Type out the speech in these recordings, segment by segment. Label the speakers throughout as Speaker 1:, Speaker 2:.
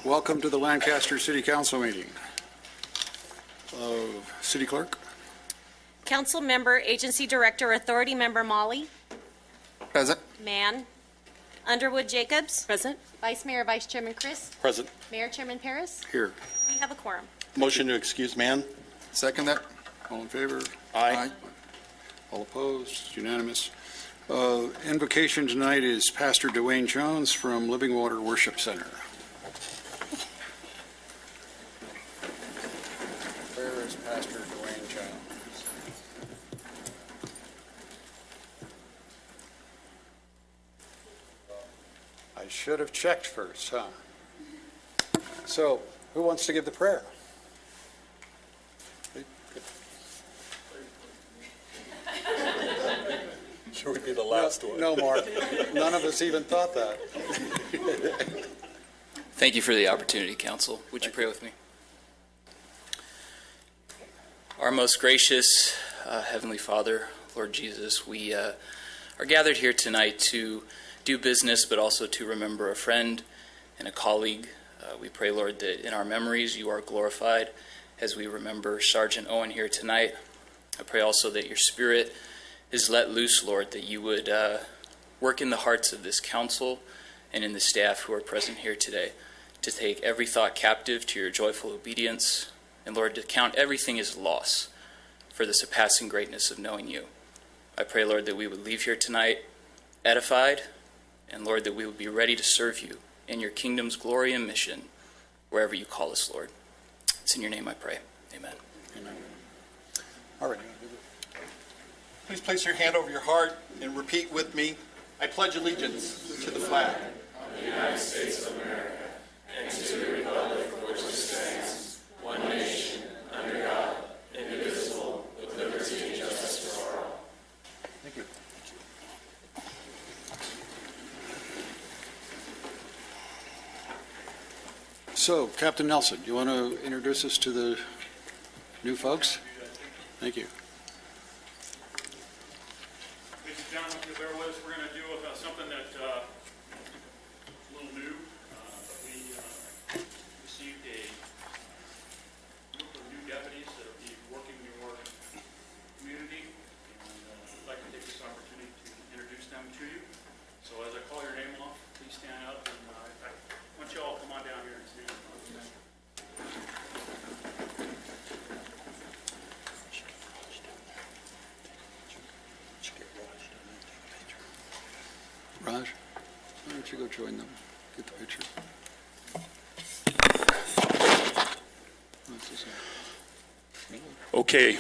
Speaker 1: Welcome to the Lancaster City Council meeting. City Clerk?
Speaker 2: Council Member, Agency Director, Authority Member Molly.
Speaker 1: Present.
Speaker 2: Mann. Underwood Jacobs.
Speaker 3: Present.
Speaker 2: Vice Mayor, Vice Chairman Chris.
Speaker 4: Present.
Speaker 2: Mayor Chairman Paris.
Speaker 1: Here.
Speaker 2: We have a quorum.
Speaker 4: Motion to excuse Mann.
Speaker 1: Second that. All in favor?
Speaker 4: Aye.
Speaker 1: All opposed? Unanimous. Invocation tonight is Pastor Dwayne Jones from Living Water Worship Center. Where is Pastor Dwayne Jones? I should have checked first, huh? So, who wants to give the prayer?
Speaker 4: Sure would be the last one.
Speaker 1: No, Mark. None of us even thought that.
Speaker 5: Thank you for the opportunity, Council. Would you pray with me? Our most gracious Heavenly Father, Lord Jesus, we are gathered here tonight to do business, but also to remember a friend and a colleague. We pray, Lord, that in our memories you are glorified as we remember Sergeant Owen here tonight. I pray also that your Spirit is let loose, Lord, that you would work in the hearts of this council and in the staff who are present here today to take every thought captive to your joyful obedience, and Lord, to count everything as loss for the surpassing greatness of knowing you. I pray, Lord, that we would leave here tonight edified, and Lord, that we would be ready to serve you in your kingdom's glory and mission wherever you call us, Lord. It's in your name I pray. Amen.
Speaker 1: Amen. All right.
Speaker 4: Please place your hand over your heart and repeat with me. I pledge allegiance to the flag
Speaker 6: of the United States of America and to the republic for which it stands, one nation, under God, indivisible, with liberty and justice for all.
Speaker 1: Thank you. So, Captain Nelson, you want to introduce us to the new folks? Thank you.
Speaker 7: Ladies and gentlemen, if you bear with us, we're going to do something that is a little new. We received a group of new deputies that will be working in your community, and I'd like to take this opportunity to introduce them to you. So as I call your name off, please stand up, and I want you all to come on down here and stand up.
Speaker 1: Raj, why don't you go join them? Get the picture.
Speaker 7: Okay.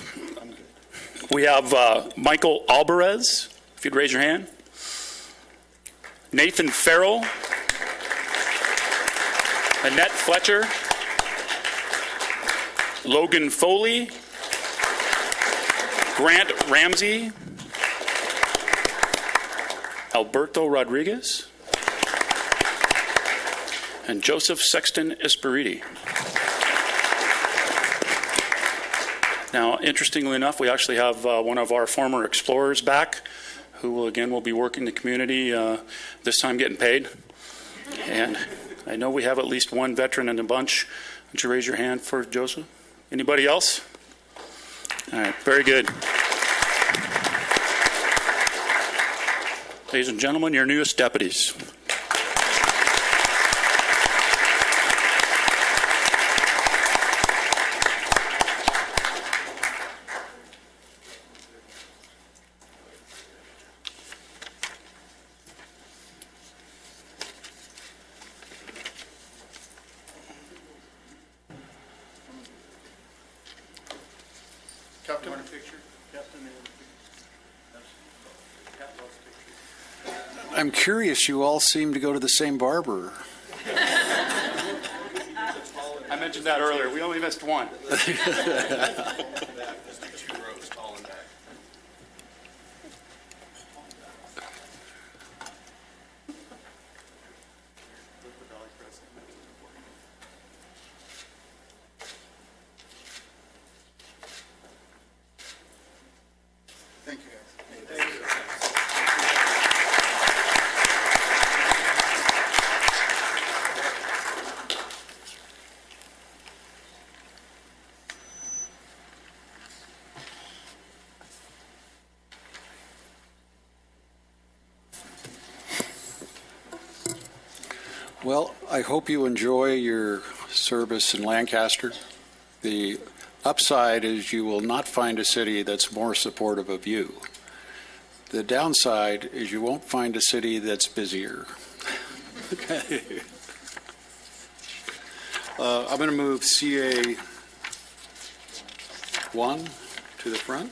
Speaker 7: We have Michael Alvarez, if you'd raise your hand. Nathan Farrell. Annette Fletcher. Logan Foley. Grant Ramsey. Alberto Rodriguez. And Joseph Sexton Espiriti. Now, interestingly enough, we actually have one of our former explorers back, who will be working the community, this time getting paid. And I know we have at least one veteran in the bunch. Would you raise your hand for Joseph? Anybody else? All right, very good. Ladies and gentlemen, your newest deputies.
Speaker 4: Captain.
Speaker 1: I'm curious, you all seem to go to the same barber.
Speaker 7: I mentioned that earlier. We only missed one.
Speaker 1: Thank you, guys. Well, I hope you enjoy your service in Lancaster. The upside is you will not find a city that's more supportive of you. The downside is you won't find a city that's busier. Okay. I'm going to move CA 1 to the front.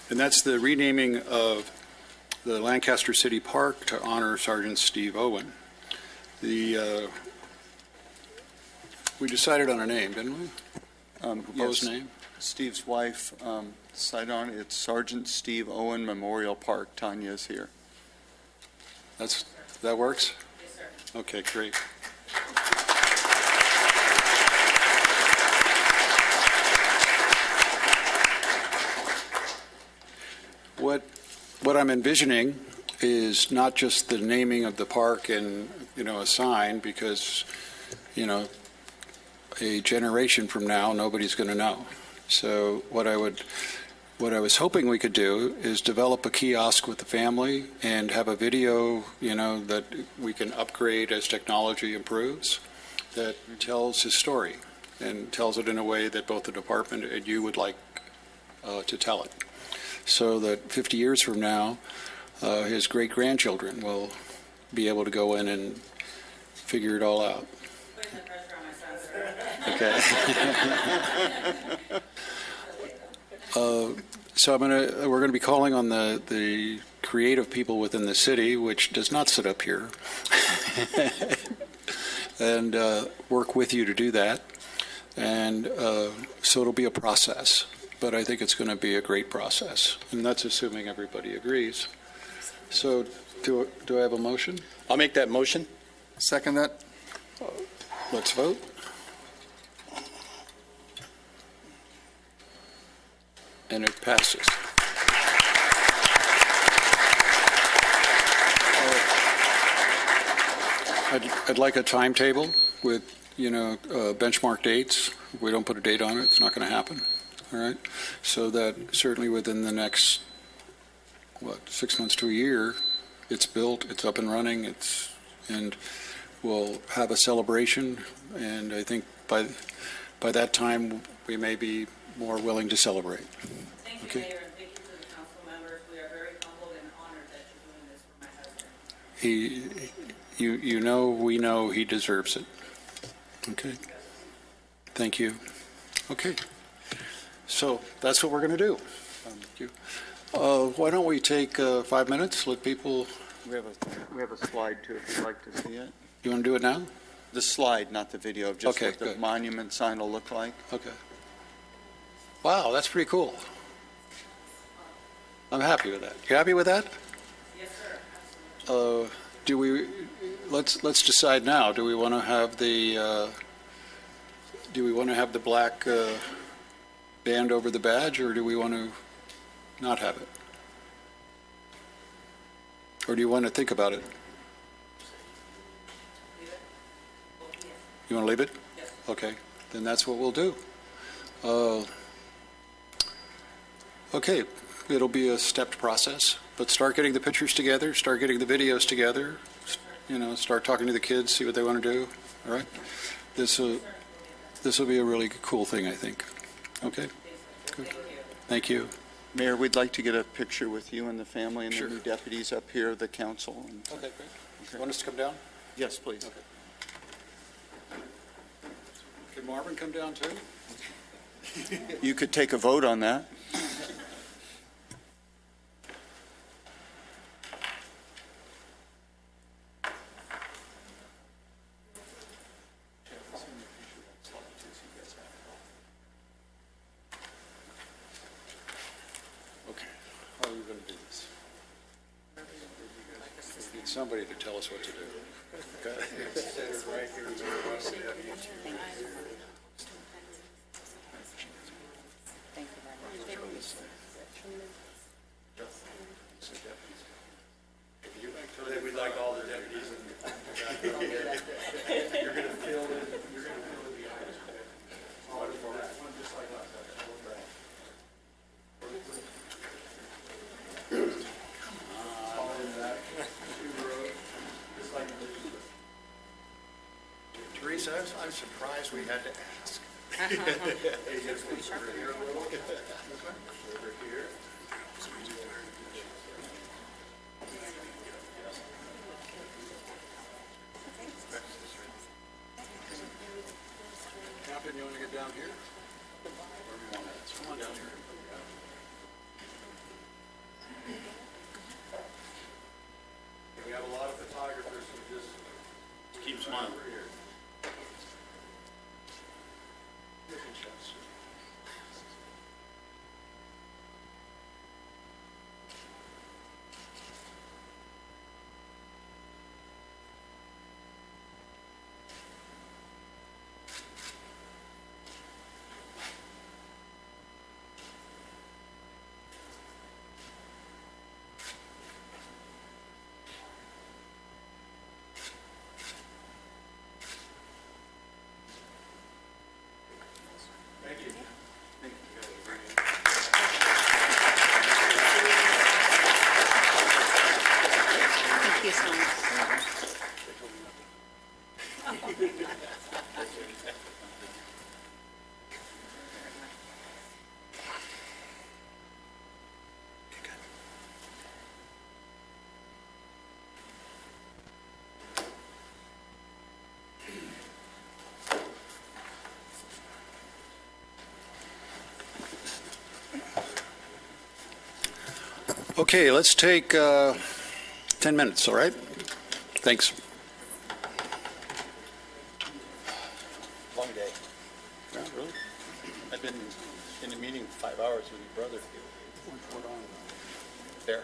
Speaker 1: And that's the renaming of the Lancaster City Park to honor Sergeant Steve Owen. We decided on a name, didn't we? Proposed
Speaker 3: Yes.
Speaker 1: name?
Speaker 3: Steve's wife decided on it. It's Sergeant Steve Owen Memorial Park. Tanya's here.
Speaker 1: That works?
Speaker 2: Yes, sir.
Speaker 1: Okay, great. What I'm envisioning is not just the naming of the park and, a sign, because, a generation from now, nobody's going to know. So what I was hoping we could do is develop a kiosk with the family and have a video, that we can upgrade as technology improves, that tells his story and tells it in a way that both the department and you would like to tell it. So that 50 years from now, his great-grandchildren will be able to go in and figure it all out.
Speaker 2: Putting the pressure on my son, sir.
Speaker 1: Okay. So we're going to be calling on the creative people within the city, which does not sit up here, and work with you to do that. And so it'll be a process, but I think it's going to be a great process, and that's assuming everybody agrees. So do I have a motion?
Speaker 4: I'll make that motion.
Speaker 3: Second that?
Speaker 1: Let's vote. And it passes. I'd like a timetable with, benchmark dates. If we don't put a date on it, it's not going to happen. All right? So that certainly within the next, 6 months to a year, it's built, it's up and running, and we'll have a celebration. And I think by that time, we may be more willing to celebrate.
Speaker 2: Thank you,
Speaker 1: Okay.
Speaker 2: Mayor, and thank you to the council members. We are very humbled and honored that you're doing this for my husband.
Speaker 1: We know he deserves it. Okay. Thank you. Okay. So that's what we're going to do. Thank you. Why don't we take 5 minutes? Let people.
Speaker 3: We have a slide too, if you'd like to see it.
Speaker 1: You want to do it now?
Speaker 3: The slide, not the video, of just
Speaker 1: Okay,
Speaker 3: what the
Speaker 1: good.
Speaker 3: monument sign will look like.
Speaker 1: Okay. Wow, that's pretty cool. I'm happy with that. You happy with that?
Speaker 2: Yes, sir. Absolutely.
Speaker 1: Let's decide now. Do we want to have the black band over the badge, or do we want to not have it? Or do you want to think about it? You want to leave it?
Speaker 2: Yes.
Speaker 1: Okay, then that's what we'll do. Okay, it'll be a stepped process, but start getting the pictures together, start getting the videos together, start talking to the kids, see what they want to do, all right? This will be a really cool thing, I think. Okay? Good. Thank you.
Speaker 3: Mayor, we'd like to get a picture with you and the family and
Speaker 1: Sure.
Speaker 3: the new deputies up here, the council.
Speaker 1: Okay, great. You want us to come down?
Speaker 3: Yes, please.
Speaker 1: Okay. Can Marvin come down too?
Speaker 3: You could take a vote on that.
Speaker 1: Okay, how are we going to do this? We need somebody to tell us what to do. Okay.
Speaker 4: We'd like all the deputies. You're going to fill in, the aisles. One just like that. Lisa, I'm surprised we had to ask.
Speaker 1: Captain, you want to get down here? Come on down here.
Speaker 4: We have a lot of photographers who just
Speaker 7: Keep smiling.
Speaker 8: Thank you so much.
Speaker 1: Okay, let's take 10 minutes, all right? Thanks.
Speaker 4: long day.
Speaker 1: Yeah, really?
Speaker 4: I've been in a meeting 5 hours with your brother. There.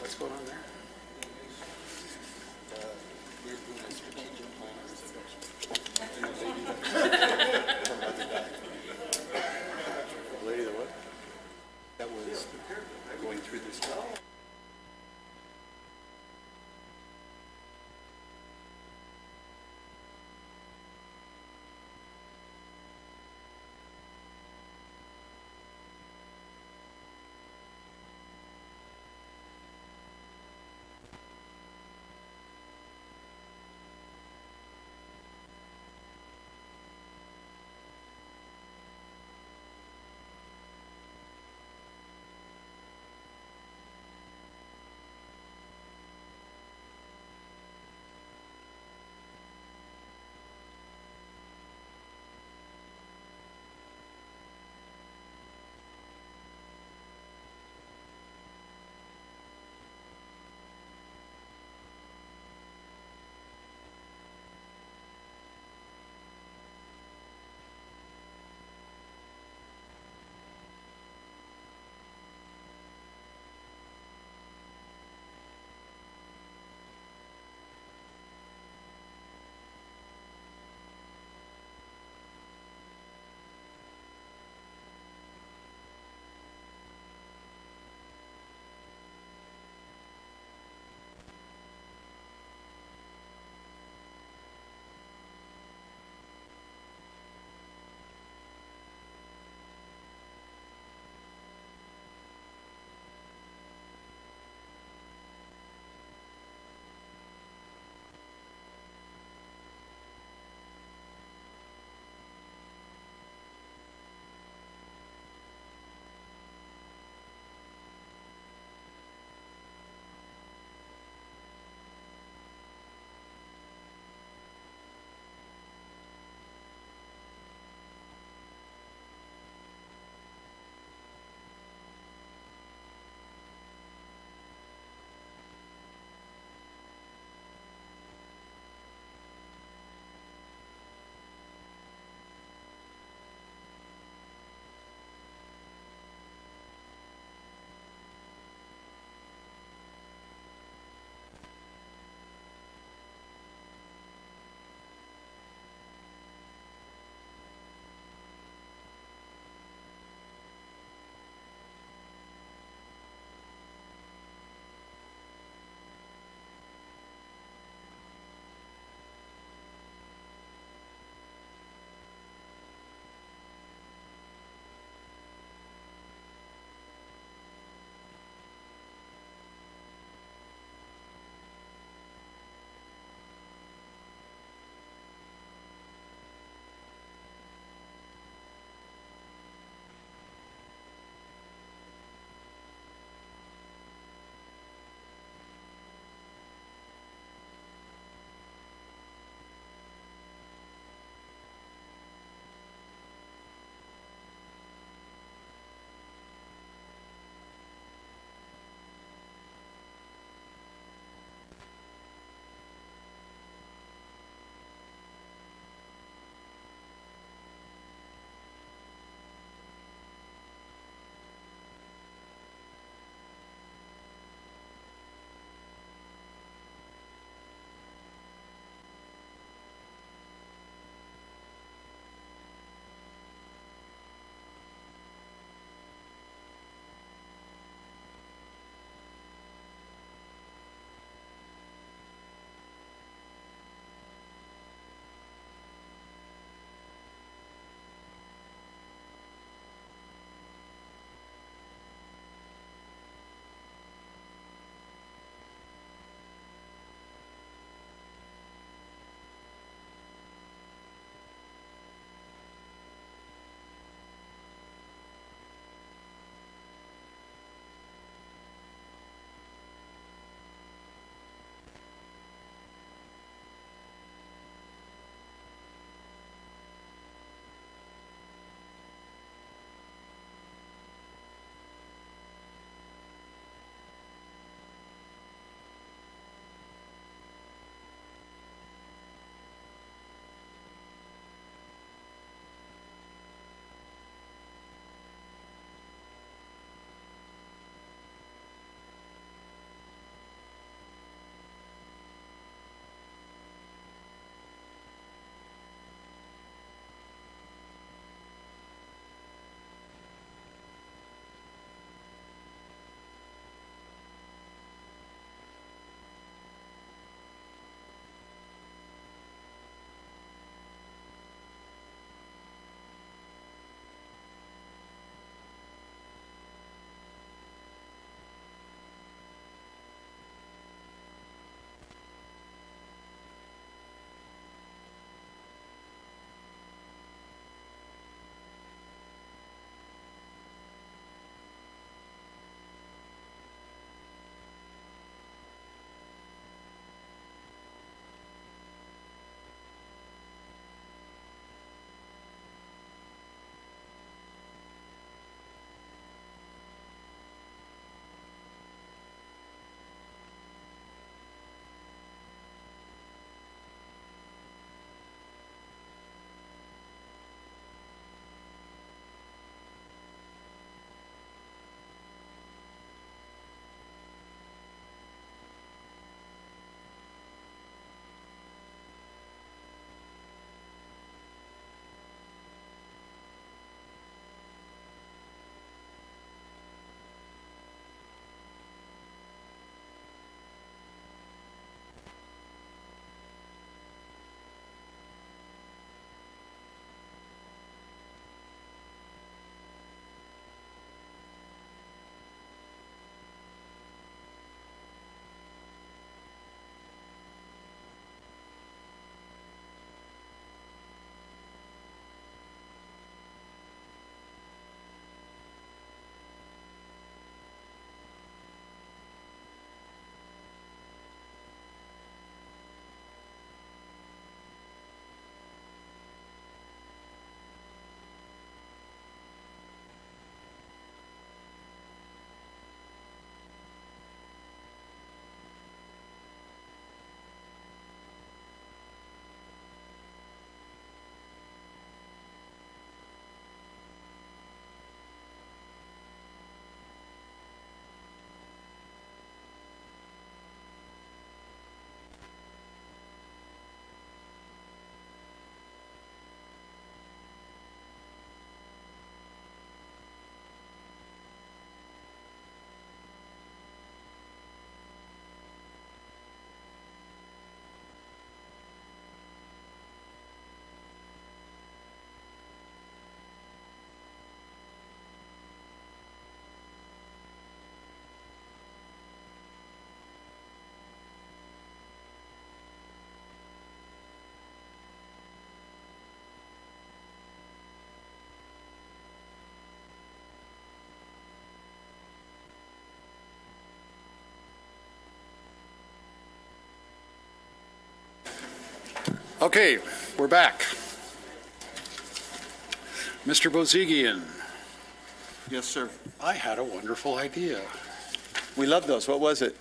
Speaker 1: What's going on there?
Speaker 4: Lady that what? That was going through this.
Speaker 1: Okay, we're back. Mr. Bozigian,
Speaker 3: Yes, sir.
Speaker 1: I had a wonderful idea.
Speaker 3: We love those. What was it?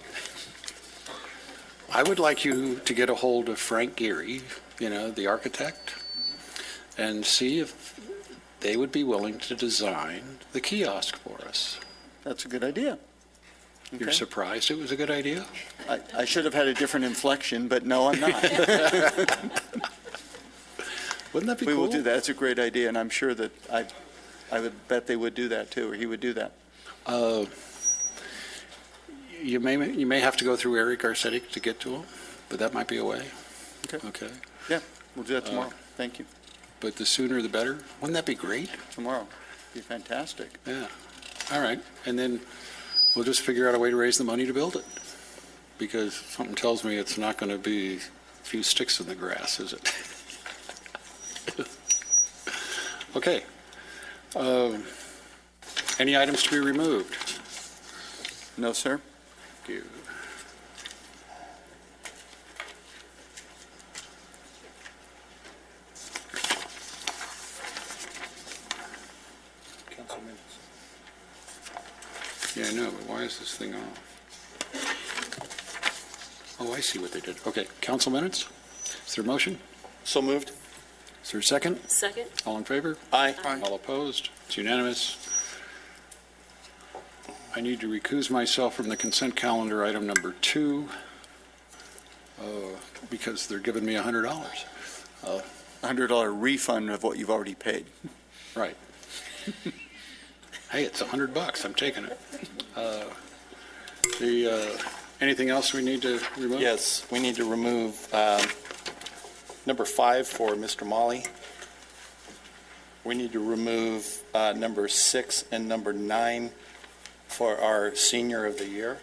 Speaker 1: I would like you to get a hold of Frank Geary, the architect, and see if they would be willing to design the kiosk for us.
Speaker 3: That's a good idea.
Speaker 1: You're
Speaker 3: Okay.
Speaker 1: surprised it was a good idea?
Speaker 3: I should have had a different inflection, but no, I'm not.
Speaker 1: Wouldn't that be
Speaker 3: We
Speaker 1: cool?
Speaker 3: will do that. It's a great idea, and I'm sure that I would bet they would do that too, or he would do that.
Speaker 1: You may have to go through Eric Arsetic to get to him, but that might be a way.
Speaker 3: Okay. Yeah, we'll do that tomorrow. Thank you.
Speaker 1: But the sooner the better. Wouldn't that be great?
Speaker 3: Tomorrow. Be fantastic.
Speaker 1: Yeah. All right. And then we'll just figure out a way to raise the money to build it. Because something tells me it's not going to be a few sticks in the grass, is it? Okay. Any items to be removed?
Speaker 3: No, sir?
Speaker 1: Thank you.
Speaker 3: Council minutes.
Speaker 1: Yeah, I know, but why is this thing off? Oh, I see what they did. Okay, council minutes? Is there a motion?
Speaker 4: So moved.
Speaker 1: Is there a second?
Speaker 8: Second?
Speaker 1: All in favor?
Speaker 4: Aye.
Speaker 1: All opposed? It's unanimous. I need to recuse myself from the consent calendar, item number 2, because they're giving me $100.
Speaker 3: $100 refund of what you've already paid.
Speaker 1: Right. Hey, it's $100. I'm taking it. Anything else we need to remove?
Speaker 9: Yes, we need to remove number 5 for Mr. Molly. We need to remove number 6 and number 9 for our Senior of the Year.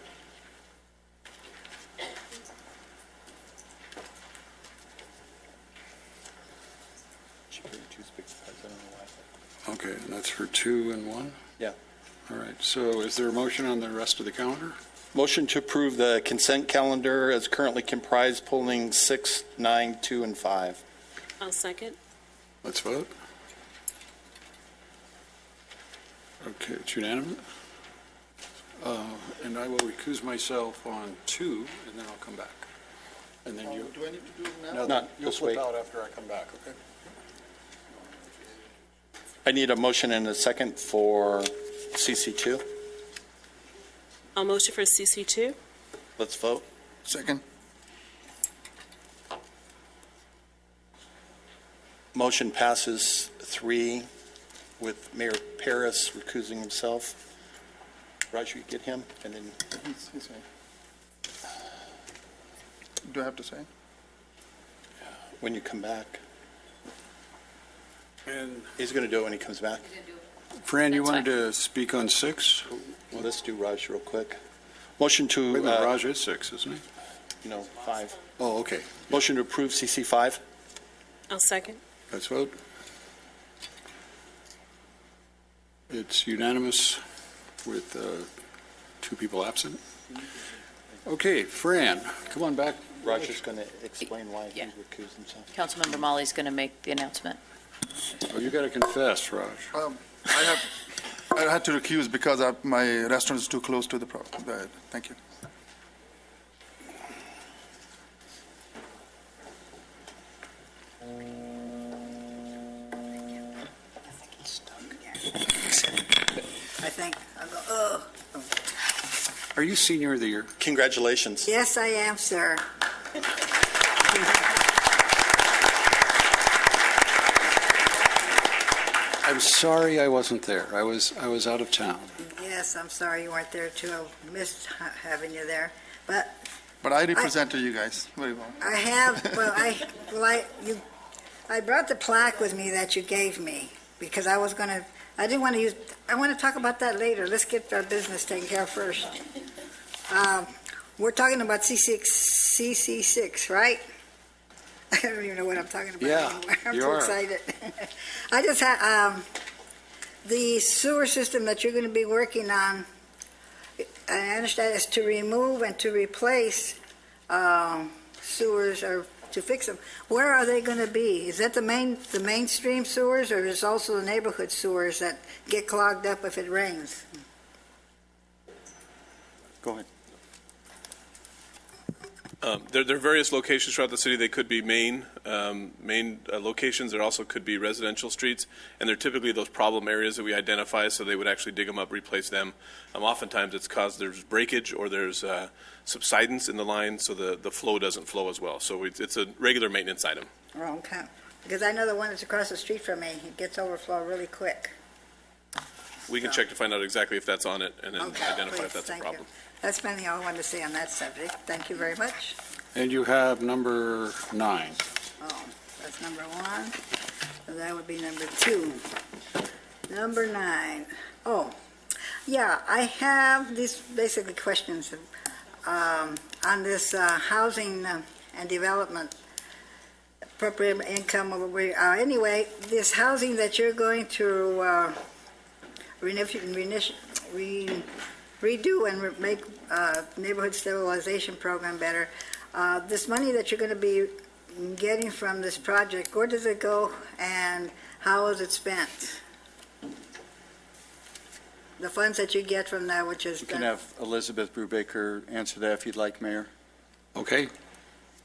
Speaker 1: Okay, and that's for 2 and 1?
Speaker 9: Yeah.
Speaker 1: All right, so is there a motion on the rest of the calendar?
Speaker 9: Motion to approve the consent calendar as currently comprised, pulling 6, 9, 2, and 5.
Speaker 8: I'll second.
Speaker 1: Let's vote. Okay, it's unanimous. And I will recuse myself on 2, and then I'll come back. And then you...
Speaker 4: Do I need to do it now?
Speaker 1: No,
Speaker 9: No,
Speaker 1: you'll
Speaker 9: just
Speaker 1: flip
Speaker 9: wait.
Speaker 1: out after I come back, okay?
Speaker 9: I need a motion and a second for CC2.
Speaker 8: I'll motion for CC2.
Speaker 9: Let's vote.
Speaker 4: Second.
Speaker 9: Motion passes 3 with Mayor Paris recusing himself. Raj, you get him, and then
Speaker 4: Do I have to say?
Speaker 9: when you come back.
Speaker 1: And
Speaker 9: He's going to do it when he comes back.
Speaker 1: Fran, you
Speaker 8: That's
Speaker 1: wanted to speak on 6?
Speaker 9: Well, let's do Raj real quick. Motion to,
Speaker 1: Wait a minute, Raj is 6, isn't he?
Speaker 9: 5.
Speaker 1: Oh, okay.
Speaker 9: Motion to approve CC 5.
Speaker 8: I'll second.
Speaker 1: Let's vote. It's unanimous with 2 people absent. Okay, Fran, come on back.
Speaker 9: Raj is going to explain why he
Speaker 10: Yeah.
Speaker 9: recused himself.
Speaker 10: Councilmember Molly's going to make the announcement.
Speaker 1: Oh, you got to confess, Raj.
Speaker 11: I had to recuse because my restaurant is too close to the thank you.
Speaker 12: I think, I'll go, oh.
Speaker 1: Are you Senior of the Year?
Speaker 9: Congratulations.
Speaker 12: Yes, I am, sir.
Speaker 1: I'm sorry I wasn't there. I was out of town.
Speaker 12: Yes, I'm sorry you weren't there too. I missed having you there. But
Speaker 11: But I represented you guys very well.
Speaker 12: I have, I brought the plaque with me that you gave me because I didn't want to use, I want to talk about that later. Let's get our business taken care of first. We're talking about CC6, right? I don't even know what I'm talking about
Speaker 1: Yeah,
Speaker 12: anymore. I'm
Speaker 1: you
Speaker 12: too
Speaker 1: are.
Speaker 12: excited. I just had, the sewer system that you're going to be working on, I understand is to remove and to replace sewers or to fix them. Where are they going to be? Is that the mainstream sewers, or is also the neighborhood sewers that get clogged up if it rains?
Speaker 3: Go ahead.
Speaker 6: There are various locations throughout the city. They could be main locations. There also could be residential streets, and they're typically those problem areas that we identify, so they would actually dig them up, replace them. Oftentimes it's caused there's breakage or there's subsidence in the line, so the flow doesn't flow as well. So it's a regular maintenance item.
Speaker 12: Oh, okay. Because I know the one that's across the street from me, it gets overflow really quick.
Speaker 6: We can check to find out exactly if that's on it and then identify
Speaker 12: please,
Speaker 6: if that's a
Speaker 12: thank
Speaker 6: problem.
Speaker 12: you. That's mainly all I wanted to say on that subject. Thank you very much.
Speaker 1: And you have number 9.
Speaker 12: Oh, that's number 1. So that would be number 2. Number 9. Oh, yeah, I have these basically questions on this housing and development appropriate income. Anyway, this housing that you're going to redo and make neighborhood stabilization program better. This money that you're going to be getting from this project, where does it go and how is it spent? The funds that you get from that, which is...
Speaker 3: You can have Elizabeth Brubaker answer that if you'd like, Mayor.
Speaker 1: Okay.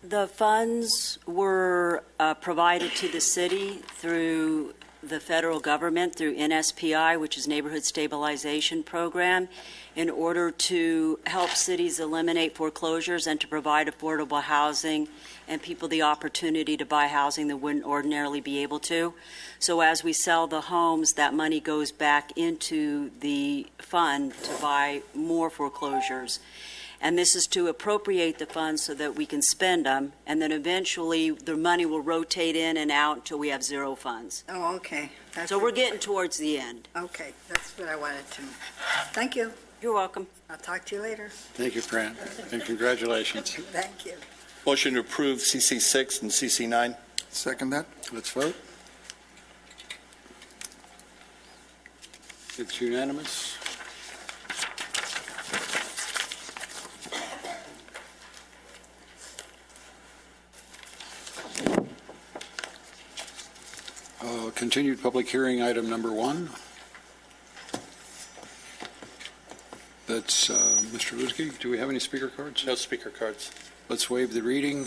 Speaker 13: The funds were provided to the city through the federal government, through NSPI, which is Neighborhood Stabilization Program, in order to help cities eliminate foreclosures and to provide affordable housing and people the opportunity to buy housing that wouldn't ordinarily be able to. So as we sell the homes, that money goes back into the fund to buy more foreclosures. And this is to appropriate the funds so that we can spend them, and then eventually the money will rotate in and out until we have zero funds.
Speaker 12: Oh, okay.
Speaker 13: So we're getting towards the end.
Speaker 12: Okay, that's what I wanted to know. Thank you.
Speaker 13: You're welcome.
Speaker 12: I'll talk to you later.
Speaker 1: Thank you, Fran, and congratulations.
Speaker 12: Thank you.
Speaker 9: Motion to approve CC6 and CC9.
Speaker 11: Second that.
Speaker 1: Let's vote. It's unanimous. Continued public hearing, item number 1. That's Mr. Luzki. Do we have any speaker cards?
Speaker 9: No speaker cards.
Speaker 1: Let's waive the reading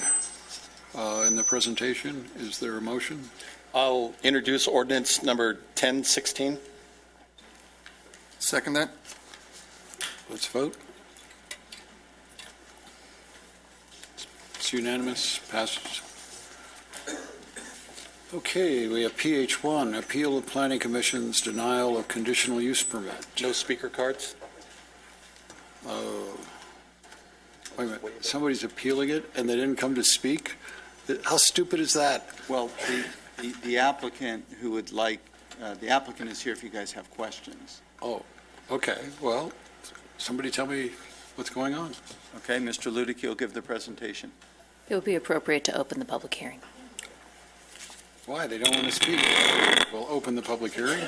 Speaker 1: in the presentation. Is there a motion?
Speaker 9: I'll introduce ordinance number 1016.
Speaker 11: Second that.
Speaker 1: Let's vote. It's unanimous. Passes. Okay, we have PH1, Appeal of Planning Commission's Denial of Conditional Use Permit.
Speaker 9: No speaker cards.
Speaker 1: Oh. Wait a minute. Somebody's appealing it and they didn't come to speak? How stupid is that?
Speaker 3: Well, the applicant who would like, the applicant is here if you guys have questions.
Speaker 1: Oh, okay. Well, somebody tell me what's going on.
Speaker 3: Okay, Mr. Ludick, will give the presentation.
Speaker 10: It would be appropriate to open the public hearing.
Speaker 1: Why? They don't want to speak. We'll open the public hearing.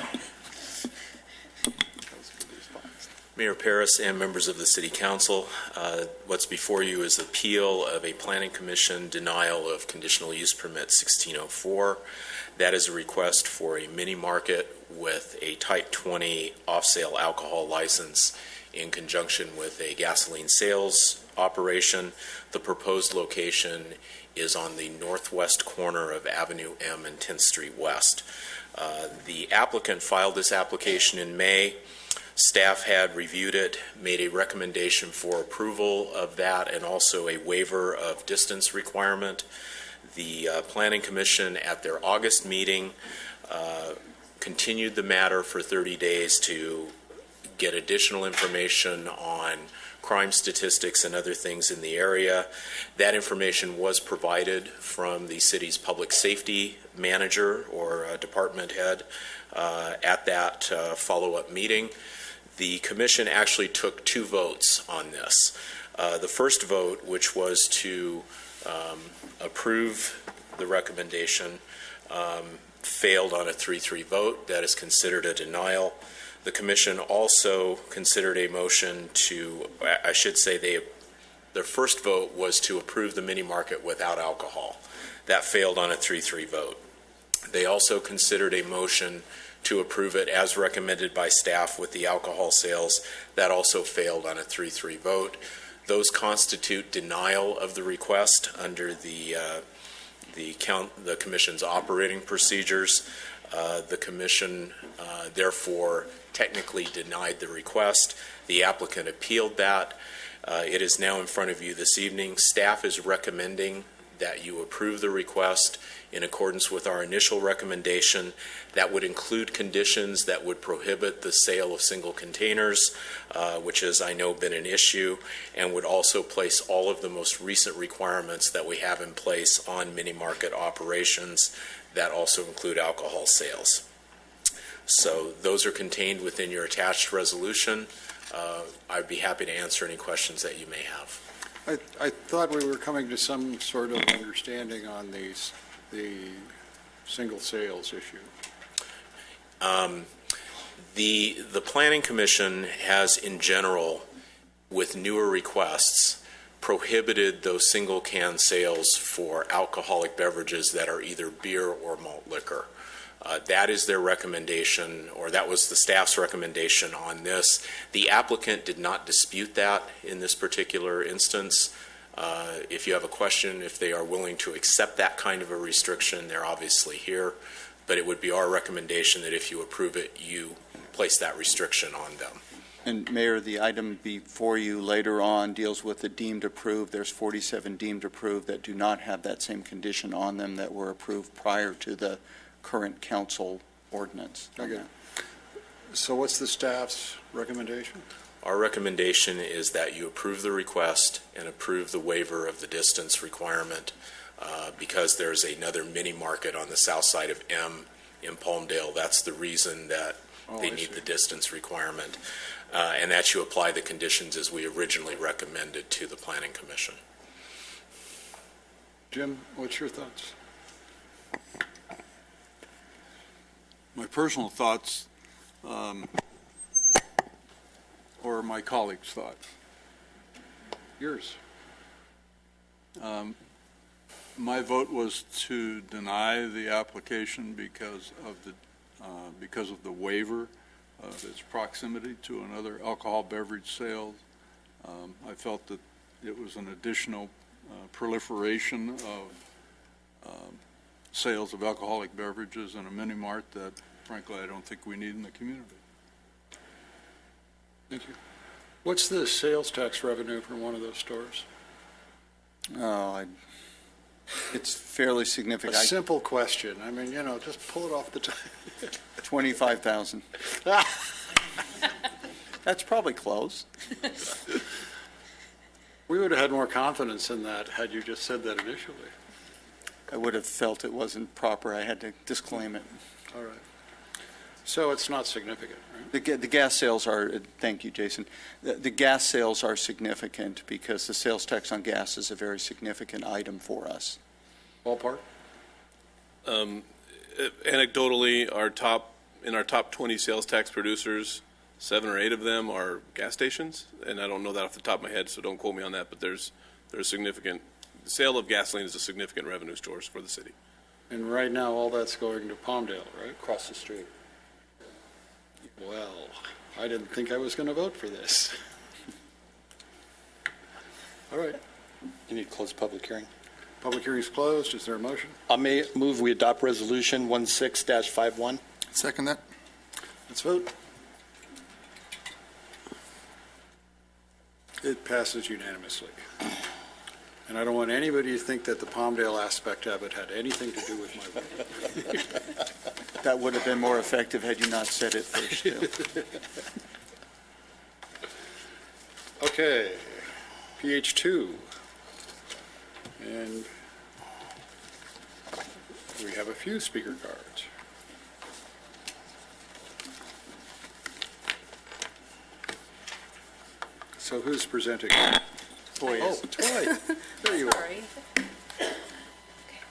Speaker 14: Mayor Paris and members of the City Council, what's before you is appeal of a Planning Commission denial of conditional use permit 1604. That is a request for a mini market with a Type 20 off-sale alcohol license in conjunction with a gasoline sales operation. The proposed location is on the northwest corner of Avenue M and 10th Street West. The applicant filed this application in May. Staff had reviewed it, made a recommendation for approval of that, and also a waiver of distance requirement. The Planning Commission at their August meeting continued the matter for 30 days to get additional information on crime statistics and other things in the area. That information was provided from the city's public safety manager or department head at that follow-up meeting. The commission actually took 2 votes on this. The first vote, which was to approve the recommendation, failed on a 3-3 vote. That is considered a denial. The commission also considered a motion to, I should say, their first vote was to approve the mini market without alcohol. That failed on a 3-3 vote. They also considered a motion to approve it as recommended by staff with the alcohol sales. That also failed on a 3-3 vote. Those constitute denial of the request under the Commission's operating procedures. The Commission, therefore, technically denied the request. The applicant appealed that. It is now in front of you this evening. Staff is recommending that you approve the request in accordance with our initial recommendation. That would include conditions that would prohibit the sale of single containers, which has, I know, been an issue, and would also place all of the most recent requirements that we have in place on mini-market operations that also include alcohol sales. So those are contained within your attached resolution. I'd be happy to answer any questions that you may have.
Speaker 1: I thought we were coming to some sort of understanding on the single sales issue.
Speaker 14: The Planning Commission has, in general, with newer requests, prohibited those single can sales for alcoholic beverages that are either beer or malt liquor. That is their recommendation, or that was the staff's recommendation on this. The applicant did not dispute that in this particular instance. If you have a question, if they are willing to accept that kind of a restriction, they're obviously here. But it would be our recommendation that if you approve it, you place that restriction on them.
Speaker 3: And Mayor, the item before you later on deals with the deemed approved. There's 47 deemed approved that do not have that same condition on them that were approved prior to the current council ordinance.
Speaker 1: Okay. So what's the staff's recommendation?
Speaker 14: Our recommendation is that you approve the request and approve the waiver of the distance requirement because there's another mini market on the south side of M in Palmdale. That's the reason that they need the distance requirement, and that you apply the conditions as we originally recommended to the Planning Commission.
Speaker 1: Jim, what's your thoughts?
Speaker 15: My personal thoughts, or my colleagues' thoughts?
Speaker 1: Yours.
Speaker 15: My vote was to deny the application because of the waiver of its proximity to another alcohol beverage sales. I felt that it was an additional proliferation of sales of alcoholic beverages in a mini-mart that, frankly, I don't think we need in the community.
Speaker 1: Thank you. What's the sales tax revenue for one of those stores?
Speaker 3: It's fairly significant.
Speaker 1: A simple question. I mean, just pull it off the top.
Speaker 3: 25,000. That's probably close.
Speaker 1: We would have had more confidence in that had you just said that initially.
Speaker 3: I would have felt it wasn't proper. I had to disclaim it.
Speaker 1: All right. So it's not significant, right?
Speaker 3: The gas sales are, thank you, Jason. The gas sales are significant because the sales tax on gas is a very significant item for us.
Speaker 1: Ballpark?
Speaker 6: Anecdotally, in our top 20 sales tax producers, 7 or 8 of them are gas stations, and I don't know that off the top of my head, so don't quote me on that, but there's significant. The sale of gasoline is a significant revenue source for the city.
Speaker 1: And right now, all that's going to Palmdale, right?
Speaker 9: Across the street.
Speaker 1: Well, I didn't think I was going to vote for this. All right.
Speaker 9: You need to close the public hearing.
Speaker 1: Public hearing's closed. Is there a motion?
Speaker 9: I may move we adopt Resolution 16-51.
Speaker 11: Second that.
Speaker 1: Let's vote. It passes unanimously. And I don't want anybody to think that the Palmdale aspect of it had anything to do with my vote.
Speaker 3: That would have been more effective had you not said it first, too.
Speaker 1: Okay, PH2. And we have a few speaker cards. So who's presenting?
Speaker 9: Toy.
Speaker 1: Oh, Toy. There you are.
Speaker 10: Sorry. Okay,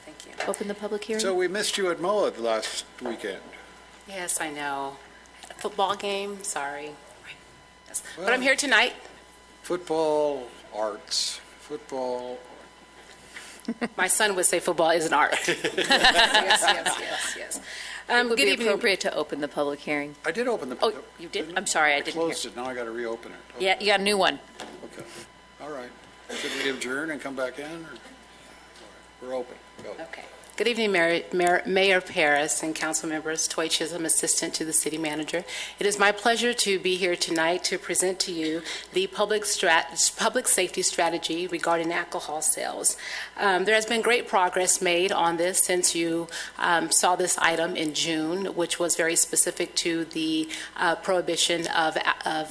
Speaker 10: thank you. Open the public hearing?
Speaker 1: So we missed you at MOA last weekend.
Speaker 16: Yes, I know. Football game, sorry. Yes.
Speaker 1: Well,
Speaker 16: But I'm here tonight.
Speaker 1: Football arts. Football.
Speaker 16: My son would say football is an art. Yes.
Speaker 10: It would
Speaker 16: Good
Speaker 10: be
Speaker 16: evening.
Speaker 10: appropriate to open the public hearing.
Speaker 1: I did open the.
Speaker 10: Oh, you did? I'm sorry, I
Speaker 1: I
Speaker 10: didn't hear.
Speaker 1: closed it, now I got to reopen it. Okay.
Speaker 10: Yeah, you got a new one.
Speaker 1: Okay, all right. Should we adjourn and come back in, or? All right. We're open, go.
Speaker 16: Okay. Good evening, Mayor Paris and council members. Toy Chisholm, Assistant to the City Manager. It is my pleasure to be here tonight to present to you the public safety strategy regarding alcohol sales. There has been great progress made on this since you saw this item in June, which was very specific to the prohibition of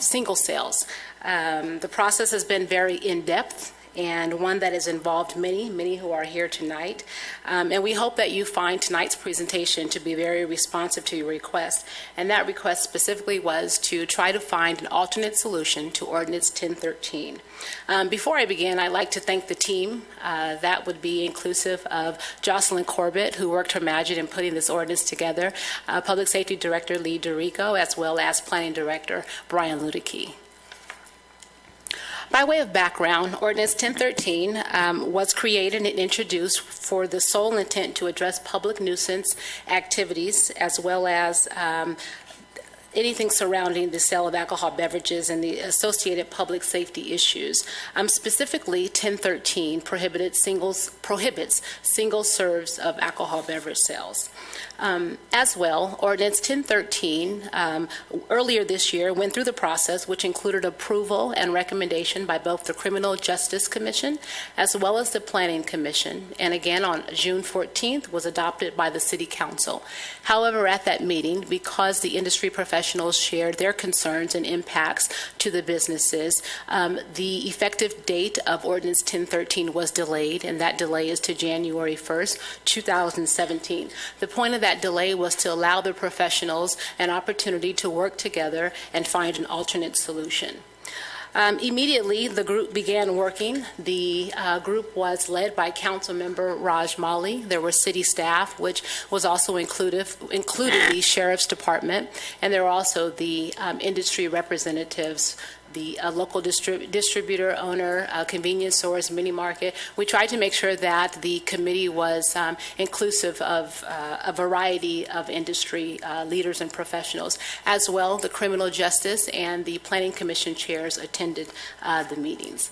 Speaker 16: single sales. The process has been very in-depth, and one that has involved many who are here tonight. And we hope that you find tonight's presentation to be very responsive to your request. And that request specifically was to try to find an alternate solution to Ordinance 1013. Before I begin, I'd like to thank the team. That would be inclusive of Jocelyn Corbett, who worked her magic in putting this ordinance together, Public Safety Director Lee DeRico, as well as Planning Director Brian Ludicky. By way of background, Ordinance 1013 was created and introduced for the sole intent to address public nuisance activities as well as anything surrounding the sale of alcohol beverages and the associated public safety issues. Specifically, 1013 prohibits single serves of alcohol beverage sales. As well, Ordinance 1013 earlier this year went through the process, which included approval and recommendation by both the Criminal Justice Commission as well as the Planning Commission, and again on June 14th was adopted by the City Council. However, at that meeting, because the industry professionals shared their concerns and impacts to the businesses, the effective date of Ordinance 1013 was delayed, and that delay is to January 1st, 2017. The point of that delay was to allow the professionals an opportunity to work together and find an alternate solution. Immediately, the group began working. The group was led by Councilmember Raj Mali. There were city staff, which was also included the Sheriff's Department, and there were also the industry representatives, the local distributor, owner, convenience stores, mini market. We tried to make sure that the committee was inclusive of a variety of industry leaders and professionals. As well, the Criminal Justice and the Planning Commission chairs attended the meetings.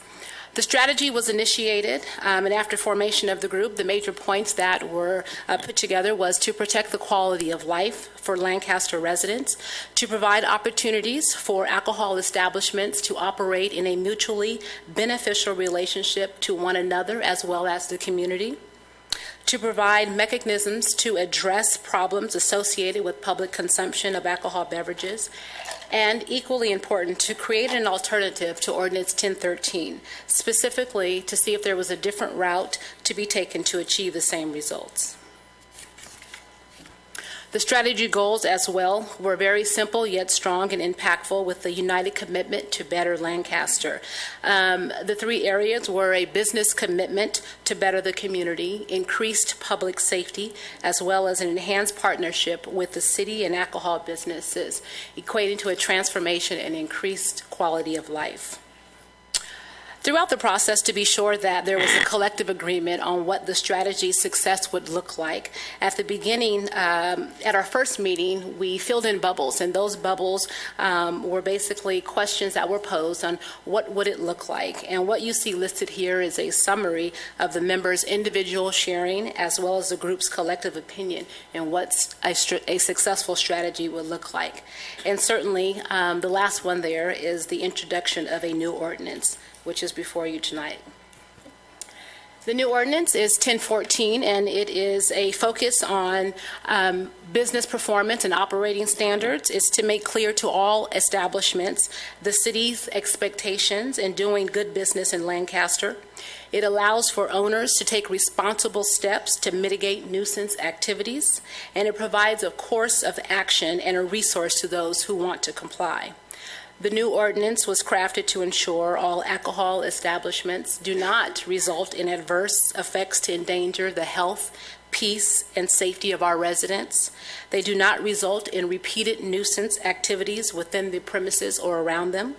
Speaker 16: The strategy was initiated, and after formation of the group, the major points that were put together was to protect the quality of life for Lancaster residents, to provide opportunities for alcohol establishments to operate in a mutually beneficial relationship to one another as well as the community, to provide mechanisms to address problems associated with public consumption of alcohol beverages, and equally important, to create an alternative to Ordinance 1013, specifically to see if there was a different route to be taken to achieve the same results. The strategy goals as well were very simple yet strong and impactful, with a united commitment to better Lancaster. The three areas were a business commitment to better the community, increased public safety, as well as an enhanced partnership with the city and alcohol businesses, equating to a transformation and increased quality of life. Throughout the process, to be sure that there was a collective agreement on what the strategy success would look like. At the beginning, at our first meeting, we filled in bubbles, and those bubbles were basically questions that were posed on what would it look like. And what you see listed here is a summary of the members' individual sharing as well as the group's collective opinion and what a successful strategy would look like. And certainly, the last one there is the introduction of a new ordinance, which is before you tonight. The new ordinance is 1014, and it is a focus on business performance and operating standards. It's to make clear to all establishments the city's expectations in doing good business in Lancaster. It allows for owners to take responsible steps to mitigate nuisance activities, and it provides a course of action and a resource to those who want to comply. The new ordinance was crafted to ensure all alcohol establishments do not result in adverse effects to endanger the health, peace, and safety of our residents. They do not result in repeated nuisance activities within the premises or around them.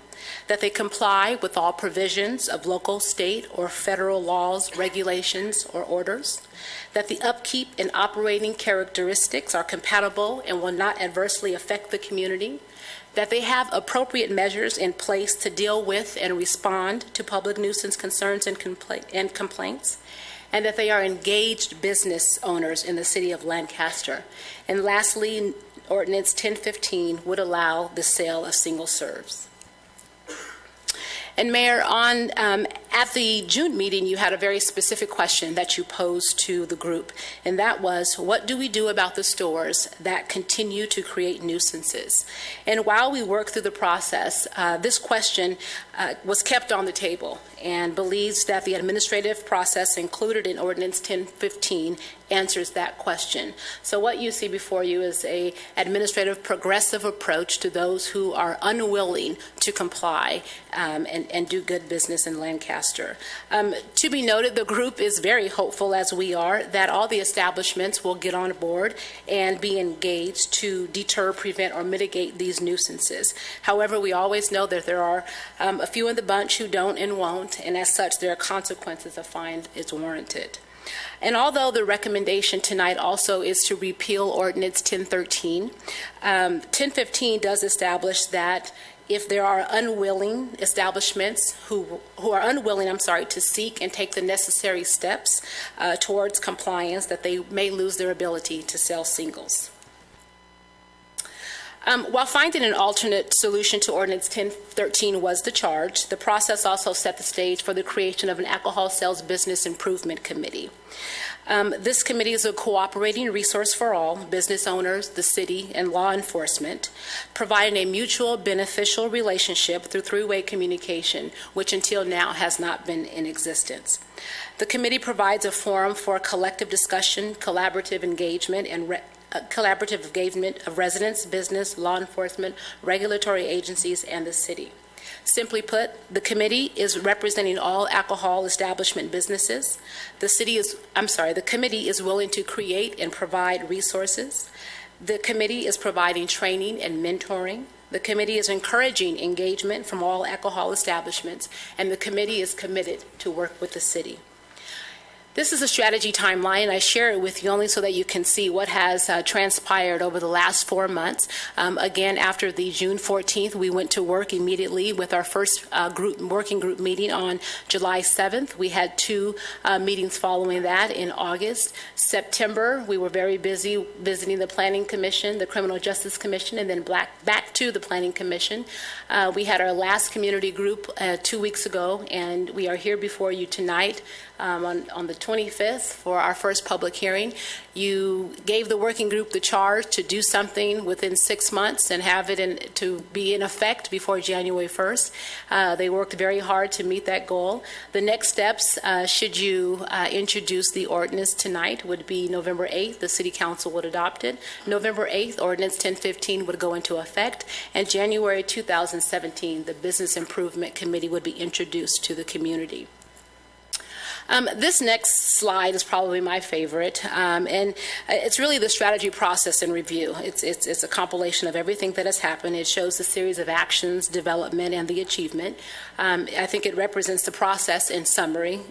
Speaker 16: that they comply with all provisions of local, state, or federal laws, regulations, or orders, that the upkeep and operating characteristics are compatible and will not adversely affect the community, that they have appropriate measures in place to deal with and respond to public nuisance concerns and complaints, and that they are engaged business owners in the city of Lancaster. And lastly, Ordinance 1015 would allow the sale of single serves. And Mayor, at the June meeting, you had a very specific question that you posed to the group, and that was, what do we do about the stores that continue to create nuisances? And while we work through the process, this question was kept on the table and believes that the administrative process included in Ordinance 1015 answers that question. So what you see before you is a administrative progressive approach to those who are unwilling to comply and do good business in Lancaster. To be noted, the group is very hopeful, as we are, that all the establishments will get on board and be engaged to deter, prevent, or mitigate these nuisances. However, we always know that there are a few in the bunch who don't and won't, and as such, there are consequences a fine is warranted. And although the recommendation tonight also is to repeal Ordinance 1013, 1015 does establish that if there are unwilling establishments who are unwilling, to seek and take the necessary steps towards compliance, that they may lose their ability to sell singles. While finding an alternate solution to Ordinance 1013 was the charge, the process also set the stage for the creation of an Alcohol Sales Business Improvement Committee. This committee is a cooperating resource for all, business owners, the city, and law enforcement, providing a mutual beneficial relationship through three-way communication, which until now has not been in existence. The committee provides a forum for collective discussion, collaborative engagement of residents, business, law enforcement, regulatory agencies, and the city. Simply put, the committee is representing all alcohol establishment businesses. The committee is willing to create and provide resources. The committee is providing training and mentoring. The committee is encouraging engagement from all alcohol establishments, and the committee is committed to work with the city. This is a strategy timeline. I share it with you only so that you can see what has transpired over the last 4 months. Again, after the June 14th, we went to work immediately with our first working group meeting on July 7th. We had 2 meetings following that in August. September, we were very busy visiting the Planning Commission, the Criminal Justice Commission, and then back to the Planning Commission. We had our last community group 2 weeks ago, and we are here before you tonight on the 25th for our first public hearing. You gave the working group the charge to do something within 6 months and have it to be in effect before January 1st. They worked very hard to meet that goal. The next steps, should you introduce the ordinance tonight, would be November 8th. The City Council would adopt it. November 8th, Ordinance 1015 would go into effect. And January 2017, the Business Improvement Committee would be introduced to the community. This next slide is probably my favorite, and it's really the strategy process and review. It's a compilation of everything that has happened. It shows the series of actions, development, and the achievement. I think it represents the process in summary.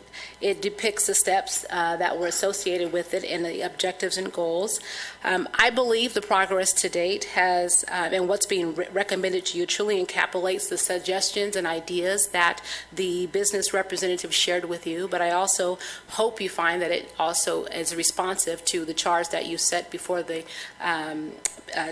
Speaker 16: It depicts the steps that were associated with it and the objectives and goals. I believe the progress to date has, and what's being recommended to you, truly encapsulates the suggestions and ideas that the business representative shared with you, but I also hope you find that it also is responsive to the charge that you set before the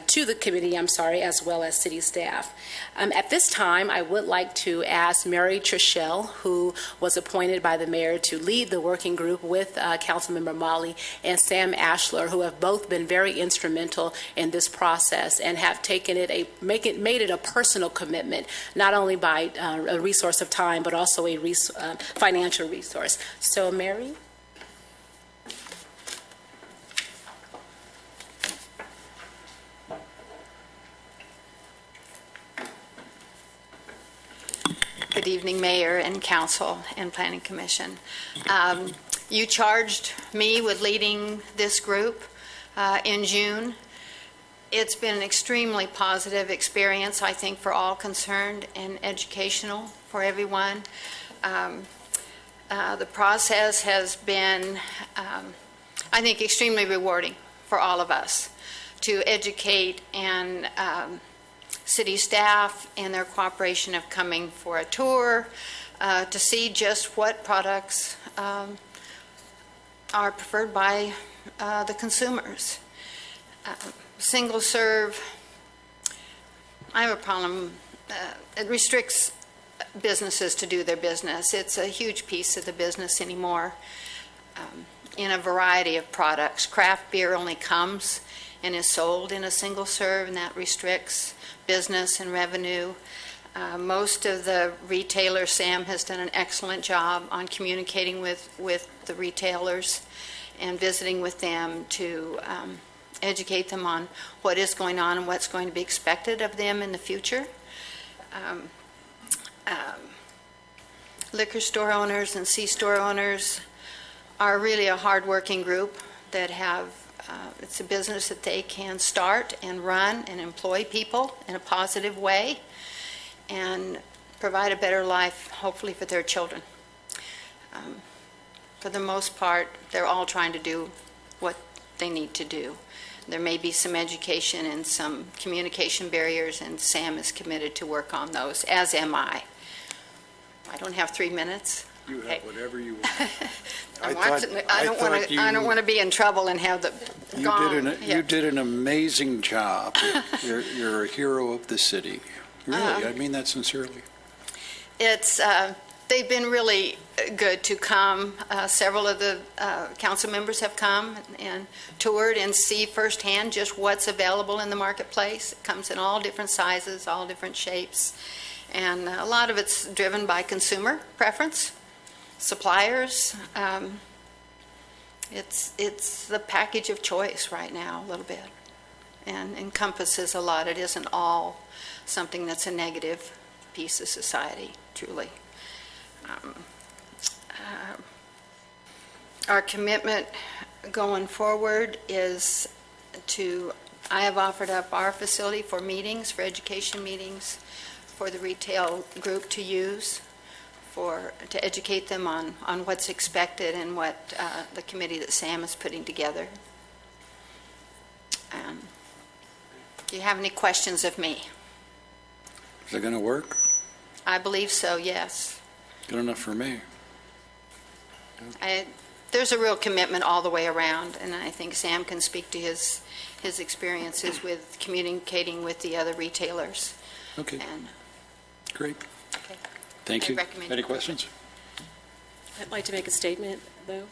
Speaker 16: to the committee, as well as city staff. At this time, I would like to ask Mary Trishelle, who was appointed by the mayor to lead the working group with Councilmember Molly and Sam Ashler, who have both been very instrumental in this process and have taken it made it a personal commitment, not only by a resource of time, but also a financial resource. So, Mary?
Speaker 17: Good evening, Mayor and Council and Planning Commission. You charged me with leading this group in June. It's been an extremely positive experience, I think, for all concerned and educational for everyone. The process has been, I think, extremely rewarding for all of us to educate and city staff and their cooperation of coming for a tour to see just what products are preferred by the consumers. Single serve, I have a problem. It restricts businesses to do their business. It's a huge piece of the business anymore in a variety of products. Craft beer only comes and is sold in a single serve, and that restricts business and revenue. Most of the retailers, Sam has done an excellent job on communicating with the retailers and visiting with them to educate them on what is going on and what's going to be expected of them in the future. Liquor store owners and C-store owners are really a hard-working group that have, it's a business that they can start and run and employ people in a positive way and provide a better life, hopefully, for their children. For the most part, they're all trying to do what they need to do. There may be some education and some communication barriers, and Sam is committed to work on those, as am I. I don't have 3 minutes.
Speaker 1: You have whatever you want.
Speaker 17: I don't want to be in trouble and have the
Speaker 1: You did an amazing job. You're a hero of the city. Really, I mean that sincerely.
Speaker 17: It's they've been really good to come. Several of the council members have come and toured and see firsthand just what's available in the marketplace. It comes in all different sizes, all different shapes, and a lot of it's driven by consumer preference, suppliers. It's the package of choice right now a little bit, and encompasses a lot. It isn't all something that's a negative piece of society, truly. Our commitment going forward is to, I have offered up our facility for meetings, for education meetings, for the retail group to use, to educate them on what's expected and what the committee that Sam is putting together. Do you have any questions of me?
Speaker 1: Is it going to work?
Speaker 17: I believe so, yes.
Speaker 1: Good enough for me.
Speaker 17: There's a real commitment all the way around, and I think Sam can speak to his experiences with communicating with the other retailers.
Speaker 1: Okay.
Speaker 17: And,
Speaker 1: great.
Speaker 17: okay.
Speaker 1: Thank you.
Speaker 17: Recommend
Speaker 1: Any questions?
Speaker 8: I'd like to make a statement, though.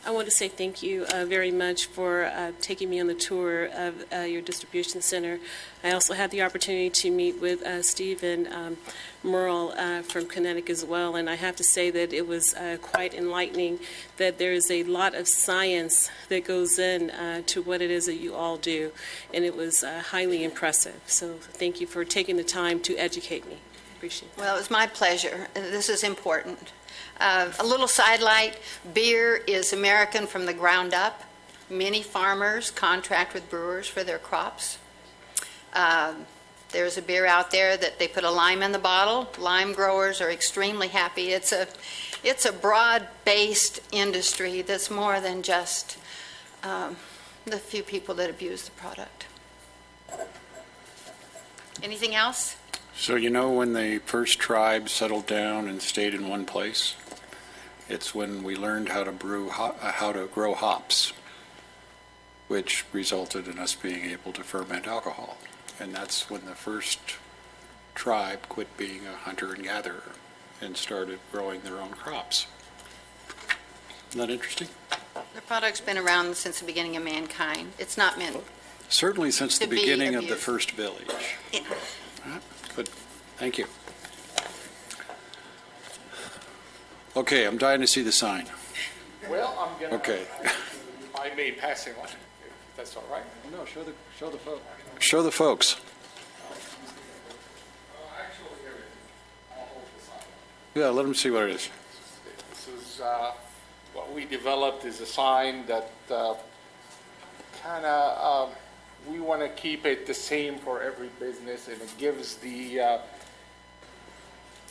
Speaker 8: I want to say thank you very much for taking me on the tour of your distribution center. I also had the opportunity to meet with Steve and Merle from Connecticut as well, and I have to say that it was quite enlightening that there is a lot of science that goes in to what it is that you all do, and it was highly impressive. So thank you for taking the time to educate me. Appreciate it.
Speaker 17: Well, it was my pleasure. This is important. A little sidelight, beer is American from the ground up. Many farmers contract with brewers for their crops. There's a beer out there that they put a lime in the bottle. Lime growers are extremely happy. It's a broad-based industry that's more than just the few people that abuse the product. Anything else?
Speaker 1: So you know when the first tribe settled down and stayed in one place? It's when we learned how to grow hops, which resulted in us being able to ferment alcohol. And that's when the first tribe quit being a hunter and gatherer and started growing their own crops. Isn't that interesting?
Speaker 17: The product's been around since the beginning of mankind. It's not meant
Speaker 1: Certainly since the
Speaker 17: to be
Speaker 1: beginning of the
Speaker 17: abused.
Speaker 1: first village.
Speaker 17: Yeah.
Speaker 1: Good. Thank you. Okay, I'm dying to see the sign.
Speaker 18: Well, I'm going to,
Speaker 1: Okay.
Speaker 18: I may passing on, if that's all right.
Speaker 1: No, show the folks. Show the folks.
Speaker 18: Actually, here, I'll hold the sign.
Speaker 1: Yeah, let them see what it is.
Speaker 18: This is what we developed is a sign that kind of we want to keep it the same for every business, and it gives the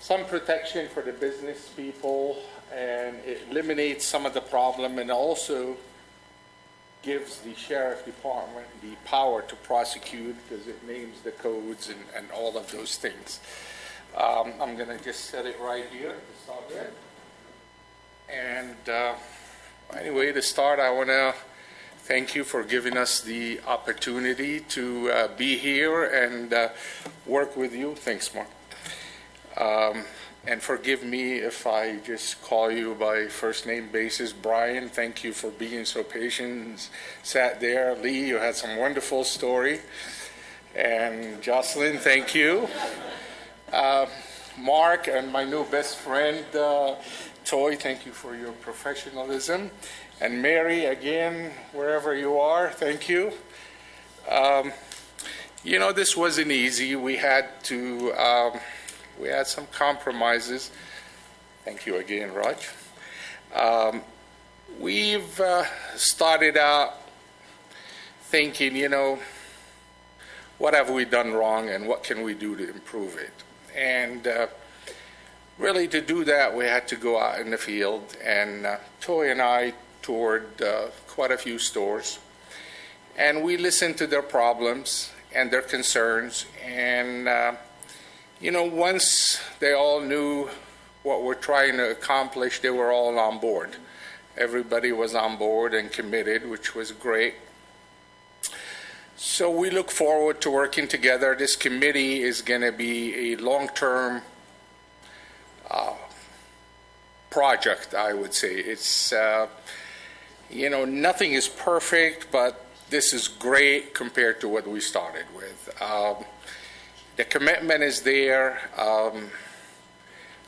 Speaker 18: some protection for the business people, and it eliminates some of the problem, and also gives the sheriff department the power to prosecute because it names the codes and all of those things. I'm going to just set it right here to start with. And anyway, to start, I want to thank you for giving us the opportunity to be here and work with you. Thanks, Mark. And forgive me if I just call you by first name basis. Brian, thank you for being so patient. Sat there. Lee, you had some wonderful story. And Jocelyn, thank you. Mark and my new best friend, Toy, thank you for your professionalism. And Mary, again, wherever you are, thank you. You know, this wasn't easy. We had some compromises. Thank you again, Raj. We've started out thinking, you know, what have we done wrong and what can we do to improve it? And really to do that, we had to go out in the field. And Toy and I toured quite a few stores. And we listened to their problems and their concerns. And you know, once they all knew what we're trying to accomplish, they were all on board. Everybody was on board and committed, which was great. So we look forward to working together. This committee is going to be a long-term project, I would say. It's, you know, nothing is perfect, but this is great compared to what we started with. The commitment is there.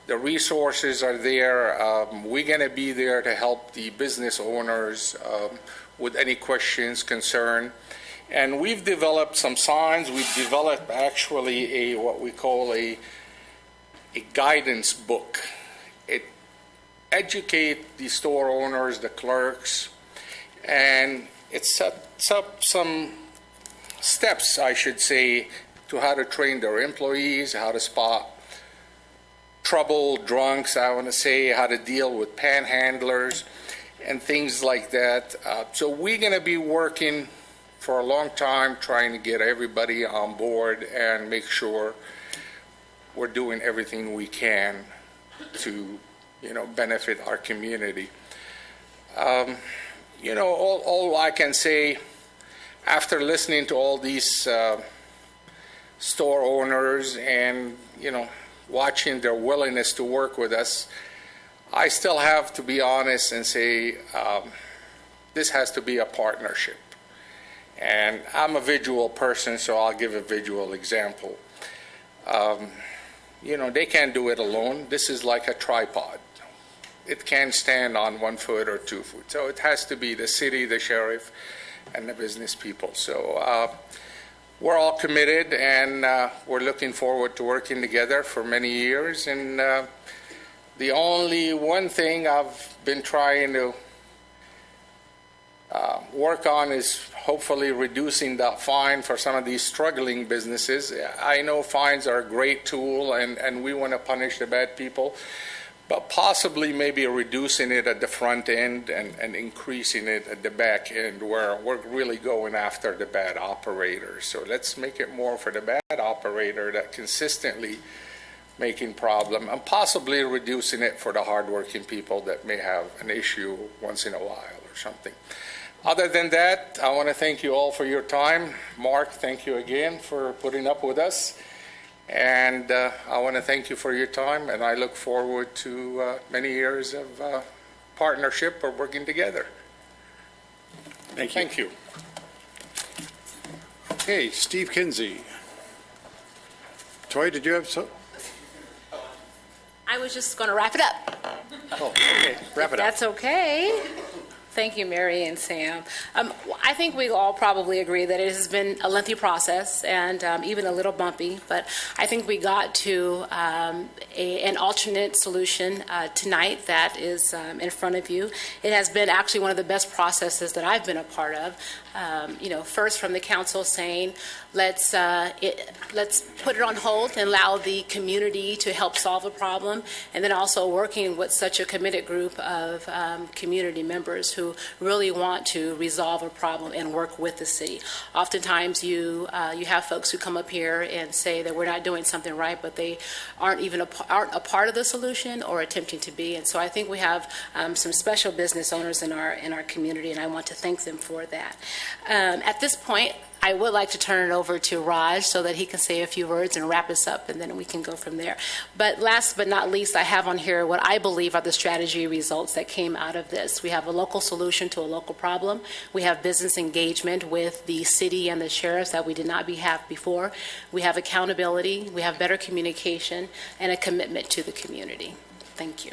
Speaker 18: The resources are there. We're going to be there to help the business owners with any questions, concern. And we've developed some signs. We've developed actually what we call a guidance book. It educates the store owners, the clerks, and it sets up some steps, I should say, to how to train their employees, how to spot trouble, drunks, I want to say, how to deal with panhandlers and things like that. So we're going to be working for a long time trying to get everybody on board and make sure we're doing everything we can to, you know, benefit our community. You know, all I can say after listening to all these store owners and, you know, watching their willingness to work with us, I still have to be honest and say this has to be a partnership. And I'm a visual person, so I'll give a visual example. You know, they can't do it alone. This is like a tripod. It can't stand on 1 foot or 2 foot. So it has to be the city, the sheriff, and the business people. So we're all committed, and we're looking forward to working together for many years. And the only one thing I've been trying to work on is hopefully reducing that fine for some of these struggling businesses. I know fines are a great tool, and we want to punish the bad people, but possibly maybe reducing it at the front end and increasing it at the back end where we're really going after the bad operators. So let's make it more for the bad operator that consistently making problem, and possibly reducing it for the hardworking people that may have an issue once in a while or something. Other than that, I want to thank you all for your time. Mark, thank you again for putting up with us. And I want to thank you for your time, and I look forward to many years of partnership or working together.
Speaker 1: Thank you.
Speaker 18: Thank you.
Speaker 1: Okay, Steve Kinsey. Toy, did you have so?
Speaker 16: I was just going to wrap it up.
Speaker 1: Oh, okay. Wrap it up.
Speaker 16: That's okay. Thank you, Mary and Sam. I think we all probably agree that it has been a lengthy process and even a little bumpy, but I think we got to an alternate solution tonight that is in front of you. It has been actually one of the best processes that I've been a part of. first from the council saying, let's put it on hold and allow the community to help solve a problem, and then also working with such a committed group of community members who really want to resolve a problem and work with the city. Oftentimes you have folks who come up here and say that we're not doing something right, but they aren't a part of the solution or attempting to be. And so I think we have some special business owners in our community, and I want to thank them for that. At this point, I would like to turn it over to Raj so that he can say a few words and wrap us up, and then we can go from there. But last but not least, I have on here what I believe are the strategy results that came out of this. We have a local solution to a local problem. We have business engagement with the city and the sheriffs that we did not have before. We have accountability. We have better communication and a commitment to the community. Thank you.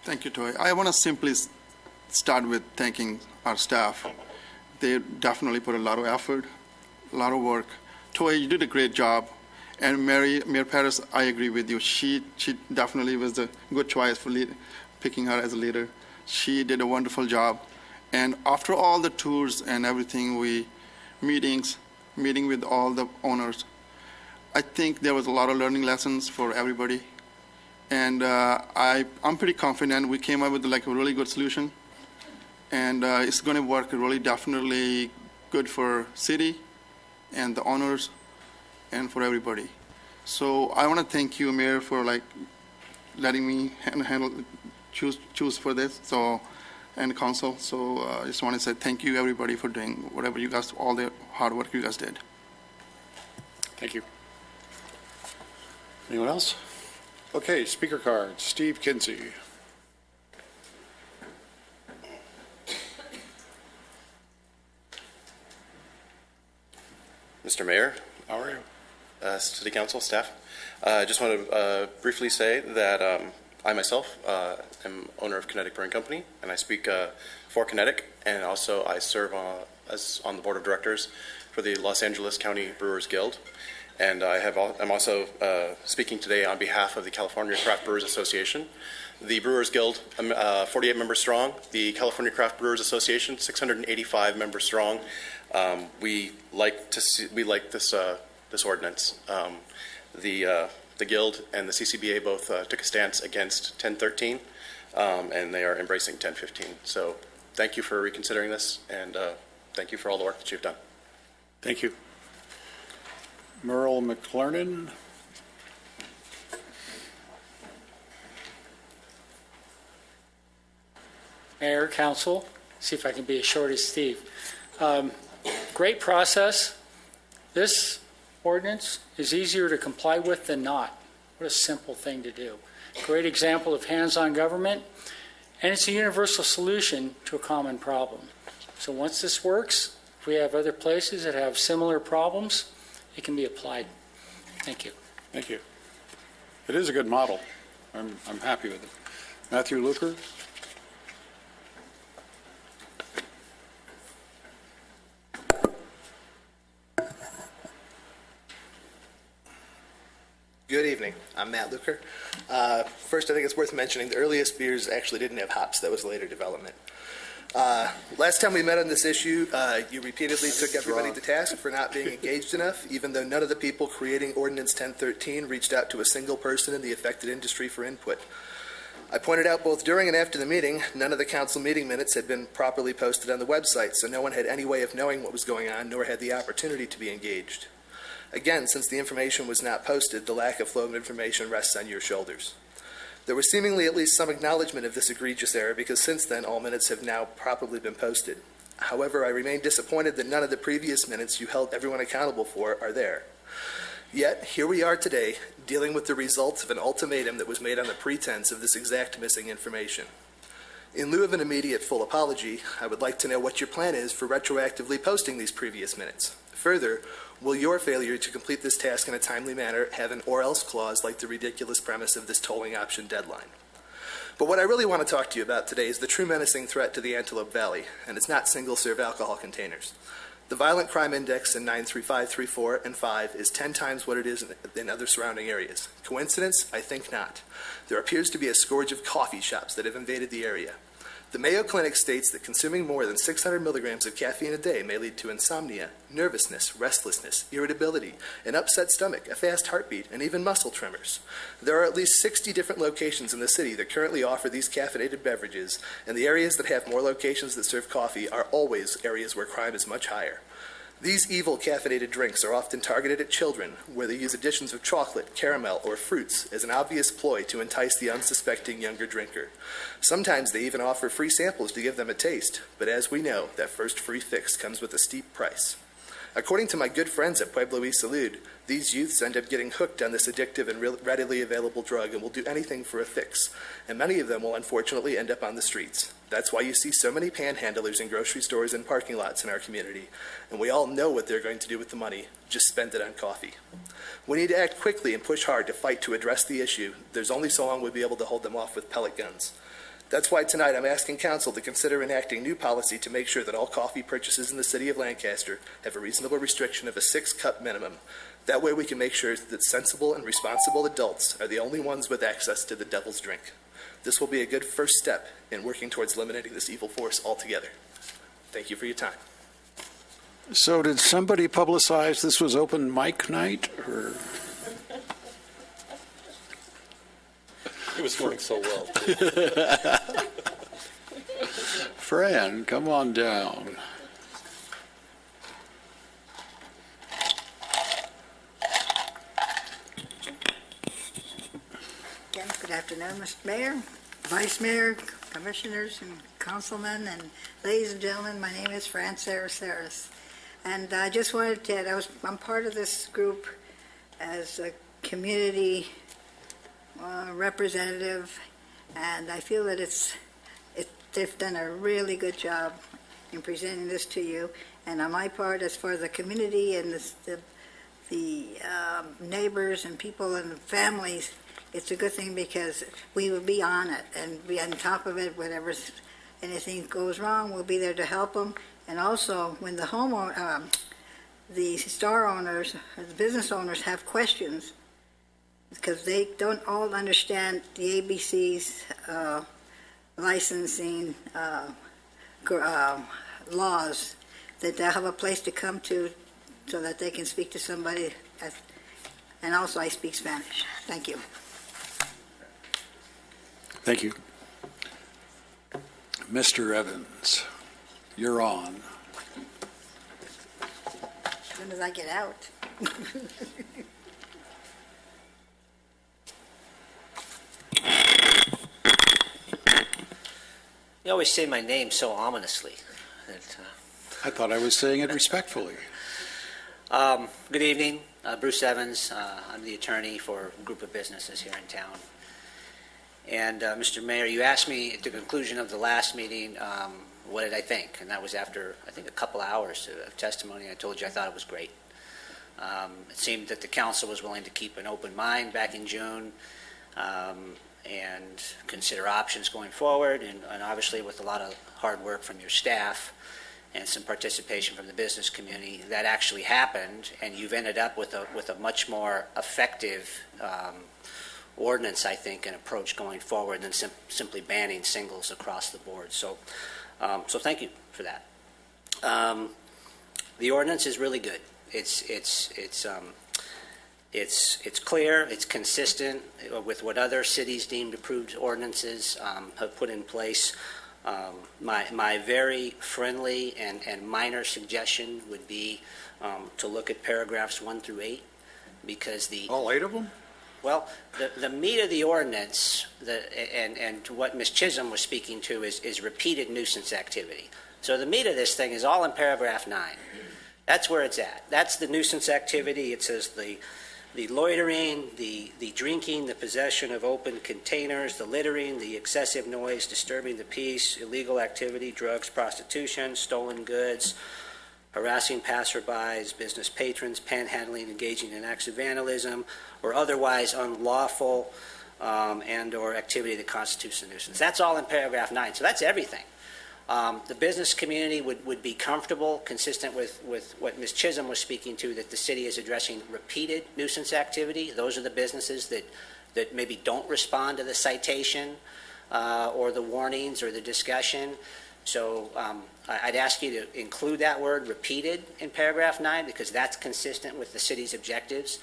Speaker 11: Thank you, Toy. I want to simply start with thanking our staff. They definitely put a lot of effort, a lot of work. Toy, you did a great job. And Mayor Paris, I agree with you. She definitely was a good choice for picking her as a leader. She did a wonderful job. And after all the tours and everything, meeting with all the owners, I think there was a lot of learning lessons for everybody. And I'm pretty confident we came up with a really good solution. And it's going to work really definitely good for city and the owners and for everybody. So I want to thank you, Mayor, for letting me choose for this. And council. So I just want to say thank you, everybody, for doing whatever you guys, all the hard work you guys did.
Speaker 19: Thank you. Anyone else? Okay, speaker card. Steve Kinsey.
Speaker 20: Mr. Mayor,
Speaker 19: how are you?
Speaker 20: City Council, staff. I just want to briefly say that I myself am owner of Kinetic Brewing Company, and I speak for Kinetic, and also I serve on the board of directors for the Los Angeles County Brewers Guild. And I'm also speaking today on behalf of the California Craft Brewers Association. The Brewers Guild, 48 members strong. The California Craft Brewers Association, 685 members strong. We like this ordinance. The Guild and the CCBA both took a stance against 1013, and they are embracing 1015. So thank you for reconsidering this, and thank you for all the work that you've done.
Speaker 19: Thank you. Merle McClernand.
Speaker 21: Mayor, Council, see if I can be as short as Steve. Great process. This ordinance is easier to comply with than not. What a simple thing to do. Great example of hands-on government, and it's a universal solution to a common problem. So once this works, if we have other places that have similar problems, it can be applied. Thank you.
Speaker 19: Thank you. It is a good model. I'm happy with it. Matthew Luker.
Speaker 22: Good evening. I'm Matt Luker. First, I think it's worth mentioning the earliest beers actually didn't have hops. That was later development. Last time we met on this issue, you repeatedly took everybody to task for not being engaged enough, even though none of the people creating Ordinance 1013 reached out to a single person in the affected industry for input. I pointed out both during and after the meeting, none of the council meeting minutes had been properly posted on the website, so no one had any way of knowing what was going on, nor had the opportunity to be engaged. Again, since the information was not posted, the lack of flow of information rests on your shoulders. There was seemingly at least some acknowledgement of this egregious error, because since then all minutes have now properly been posted. However, I remain disappointed that none of the previous minutes you held everyone accountable for are there. Yet, here we are today, dealing with the results of an ultimatum that was made on the pretense of this exact missing information. In lieu of an immediate full apology, I would like to know what your plan is for retroactively posting these previous minutes. Further, will your failure to complete this task in a timely manner have an or else clause like the ridiculous premise of this tolling option deadline? But what I really want to talk to you about today is the true menacing threat to the Antelope Valley, and it's not single-serve alcohol containers. The violent crime index in 93534 and 5 is 10 times what it is in other surrounding areas. Coincidence? I think not. There appears to be a scourge of coffee shops that have invaded the area. The Mayo Clinic states that consuming more than 600 milligrams of caffeine a day may lead to insomnia, nervousness, restlessness, irritability, an upset stomach, a fast heartbeat, and even muscle tremors. There are at least 60 different locations in the city that currently offer these caffeinated beverages, and the areas that have more locations that serve coffee are always areas where crime is much higher. These evil caffeinated drinks are often targeted at children, where they use additions of chocolate, caramel, or fruits as an obvious ploy to entice the unsuspecting younger drinker. Sometimes they even offer free samples to give them a taste, but as we know, that first free fix comes with a steep price. According to my good friends at Pueblo y Salud, these youths end up getting hooked on this addictive and readily available drug and will do anything for a fix, and many of them will unfortunately end up on the streets. That's why you see so many panhandlers in grocery stores and parking lots in our community, and we all know what they're going to do with the money. Just spend it on coffee. We need to act quickly and push hard to fight to address the issue. There's only so long we'll be able to hold them off with pellet guns. That's why tonight I'm asking Council to consider enacting new policy to make sure that all coffee purchases in the city of Lancaster have a reasonable restriction of a 6-cup minimum. That way we can make sure that sensible and responsible adults are the only ones with access to the devil's drink. This will be a good first step in working towards eliminating this evil force altogether. Thank you for your time.
Speaker 1: So did somebody publicize this was open mic night, or?
Speaker 9: It was going so well.
Speaker 1: Fran, come on down.
Speaker 12: Again, good afternoon, Mr. Mayor, Vice Mayor, Commissioners, and Councilmen, and ladies and gentlemen, my name is Fran Saras. And I just wanted to, I'm part of this group as a community representative, and I feel that they've done a really good job in presenting this to you. And on my part, as far as the community and the neighbors and people and families, it's a good thing because we will be on it and be on top of it. Whenever anything goes wrong, we'll be there to help them. And also, when the homeowner, the store owners, the business owners have questions, because they don't all understand the ABC's licensing laws, that they'll have a place to come to so that they can speak to somebody. And also, I speak Spanish. Thank you.
Speaker 1: Thank you. Mr. Evans, you're on.
Speaker 12: As soon as I get out.
Speaker 2: You always say my name so ominously.
Speaker 1: I thought I was saying it respectfully.
Speaker 2: Good evening. Bruce Evans. I'm the attorney for a group of businesses here in town. And Mr. Mayor, you asked me at the conclusion of the last meeting, what did I think? And that was after, I think, a couple hours of testimony. I told you I thought it was great. It seemed that the council was willing to keep an open mind back in June and consider options going forward, and obviously with a lot of hard work from your staff and some participation from the business community, that actually happened, and you've ended up with a much more effective ordinance, I think, and approach going forward than simply banning singles across the board. So thank you for that. The ordinance is really good. It's clear. It's consistent with what other cities deemed approved ordinances have put in place. My very friendly and minor suggestion would be to look at paragraphs 1 through 8, because
Speaker 1: all 8 of them?
Speaker 2: Well, the meat of the ordinance, and what Ms. Chisholm was speaking to, is repeated nuisance activity. So the meat of this thing is all in paragraph 9. That's where it's at. That's the nuisance activity. It says the loitering, the drinking, the possession of open containers, the littering, the excessive noise, disturbing the peace, illegal activity, drugs, prostitution, stolen goods, harassing passerbys, business patrons, panhandling, engaging in acts of vandalism, or otherwise unlawful and or activity that constitutes a nuisance. That's all in paragraph 9. So that's everything. The business community would be comfortable, consistent with what Ms. Chisholm was speaking to, that the city is addressing repeated nuisance activity. Those are the businesses that maybe don't respond to the citation or the warnings or the discussion. So I'd ask you to include that word repeated in paragraph 9 because that's consistent with the city's objectives.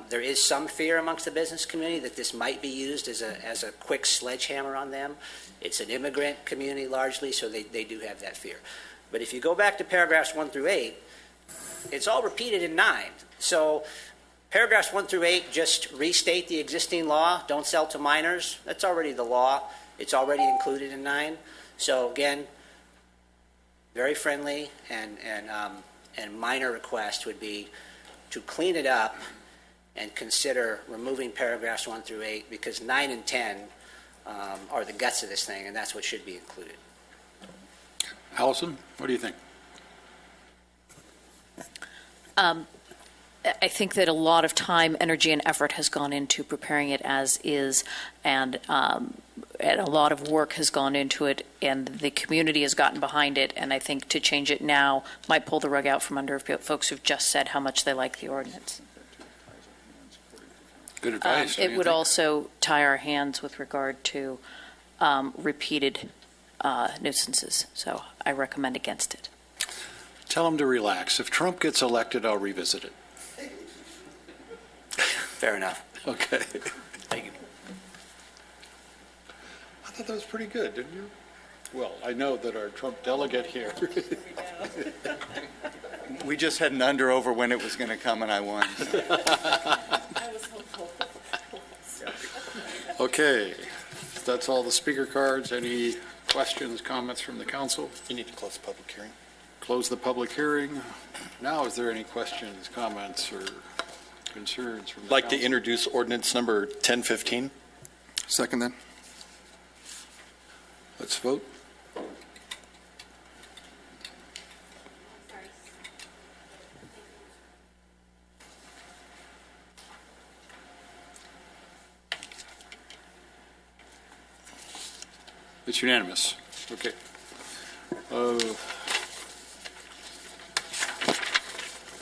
Speaker 2: There is some fear amongst the business community that this might be used as a quick sledgehammer on them. It's an immigrant community largely, so they do have that fear. But if you go back to paragraphs 1 through 8, it's all repeated in 9. So paragraphs 1 through 8 just restate the existing law, don't sell to minors. That's already the law. It's already included in 9. So again, very friendly and minor request would be to clean it up and consider removing paragraphs 1 through 8 because 9 and 10 are the guts of this thing, and that's what should be included.
Speaker 1: Allison, what do you think?
Speaker 10: I think that a lot of time, energy, and effort has gone into preparing it as is, and a lot of work has gone into it, and the community has gotten behind it, and I think to change it now might pull the rug out from under folks who've just said how much they like the ordinance.
Speaker 1: Good advice.
Speaker 10: It would also tie our hands with regard to repeated nuisances, so I recommend against it.
Speaker 1: Tell them to relax. If Trump gets elected, I'll revisit it.
Speaker 2: Fair enough.
Speaker 1: Okay.
Speaker 2: Thank you.
Speaker 1: I thought that was pretty good, didn't you? Well, I know that our Trump delegate here.
Speaker 3: We just had an under over when it was going to come, and I won. So.
Speaker 10: I was hopeful.
Speaker 1: Okay. That's all the speaker cards. Any questions, comments from the council?
Speaker 9: You need to close the public hearing.
Speaker 1: Close the public hearing. Now, is there any questions, comments, or concerns from the
Speaker 9: I'd like
Speaker 1: council?
Speaker 9: to introduce ordinance number 1015.
Speaker 11: Second then.
Speaker 1: Let's vote. It's unanimous. Okay.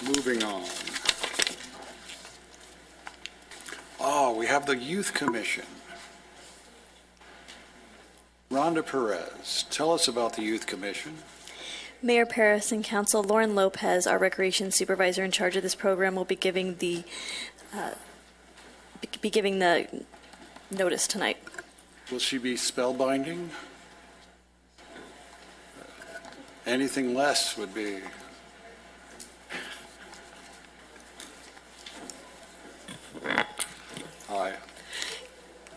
Speaker 1: Moving on. Oh, we have the Youth Commission. Rhonda Perez, tell us about the Youth Commission.
Speaker 5: Mayor Paris and Council, Lauren Lopez, our recreation supervisor in charge of this program, will be giving the notice tonight.
Speaker 1: Will she be spellbinding? Anything less would be. Hi.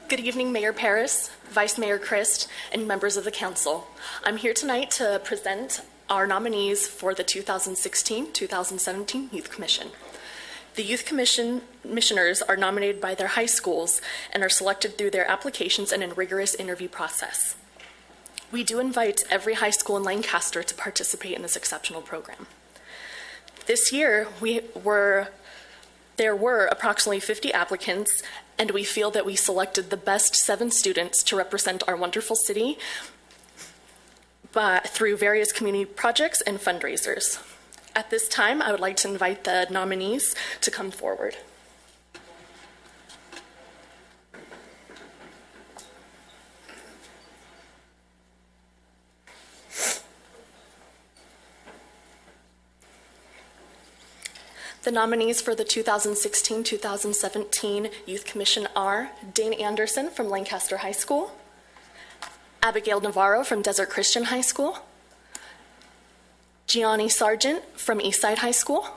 Speaker 7: Good evening, Mayor Paris, Vice Mayor Christ, and members of the council. I'm here tonight to present our nominees for the 2016-2017 Youth Commission. The Youth Commissioners are nominated by their high schools and are selected through their applications and a rigorous interview process. We do invite every high school in Lancaster to participate in this exceptional program. This year, there were approximately 50 applicants, and we feel that we selected the best 7 students to represent our wonderful city through various community projects and fundraisers. At this time, I would like to invite the nominees to come forward. The nominees for the 2016-2017 Youth Commission are Dane Anderson from Lancaster High School, Abigail Navarro from Desert Christian High School, Gianni Sargent from Eastside High School,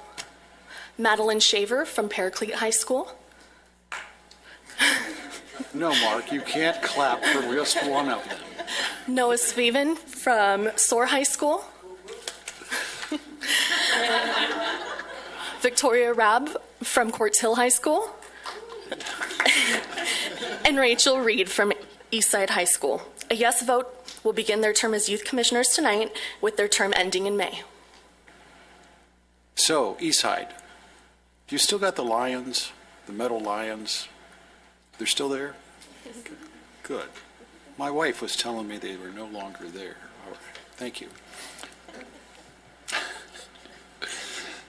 Speaker 7: Madeline Shaver from Paraclete High School.
Speaker 1: No, Mark, you can't clap for just one of them.
Speaker 7: Noah Sveven from Soar High School. Victoria Rabb from Quartz Hill High School. And Rachel Reed from Eastside High School. A yes vote will begin their term as youth commissioners tonight, with their term ending in May.
Speaker 1: So, Eastside, you still got the lions, the metal lions? They're still there? Okay. Good. My wife was telling me they were no longer there. All right. Thank you.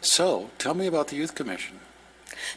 Speaker 1: So, tell me about the Youth Commission.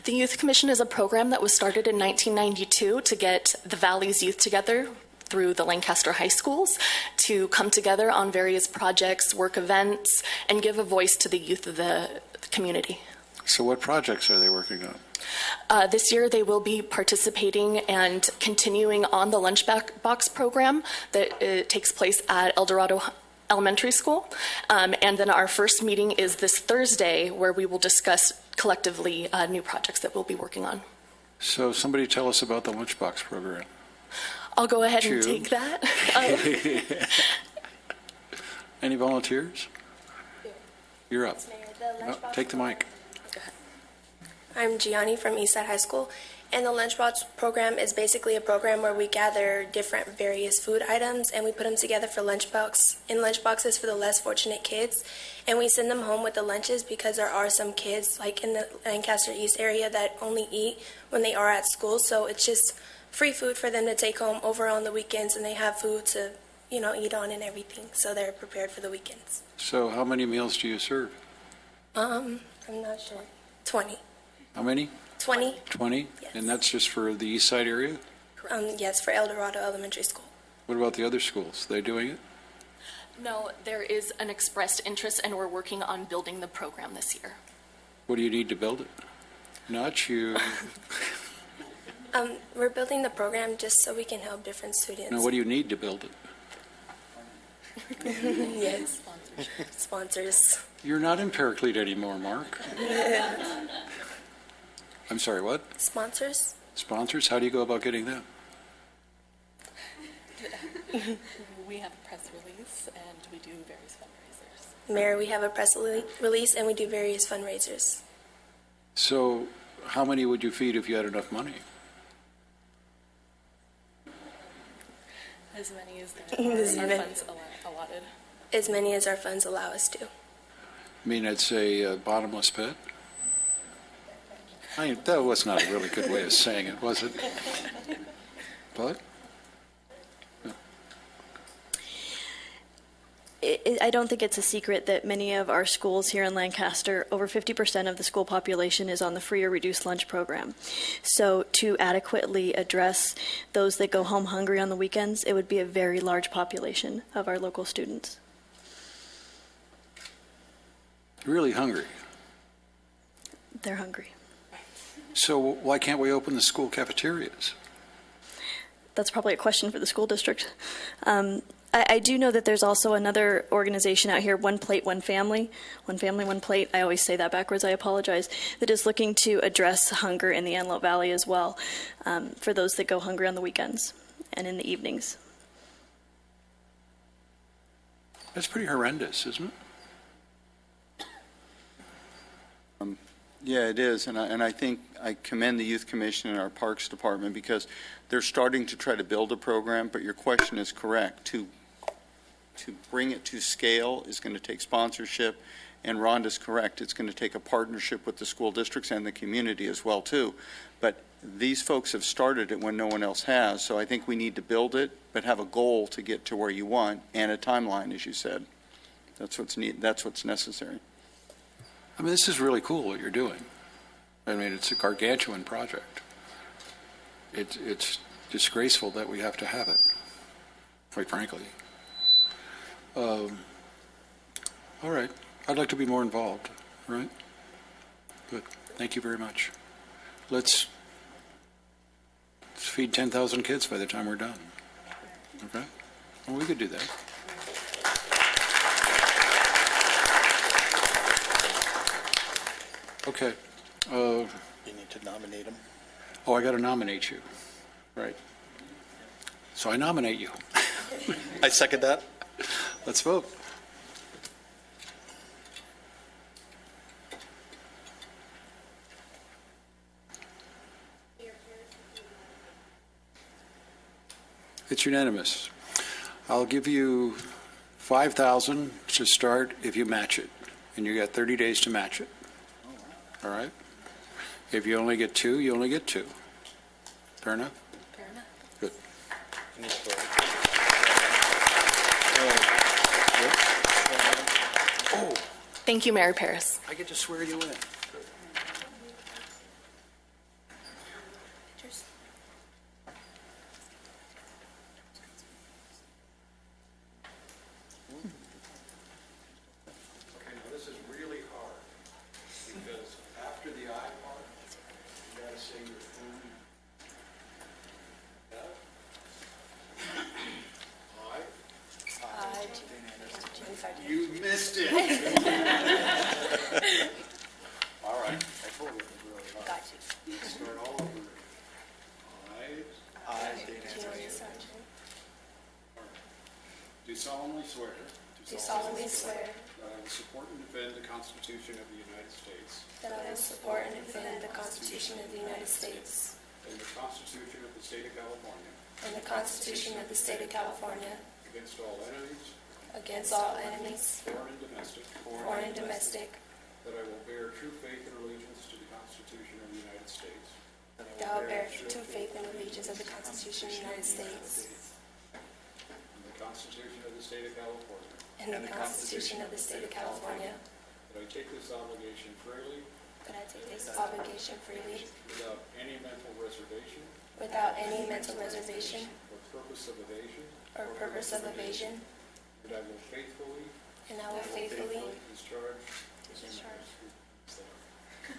Speaker 7: The Youth Commission is a program that was started in 1992 to get the Valley's youth together through the Lancaster high schools to come together on various projects, work events, and give a voice to the youth of the community.
Speaker 1: So what projects are they working on?
Speaker 7: This year, they will be participating and continuing on the lunchbox program that takes place at El Dorado Elementary School. And then our first meeting is this Thursday, where we will discuss collectively new projects that we'll be working on.
Speaker 1: So somebody tell us about the lunchbox program.
Speaker 7: I'll go ahead and take that.
Speaker 1: Any volunteers? You're up. Take the mic.
Speaker 4: I'm Gianni from Eastside High School, and the Lunchbox program is basically a program where we gather different various food items and we put them together for lunchboxes for the less fortunate kids, and we send them home with the lunches because there are some kids like in the Lancaster East area that only eat when they are at school, so it's just free food for them to take home over on the weekends, and they have food to eat on and everything, so they're prepared for the weekends.
Speaker 1: So how many meals do you serve?
Speaker 4: I'm not sure. 20.
Speaker 1: How many?
Speaker 4: 20.
Speaker 1: 20?
Speaker 4: Yes.
Speaker 1: And that's just for the east side area?
Speaker 4: Yes, for El Dorado Elementary School.
Speaker 1: What about the other schools? They doing it?
Speaker 7: No, there is an expressed interest, and we're working on building the program this year.
Speaker 1: What do you need to build it? Not you.
Speaker 4: We're building the program just so we can help different students.
Speaker 1: No, what do you need to build it?
Speaker 4: Yes. Sponsors.
Speaker 1: You're not in Paraclete anymore, Mark. I'm sorry, what?
Speaker 4: Sponsors.
Speaker 1: Sponsors? How do you go about getting them?
Speaker 7: We have a press release, and we do various fundraisers.
Speaker 4: Mayor, we have a press release, and we do various fundraisers.
Speaker 1: So how many would you feed if you had enough money?
Speaker 7: As many as our funds allotted.
Speaker 4: As many as our funds allow us to.
Speaker 1: I mean, it's a bottomless pit? That was not a really good way of saying it, was it? But?
Speaker 5: I don't think it's a secret that many of our schools here in Lancaster, over 50% of the school population is on the free or reduced lunch program. So to adequately address those that go home hungry on the weekends, it would be a very large population of our local students.
Speaker 1: Really hungry.
Speaker 5: They're hungry.
Speaker 1: So why can't we open the school cafeterias?
Speaker 5: That's probably a question for the school district. I do know that there's also another organization out here, One Plate, One Family. One Family, One Plate. I always say that backwards. I apologize. That is looking to address hunger in the Antelope Valley as well, for those that go hungry on the weekends and in the evenings.
Speaker 1: That's pretty horrendous, isn't it?
Speaker 3: Yeah, it is, and I think I commend the Youth Commission and our Parks Department because they're starting to try to build a program, but your question is correct. To bring it to scale is going to take sponsorship, and Rhonda's correct. It's going to take a partnership with the school districts and the community as well, too. But these folks have started it when no one else has, so I think we need to build it, but have a goal to get to where you want, and a timeline, as you said. That's what's necessary.
Speaker 1: I mean, this is really cool what you're doing. I mean, it's a gargantuan project. It's disgraceful that we have to have it, quite frankly. All right. I'd like to be more involved, all right? Good. Thank you very much. Let's feed 10,000 kids by the time we're done. Okay? Well, we could do that. Okay.
Speaker 9: You need to nominate him.
Speaker 1: Oh, I got to nominate you. Right. So I nominate you.
Speaker 9: I second that.
Speaker 1: Let's vote. It's unanimous. I'll give you $5,000 to start if you match it, and you got 30 days to match it. All right? If you only get two, you only get two. Fair enough?
Speaker 7: Fair enough.
Speaker 1: Good. Oh,
Speaker 7: Thank you, Mayor Paris.
Speaker 1: I get to swear you in.
Speaker 4: Got you.
Speaker 19: Start all over.
Speaker 22: I,
Speaker 19: Do solemnly swear.
Speaker 4: Do solemnly swear
Speaker 19: That I will support and defend the Constitution of the United States.
Speaker 4: that I will support and defend the Constitution of the United States
Speaker 19: And the Constitution of the State of California.
Speaker 4: and the Constitution of the State of California
Speaker 19: Against all enemies,
Speaker 4: against all enemies,
Speaker 19: foreign and domestic.
Speaker 4: foreign and domestic,
Speaker 19: That I will bear true faith and allegiance to the Constitution of the United States.
Speaker 4: that I will bear true faith and allegiance of the Constitution of the United States
Speaker 19: And the Constitution of the State of California.
Speaker 4: and the Constitution of the State of California,
Speaker 19: That I take this obligation freely,
Speaker 4: that I take this obligation freely
Speaker 19: without any mental reservation
Speaker 4: without any mental reservation
Speaker 19: or purpose of evasion.
Speaker 4: or purpose of evasion,
Speaker 19: And I will faithfully
Speaker 4: and I will faithfully
Speaker 19: discharge.
Speaker 4: discharge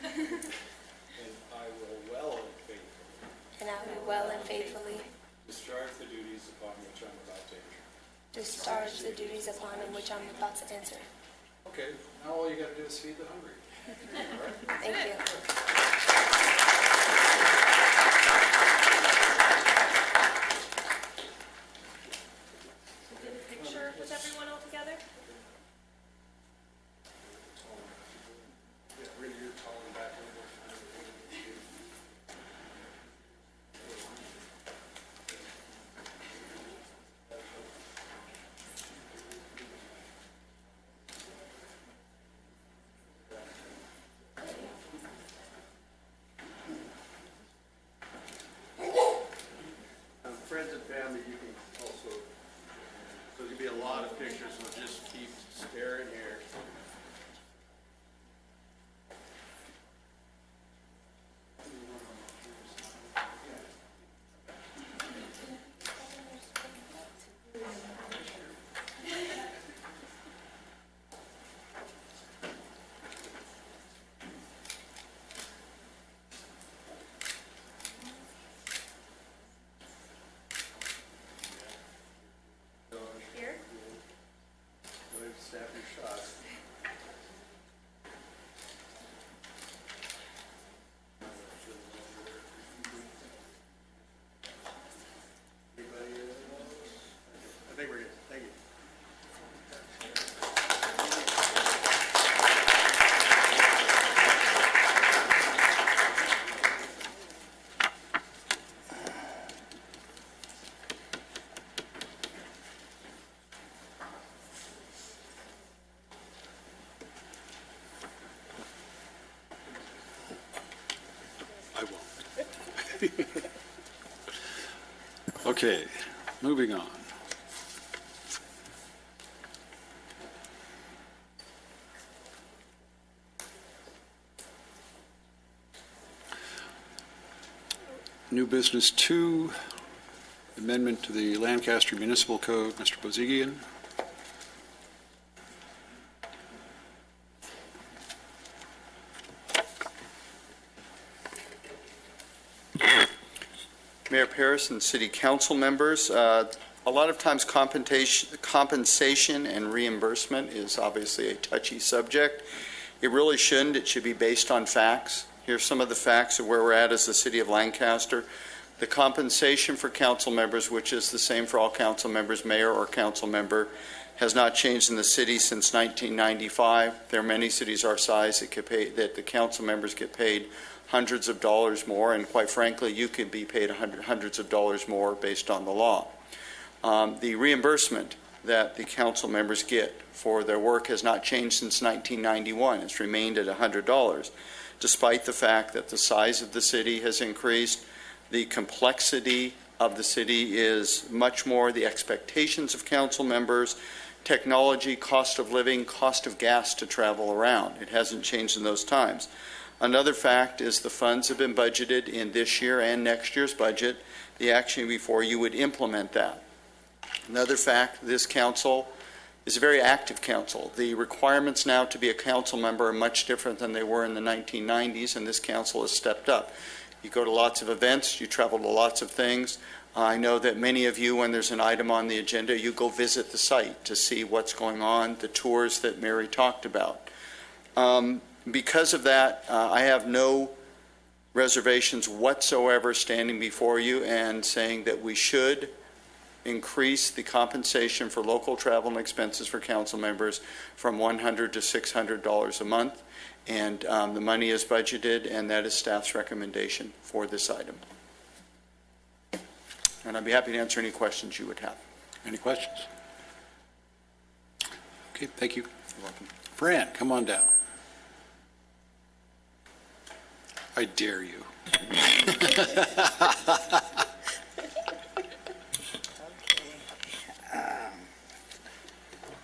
Speaker 19: And I will well and faithfully
Speaker 4: and I will well and faithfully
Speaker 19: discharge the duties upon which I'm about to enter.
Speaker 4: discharge the duties upon which I'm about to enter.
Speaker 19: Okay, now all you got to do is feed the hungry.
Speaker 4: Thank you.
Speaker 13: Get a picture with everyone all together?
Speaker 19: Friends and family, you can also, so there's going to be a lot of pictures, so just keep staring here.
Speaker 13: Here?
Speaker 19: Go ahead and snap your shot. Anybody else? I think we're good. Thank you.
Speaker 1: I won't. Okay, moving on. New business 2, amendment to the Lancaster Municipal Code. Mr. Bozigian.
Speaker 3: Mayor Paris and City Council members, a lot of times compensation and reimbursement is obviously a touchy subject. It really shouldn't. It should be based on facts. Here's some of the facts of where we're at as the City of Lancaster. The compensation for council members, which is the same for all council members, mayor or council member, has not changed in the city since 1995. There are many cities our size that the council members get paid hundreds of dollars more, and quite frankly, you could be paid hundreds of dollars more based on the law. The reimbursement that the council members get for their work has not changed since 1991. It's remained at $100, despite the fact that the size of the city has increased. The complexity of the city is much more. The expectations of council members, technology, cost of living, cost of gas to travel around. It hasn't changed in those times. Another fact is the funds have been budgeted in this year and next year's budget. The action before you would implement that. Another fact, this council is a very active council. The requirements now to be a council member are much different than they were in the 1990s, and this council has stepped up. You go to lots of events, you travel to lots of things. I know that many of you, when there's an item on the agenda, you go visit the site to see what's going on, the tours that Mary talked about. Because of that, I have no reservations whatsoever standing before you and saying that we should increase the compensation for local travel and expenses for council members from $100 to $600 a month. And the money is budgeted, and that is staff's recommendation for this item. And I'd be happy to answer any questions you would have.
Speaker 1: Any questions? Okay, thank you. You're welcome. Fran, come on down. I dare you.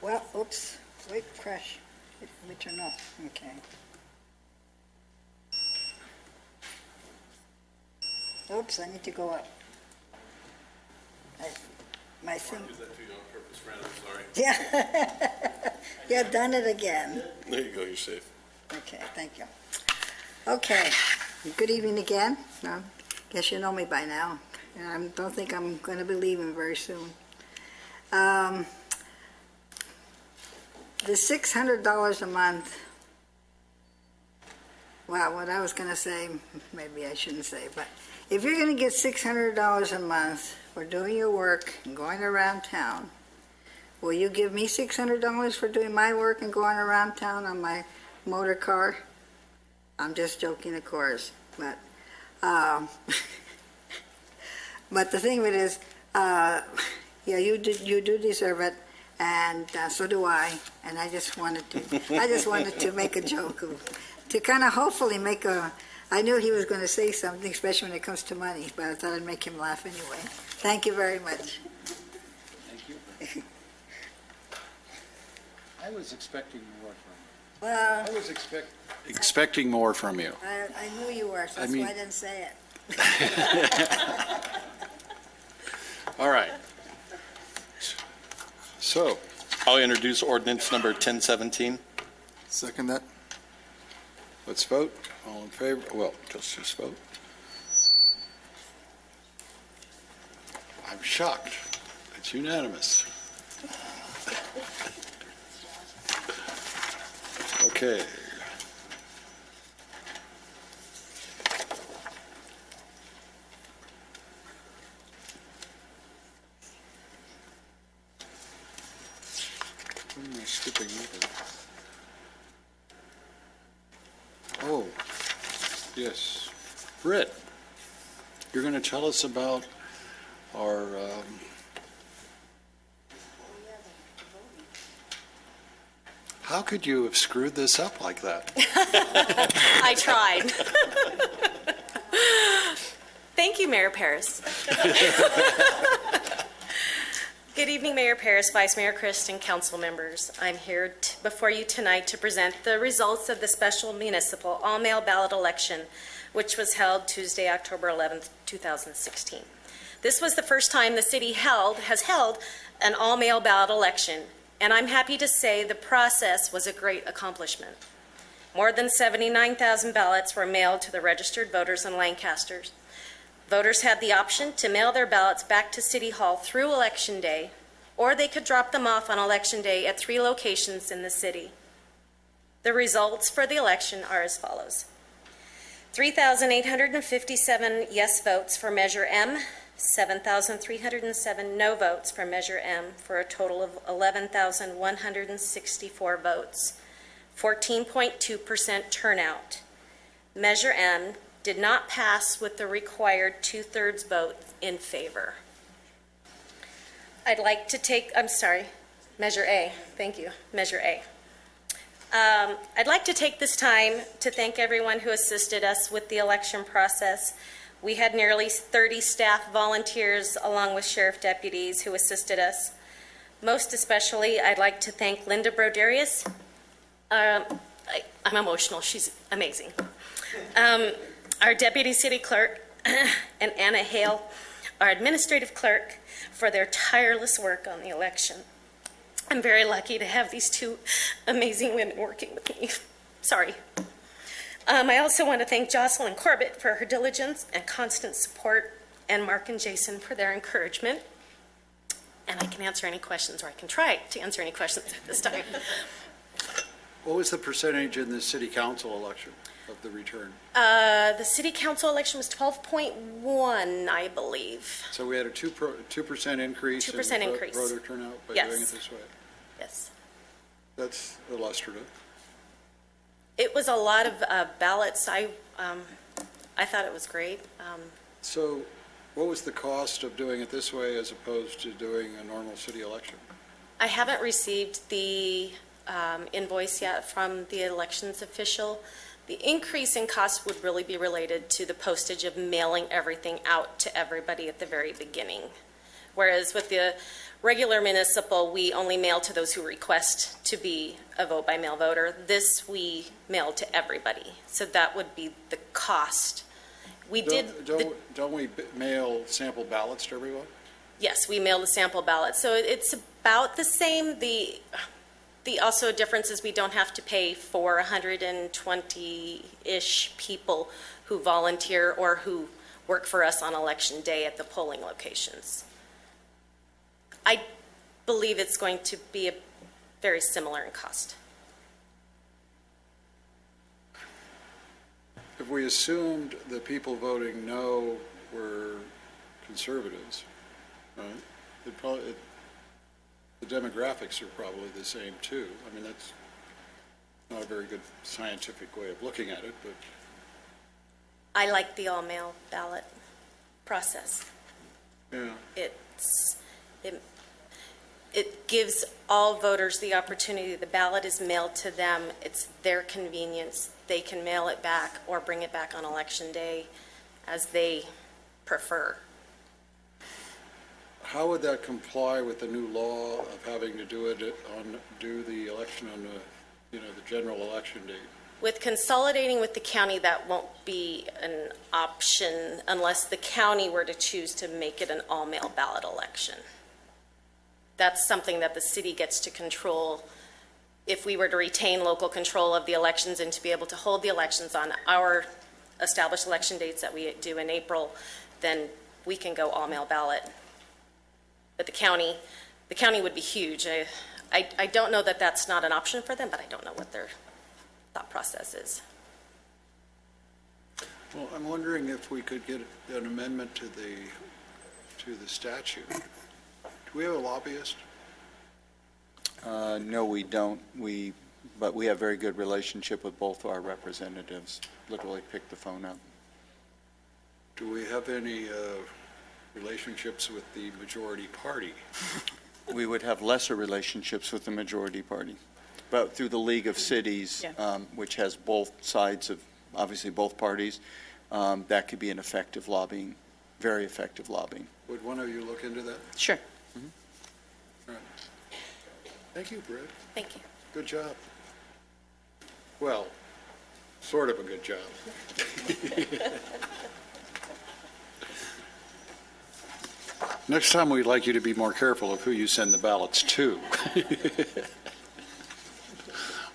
Speaker 12: Well, oops, wait, crash. Let me turn off. Okay. Oops, I need to go up. My thing.
Speaker 6: Did that to you on purpose, Fran, I'm sorry.
Speaker 12: Yeah. Yeah, done it again.
Speaker 6: There you go, you're safe.
Speaker 12: Okay, thank you. Okay, good evening again. Guess you know me by now. And I don't think I'm going to be leaving very soon. The $600 a month, well, what I was going to say, maybe I shouldn't say, but if you're going to get $600 a month for doing your work and going around town, will you give me $600 for doing my work and going around town on my motor car? I'm just joking, of course, but but the thing of it is, yeah, you do deserve it, and so do I. And I just wanted to make a joke to kind of hopefully make a. I knew he was going to say something, especially when it comes to money, but I thought I'd make him laugh anyway. Thank you very much.
Speaker 1: Thank you. I was expecting more from you.
Speaker 12: Well,
Speaker 1: I was expecting more from you.
Speaker 12: I knew you were, so that's why I didn't say it.
Speaker 1: All right. So,
Speaker 9: I'll introduce ordinance number 1017.
Speaker 11: Second that.
Speaker 1: let's vote. All in favor? Well, just vote. I'm shocked. It's unanimous. Okay. What am I skipping over? Oh, yes. Britt, you're going to tell us about our how could you have screwed this up like that?
Speaker 13: I tried. Thank you, Mayor Paris. Good evening, Mayor Paris, Vice Mayor Christ, and council members. I'm here before you tonight to present the results of the special municipal all-mail ballot election, which was held Tuesday, October 11th, 2016. This was the first time the city has held an all-mail ballot election, and I'm happy to say the process was a great accomplishment. More than 79,000 ballots were mailed to the registered voters in Lancaster. Voters had the option to mail their ballots back to City Hall through Election Day, or they could drop them off on Election Day at 3 locations in the city. The results for the election are as follows. 3,857 yes votes for Measure M, 7,307 no votes for Measure M, for a total of 11,164 votes, 14.2% turnout. Measure M did not pass with the required 2/3 vote in favor. I'd like to take, Measure A, thank you, Measure A. I'd like to take this time to thank everyone who assisted us with the election process. We had nearly 30 staff volunteers along with sheriff deputies who assisted us. Most especially, I'd like to thank Linda Broderius. I'm emotional, she's amazing. Our deputy city clerk and Anna Hale, our administrative clerk, for their tireless work on the election. I'm very lucky to have these two amazing women working with me. Sorry. I also want to thank Jocelyn Corbett for her diligence and constant support, and Mark and Jason for their encouragement. And I can answer any questions, or I can try to answer any questions at this time.
Speaker 1: What was the percentage in the city council election of the return?
Speaker 13: The city council election was 12.1, I believe.
Speaker 1: So we had a 2% increase
Speaker 13: 2%
Speaker 1: in
Speaker 13: increase.
Speaker 1: voter turnout by
Speaker 13: Yes.
Speaker 1: doing it this way.
Speaker 13: Yes.
Speaker 1: That's illustrative.
Speaker 13: It was a lot of ballots. I thought it was great.
Speaker 1: So what was the cost of doing it this way as opposed to doing a normal city election?
Speaker 13: I haven't received the invoice yet from the elections official. The increase in cost would really be related to the postage of mailing everything out to everybody at the very beginning. Whereas with the regular municipal, we only mail to those who request to be a vote-by-mail voter. This, we mail to everybody. So that would be the cost.
Speaker 1: Don't we mail sample ballots to everyone?
Speaker 13: Yes, we mail the sample ballot. So it's about the same. The also difference is we don't have to pay for 120-ish people who volunteer or who work for us on election day at the polling locations. I believe it's going to be very similar in cost.
Speaker 1: If we assumed the people voting no were conservatives, right? The demographics are probably the same too. I mean, that's not a very good scientific way of looking at it, but
Speaker 13: I like the all-mail ballot process.
Speaker 1: yeah.
Speaker 13: It gives all voters the opportunity. The ballot is mailed to them. It's their convenience. They can mail it back or bring it back on election day as they prefer.
Speaker 1: How would that comply with the new law of having to do the election on the general election date?
Speaker 13: With consolidating with the county, that won't be an option unless the county were to choose to make it an all-mail ballot election. That's something that the city gets to control. If we were to retain local control of the elections and to be able to hold the elections on our established election dates that we do in April, then we can go all-mail ballot. But the county would be huge. I don't know that that's not an option for them, but I don't know what their thought process is.
Speaker 1: Well, I'm wondering if we could get an amendment to the statute. Do we have a lobbyist?
Speaker 3: No, we don't. But we have very good relationship with both our representatives. Literally pick the phone up.
Speaker 1: Do we have any relationships with the majority party?
Speaker 3: We would have lesser relationships with the majority party. But through the League of Cities, which has both sides of, obviously both parties, that could be an effective lobbying, very effective lobbying.
Speaker 1: Would one of you look into that?
Speaker 10: Sure.
Speaker 1: Mm-hmm. All right. Thank you, Brett.
Speaker 13: Thank you.
Speaker 1: Good job. Well, sort of a good job. Next time, we'd like you to be more careful of who you send the ballots to.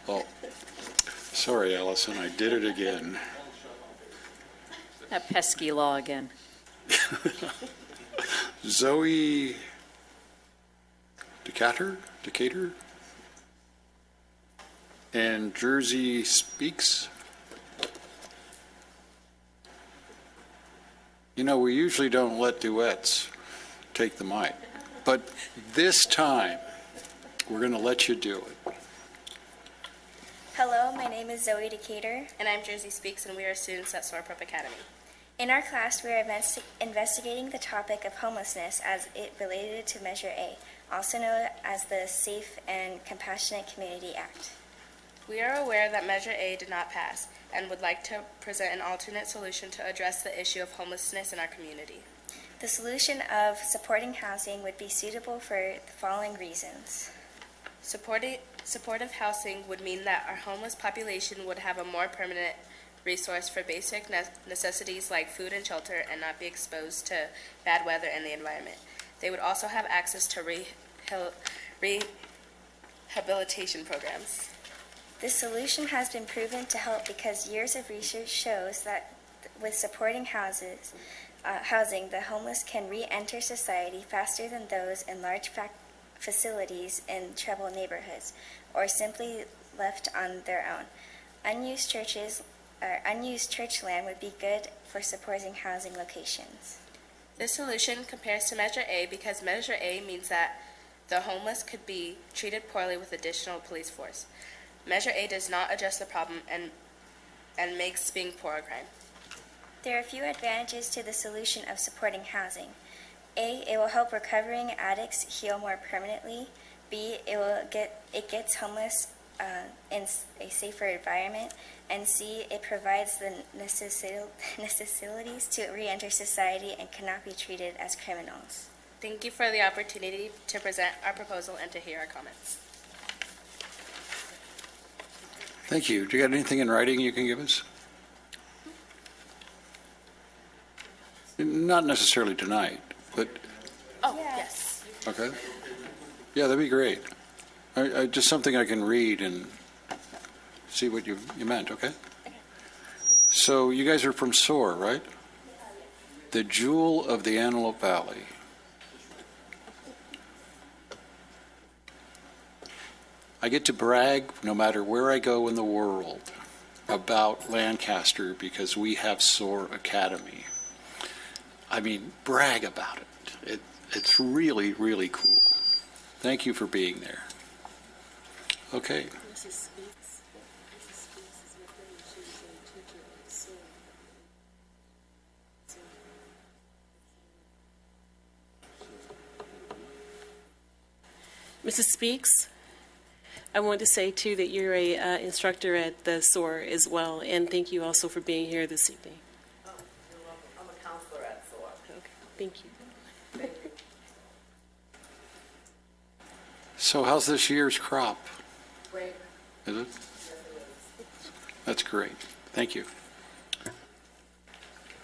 Speaker 1: Oh, sorry, Allison, I did it again.
Speaker 10: That pesky law again.
Speaker 1: Zoe Decatur, and Jersey Speaks. You know, we usually don't let duets take the mic, but this time we're going to let you do it.
Speaker 14: Hello, my name is Zoe Decatur.
Speaker 15: And I'm Jersey Speaks, and we are students at Soar-Prep Academy.
Speaker 14: In our class, we are investigating the topic of homelessness as it related to Measure A, also known as the Safe and Compassionate Community Act.
Speaker 15: We are aware that Measure A did not pass and would like to present an alternate solution to address the issue of homelessness in our community.
Speaker 14: The solution of supporting housing would be suitable for the following reasons.
Speaker 15: Supportive housing would mean that our homeless population would have a more permanent resource for basic necessities like food and shelter and not be exposed to bad weather and the environment. They would also have access to rehabilitation programs.
Speaker 14: This solution has been proven to help because years of research shows that with supporting housing, the homeless can re-enter society faster than those in large facilities in troubled neighborhoods, or simply left on their own. Unused church land would be good for supporting housing locations.
Speaker 15: This solution compares to Measure A because Measure A means that the homeless could be treated poorly with additional police force. Measure A does not address the problem and makes being poor a crime.
Speaker 14: There are a few advantages to the solution of supporting housing. A, it will help recovering addicts heal more permanently. B, it gets homeless in a safer environment. And C, it provides the necessities to re-enter society and cannot be treated as criminals.
Speaker 15: Thank you for the opportunity to present our proposal and to hear our comments.
Speaker 1: Thank you. Do you got anything in writing you can give us? Not necessarily tonight, but...
Speaker 15: Oh, yes.
Speaker 1: Okay. Yeah, that'd be great. Just something I can read and see what you meant, okay? So you guys are from SOAR, right? The jewel of the Antelope Valley. I get to brag no matter where I go in the world about Lancaster because we have SOAR Academy. I mean, brag about it. It's really, really cool. Thank you for being there. Okay.
Speaker 8: Mrs. Speaks, I want to say, too, that you're a instructor at the SOAR as well, and thank you also for being here this evening.
Speaker 17: Oh, you're welcome. I'm a counselor at SOAR.
Speaker 8: Okay, thank you.
Speaker 1: So how's this year's crop?
Speaker 17: Great.
Speaker 1: Is it?
Speaker 17: Yes, it is.
Speaker 1: That's great. Thank you.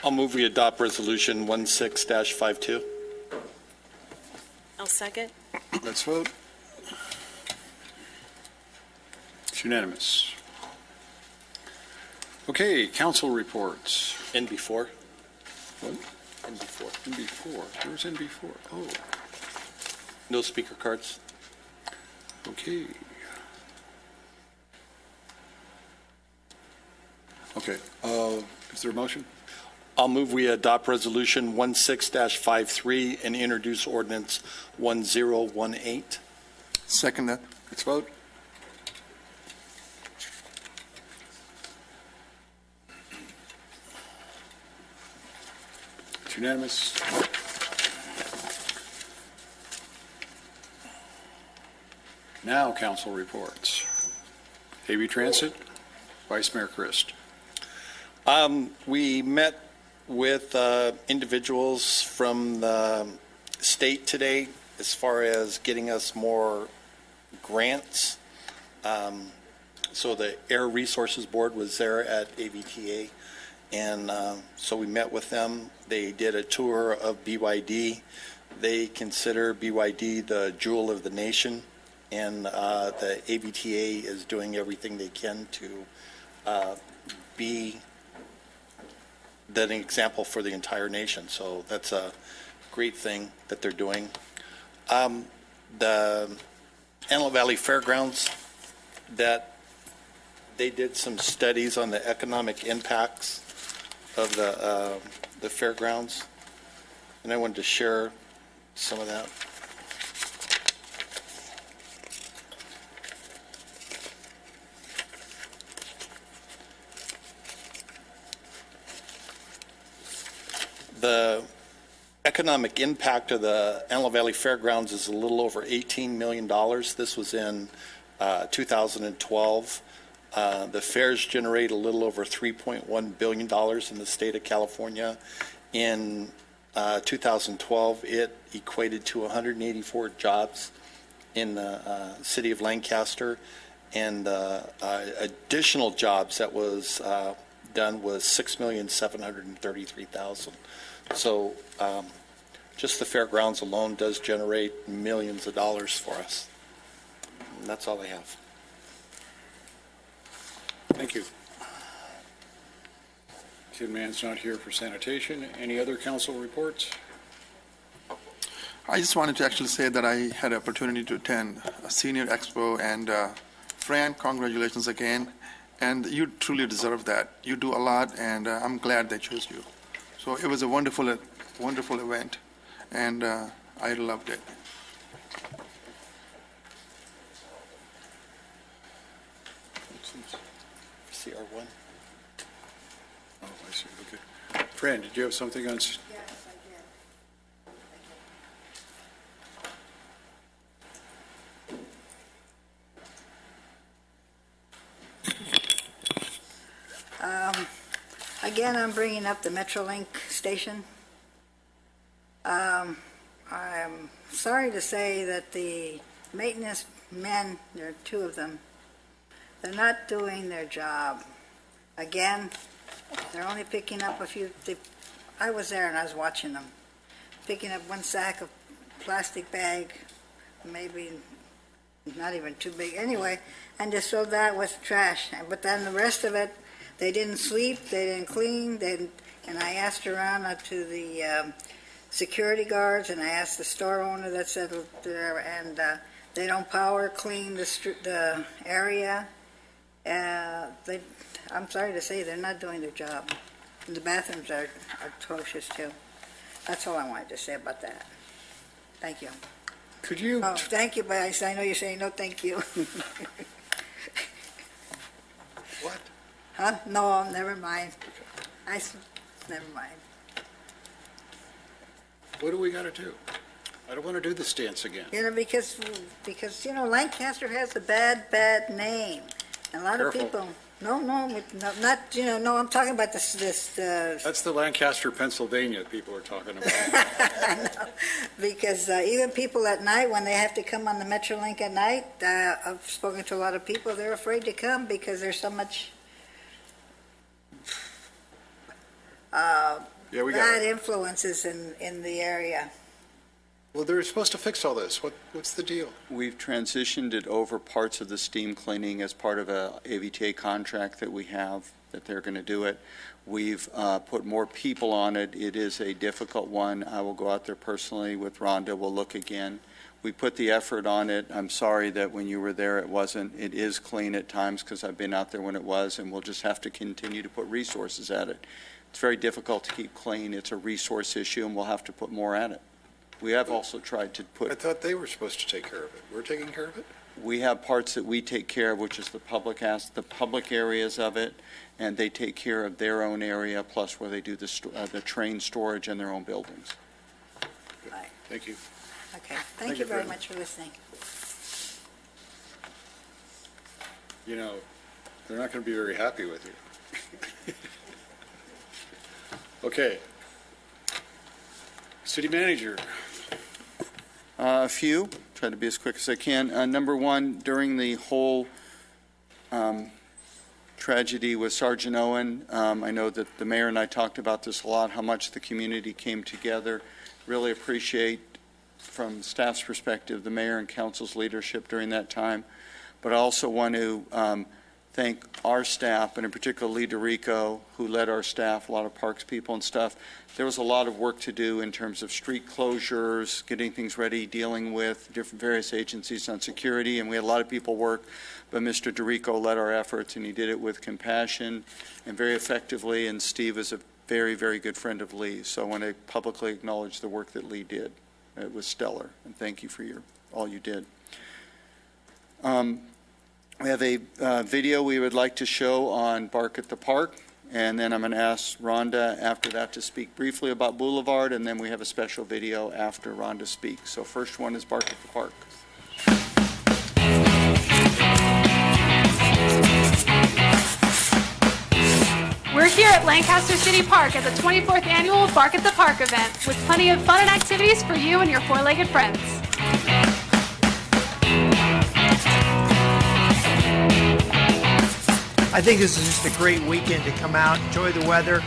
Speaker 9: I'll move we adopt Resolution 16-52.
Speaker 8: I'll second.
Speaker 1: Let's vote. It's unanimous. Okay, council reports.
Speaker 9: NB4.
Speaker 1: What?
Speaker 9: NB4.
Speaker 1: NB4. Where's NB4? Oh.
Speaker 9: No speaker cards.
Speaker 1: Okay. Okay. Is there a motion?
Speaker 9: I'll move we adopt Resolution 16-53 and introduce Ordinance 1018.
Speaker 11: Second that.
Speaker 1: Let's vote. It's unanimous. Now, council reports. AV Transit, Vice Mayor Christ.
Speaker 9: We met with individuals from the state today as far as getting us more grants. So the Air Resources Board was there at AVTA, and so we met with them. They did a tour of BYD. They consider BYD the jewel of the nation, and the AVTA is doing everything they can to be that an example for the entire nation. So that's a great thing that they're doing. The Antelope Valley Fairgrounds, that they did some studies on the economic impacts of the fairgrounds, and I wanted to share some of that. The economic impact of the Antelope Valley Fairgrounds is a little over $18 million. This was in 2012. The fairs generate a little over $3.1 billion in the state of California. In 2012, it equated to 184 jobs in the city of Lancaster, and additional jobs that was done was 6,733,000. So just the fairgrounds alone does generate millions of dollars for us. And that's all I have.
Speaker 1: Thank you. Tin Man's not here for sanitation. Any other council reports?
Speaker 11: I just wanted to actually say that I had an opportunity to attend a senior expo and Fran, congratulations again, and you truly deserve that. You do a lot, and I'm glad they chose you. So it was a wonderful event, and I loved it.
Speaker 9: CR1.
Speaker 1: Oh, I see, okay. Fran, did you have something on?
Speaker 12: Yes, I did. Again, I'm bringing up the Metrolink station. I'm sorry to say that the maintenance men, there are two of them, they're not doing their job. Again, they're only picking up a few, I was there and I was watching them, picking up one sack of plastic bag, maybe not even too big, anyway, and just throw that with trash. But then the rest of it, they didn't sweep, they didn't clean, and I asked around to the security guards, and I asked the store owner that said there, and they don't power clean the area. I'm sorry to say, they're not doing their job. And the bathrooms are atrocious too. That's all I wanted to say about that. Thank you.
Speaker 1: Could you?
Speaker 12: Oh, thank you, but I know you're saying no, thank you.
Speaker 1: What?
Speaker 12: Huh? No, never mind. Never mind.
Speaker 1: What do we got to do? I don't want to do this dance again.
Speaker 12: You know, because Lancaster has a bad name. And a lot
Speaker 1: Careful.
Speaker 12: of people. No, not no. I'm talking about this.
Speaker 1: That's the Lancaster, Pennsylvania people are talking about.
Speaker 12: I know. Because even people at night, when they have to come on the Metrolink at night, I've spoken to a lot of people. They're afraid to come because there's so much bad influences in the area.
Speaker 1: Well, they're supposed to fix all this. What's the deal?
Speaker 3: We've transitioned it over parts of the steam cleaning as part of a AVTA contract that we have, that they're going to do it. We've put more people on it. It is a difficult one. I will go out there personally with Rhonda. We'll look again. We put the effort on it. I'm sorry that when you were there it wasn't. It is clean at times because I've been out there when it was, and we'll just have to continue to put resources at it. It's very difficult to keep clean. It's a resource issue, and we'll have to put more at it. We have also tried to put...
Speaker 1: I thought they were supposed to take care of it. We're taking care of it?
Speaker 3: We have parts that we take care of, which is the public areas of it, and they take care of their own area, plus where they do the train storage in their own buildings.
Speaker 12: Right.
Speaker 1: Thank you.
Speaker 12: Okay. Thank you very much for listening.
Speaker 1: You know, they're not going to be very happy with you. Okay. City manager.
Speaker 3: A few. Try to be as quick as I can. Number one, during the whole tragedy with Sergeant Owen, I know that the mayor and I talked about this a lot, how much the community came together. Really appreciate, from staff's perspective, the mayor and council's leadership during that time. But I also want to thank our staff, and in particular Lee DeRico, who led our staff, a lot of parks people and stuff. There was a lot of work to do in terms of street closures, getting things ready, dealing with different various agencies on security, and we had a lot of people work, but Mr. DeRico led our efforts, and he did it with compassion and very effectively, and Steve is a very, very good friend of Lee, so I want to publicly acknowledge the work that Lee did. It was stellar, and thank you for all you did. We have a video we would like to show on Bark at the Park, and then I'm going to ask Rhonda after that to speak briefly about Boulevard, and then we have a special video after Rhonda speaks. So first one is Bark at the Park.
Speaker 16: We're here at Lancaster City Park at the 24th annual Bark at the Park event with plenty of fun and activities for you and your four-legged friends.
Speaker 18: I think this is just a great weekend to come out, enjoy the weather.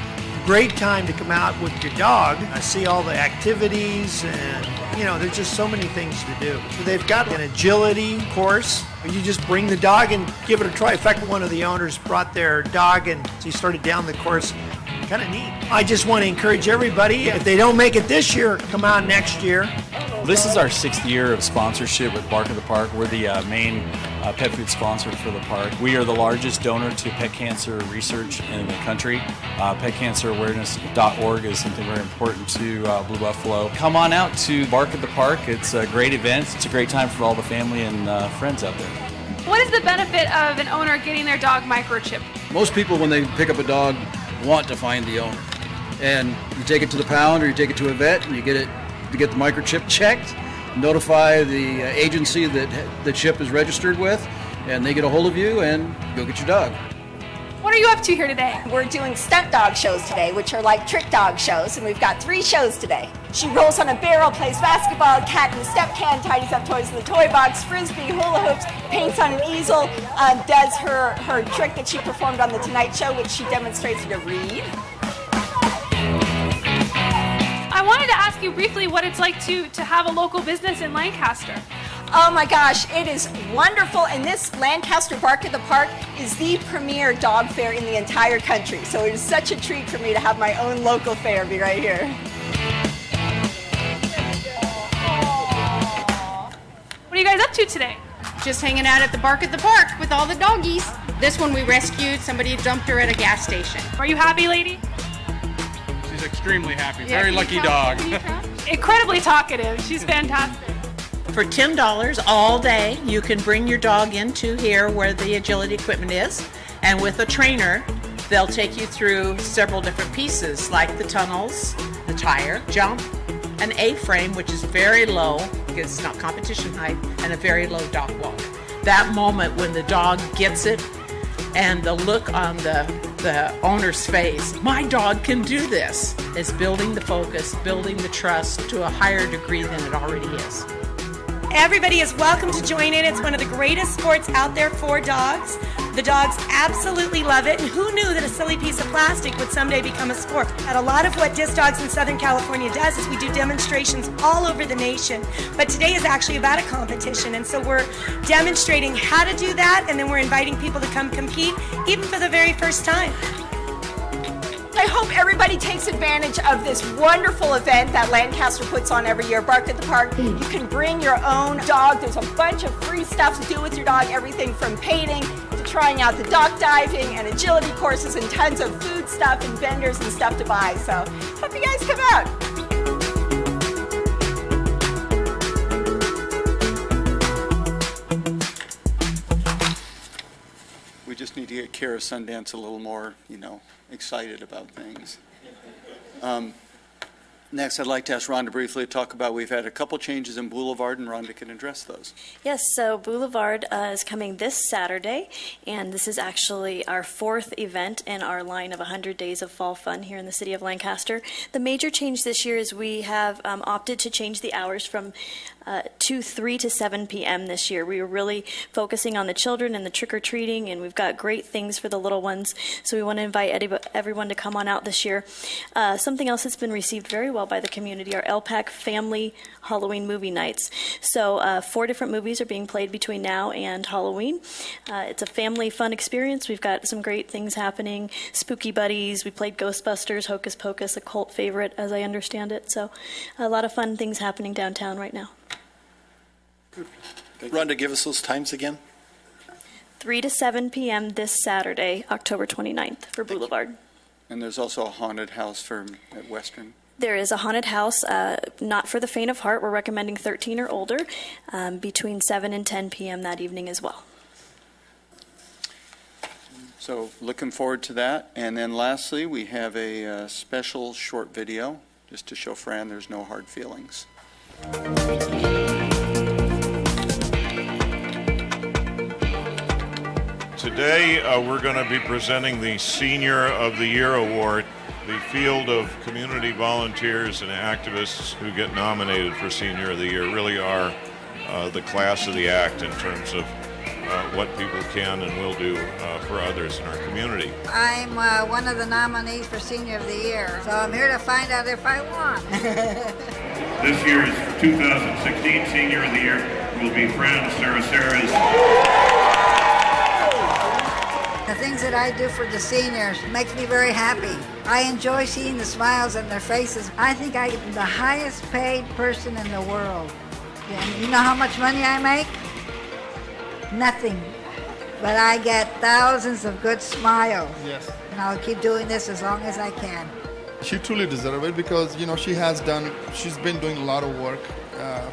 Speaker 18: Great time to come out with your dog. I see all the activities and, there's just so many things to do. So they've got an agility course. You just bring the dog and give it a try. In fact, one of the owners brought their dog and he started down the course. Kind of neat. I just want to encourage everybody, if they don't make it this year, come out next year.
Speaker 23: This is our 6th year of sponsorship with Bark at the Park. We're the main
Speaker 20: pet food sponsor for the park. We are the largest donor to pet cancer research in the country. PetCancerAwareness.org is something very important to Blue Buffalo. Come on out to Bark at the Park. It's a great event. It's a great time for all the family and friends out there.
Speaker 16: What is the benefit of an owner getting their dog microchipped?
Speaker 21: Most people, when they pick up a dog, want to find the owner. And you take it to the pound or you take it to a vet and you get the microchip checked, notify the agency that the chip is registered with, and they get a hold of you and go get your dog.
Speaker 16: What are you up to here today?
Speaker 23: We're doing stunt dog shows today, which are like trick dog shows, and we've got 3 shows today. She rolls on a barrel, plays basketball, cat in the step can, tidies up toys in the toy box, frisbee, hula hoops, paints on an easel, does her trick that she performed on The Tonight Show, which she demonstrates you to read.
Speaker 16: I wanted to ask you briefly what it's like to have a local business in Lancaster.
Speaker 23: Oh my gosh, it is wonderful, and this Lancaster Bark at the Park is the premier dog fair in the entire country, so it is such a treat for me to have my own local fair be right here.
Speaker 16: What are you guys up to today?
Speaker 24: Just hanging out at the Bark at the Park with all the doggies. This one we rescued. Somebody dumped her at a gas station.
Speaker 16: Are you happy, lady?
Speaker 25: She's extremely happy.
Speaker 16: Yeah,
Speaker 25: Very lucky dog.
Speaker 16: Incredibly talkative. She's fantastic.
Speaker 26: For $10 all day, you can bring your dog into here where the agility equipment is, and with a trainer, they'll take you through several different pieces, like the tunnels, the tire, jump, an A-frame, which is very low, because it's not competition height, and a very low dog walk. That moment when the dog gets it, and the look on the owner's face, my dog can do this, is building the focus, building the trust to a higher degree than it already is.
Speaker 27: Everybody is welcome to join in. It's one of the greatest sports out there for dogs. The dogs absolutely love it. And who knew that a silly piece of plastic would someday become a sport? And a lot of what Disc Dogs in Southern California does is we do demonstrations all over the nation. But today is actually about a competition. And so we're demonstrating how to do that, and then we're inviting people to come compete, even for the very first time.
Speaker 23: I hope everybody takes advantage of this wonderful event that Lancaster puts on every year, Bark at the Park. You can bring your own dog. There's a bunch of free stuff to do with your dog, everything from painting to trying out the duck diving and agility courses and tons of food stuff and vendors and stuff to buy. So hope you guys come out.
Speaker 3: We just need to get Kara Sundance a little more, excited about things. Next, I'd like to ask Rhonda briefly to talk about, we've had a couple changes in Boulevard, and Rhonda can address those.
Speaker 5: Yes, so Boulevard is coming this Saturday, and this is actually our 4th event in our line of 100 Days of Fall Fun here in the city of Lancaster. The major change this year is we have opted to change the hours from 3 to 7 p.m. this year. We are really focusing on the children and the trick-or-treating, and we've got great things for the little ones, so we want to invite everyone to come on out this year. Something else that's been received very well by the community are LPAC family Halloween movie nights. So 4 different movies are being played between now and Halloween. It's a family fun experience. We've got some great things happening. Spooky Buddies, we played Ghostbusters, Hocus Pocus, a cult favorite as I understand it. So a lot of fun things happening downtown right now.
Speaker 9: Rhonda, give us those times again.
Speaker 5: 3 to 7 p.m. this Saturday, October 29th for Boulevard.
Speaker 3: And there's also a haunted house at Western.
Speaker 5: There is a haunted house, not for the faint of heart. We're recommending 13 or older, between 7 and 10 p.m. that evening as well.
Speaker 3: So looking forward to that. And then lastly, we have a special short video just to show Fran there's no hard feelings.
Speaker 28: Today, we're going to be presenting the Senior of the Year Award. The field of community volunteers and activists who get nominated for Senior of the Year really are the class of the act in terms of what people can and will do for others in our community.
Speaker 12: I'm one of the nominees for Senior of the Year, so I'm here to find out if I won.
Speaker 28: This year's 2016 Senior of the Year will be Fran Saracera's.
Speaker 12: The things that I do for the seniors makes me very happy. I enjoy seeing the smiles on their faces. I think I'm the highest paid person in the world. And you know how much money I make? nothing, but I get thousands of good smiles.
Speaker 11: Yes.
Speaker 12: And I'll keep doing this as long as I can.
Speaker 11: She truly deserves it because, she's been doing a lot of work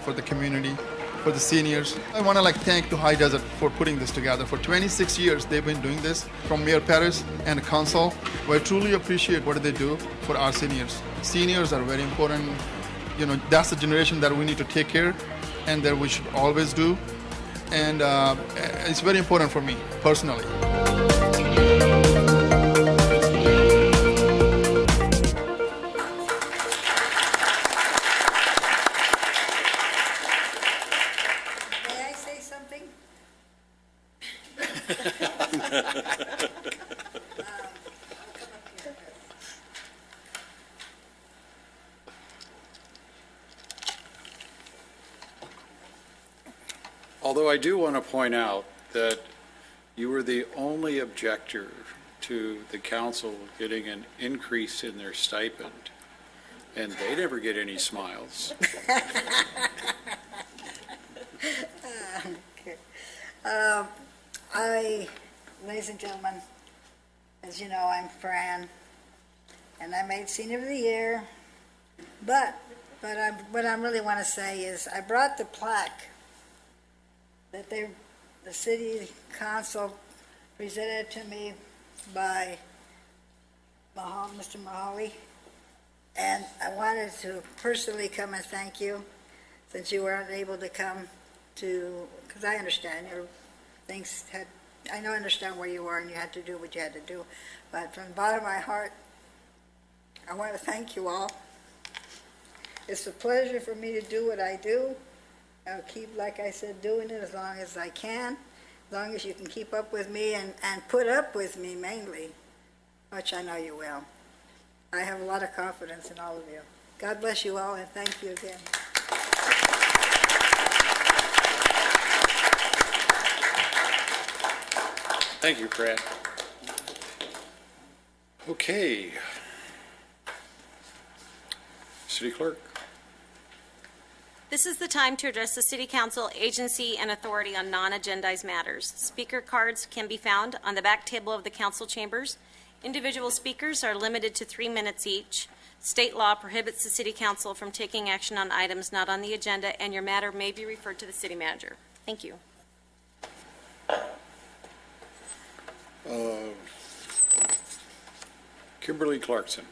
Speaker 11: for the community, for the seniors. I want to thank the High Desert for putting this together. For 26 years, they've been doing this from Mayor Paris and the council. We truly appreciate what they do for our seniors. Seniors are very important. That's the generation that we need to take care and that we should always do. And it's very important for me personally.
Speaker 12: May I say something?
Speaker 1: Although I do want to point out that you were the only objector to the council getting an increase in their stipend, and they never get any smiles.
Speaker 12: Okay. Ladies and gentlemen, as you know, I'm Fran, and I made Senior of the Year. But what I really want to say is I brought the plaque that the city council presented to me by Mr. Mahawi, and I wanted to personally come and thank you since you weren't able to come because I understand your things I understand where you were and you had to do what you had to do, but from the bottom of my heart, I want to thank you all. It's a pleasure for me to do what I do. I'll keep, like I said, doing it as long as I can, as long as you can keep up with me and put up with me mainly, which I know you will. I have a lot of confidence in all of you. God bless you all, and thank you again.
Speaker 1: Thank you, Fran. Okay. City Clerk.
Speaker 2: This is the time to address the City Council, agency, and authority on non-agendized matters. Speaker cards can be found on the back table of the council chambers. Individual speakers are limited to 3 minutes each. State law prohibits the City Council from taking action on items not on the agenda, and your matter may be referred to the City Manager. Thank you.
Speaker 1: Kimberly Clarkson.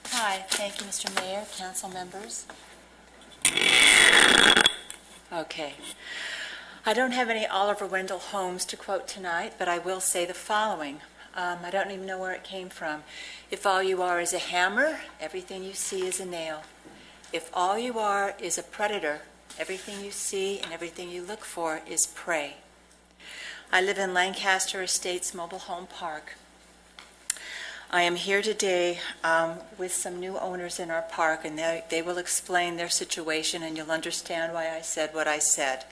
Speaker 4: Hi, thank you, Mr. Mayor, council members. Okay. I don't have any Oliver Wendell Holmes to quote tonight, but I will say the following. I don't even know where it came from. If all you are is a hammer, everything you see is a nail. If all you are is a predator, everything you see and everything you look for is prey. I live in Lancaster Estates Mobile Home Park. I am here today with some new owners in our park, and they will explain their situation, and you'll understand why I said what I said.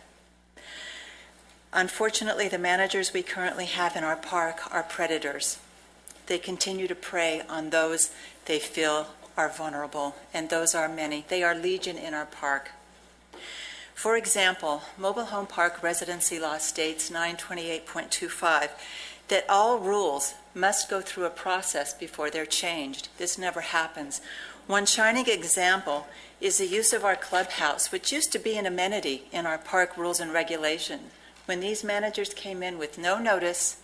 Speaker 4: Unfortunately, the managers we currently have in our park are predators. They continue to prey on those they feel are vulnerable, and those are many. They are legion in our park. For example, Mobile Home Park Residency Law states 928.25 that all rules must go through a process before they're changed. This never happens. One shining example is the use of our clubhouse, which used to be an amenity in our park rules and regulations. When these managers came in with no notice,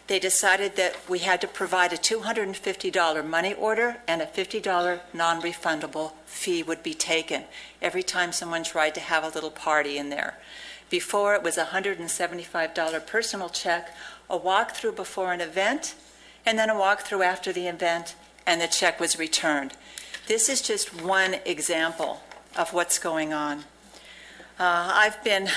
Speaker 4: they decided that we had to provide a $250 money order and a $50 non-refundable fee would be taken every time someone tried to have a little party in there. Before, it was a $175 personal check, a walkthrough before an event, and then a walkthrough after the event, and the check was returned. This is just one example of what's going on. I've been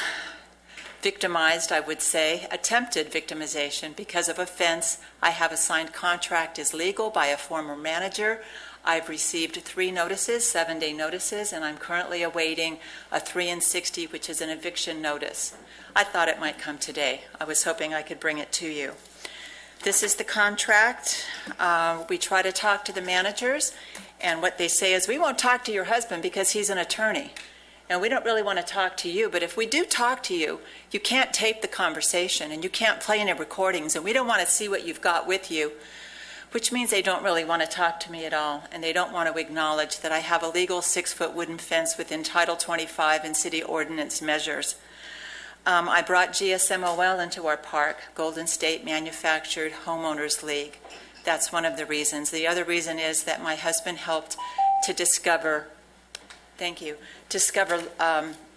Speaker 4: victimized, I would say, attempted victimization because of a fence. I have a signed contract is legal by a former manager. I've received 3 notices, 7-day notices, and I'm currently awaiting a 3 and 60, which is an eviction notice. I thought it might come today. I was hoping I could bring it to you. This is the contract. We try to talk to the managers, And what they say is, we won't talk to your husband because he's an attorney. And we don't really want to talk to you, but if we do talk to you, you can't tape the conversation and you can't play any recordings, and we don't want to see what you've got with you, which means they don't really want to talk to me at all, and they don't want to acknowledge that I have a legal 6-foot wooden fence within Title 25 and city ordinance measures. I brought GSMOL into our park, Golden State Manufactured Homeowners League. That's one of the reasons. The other reason is that my husband helped to discover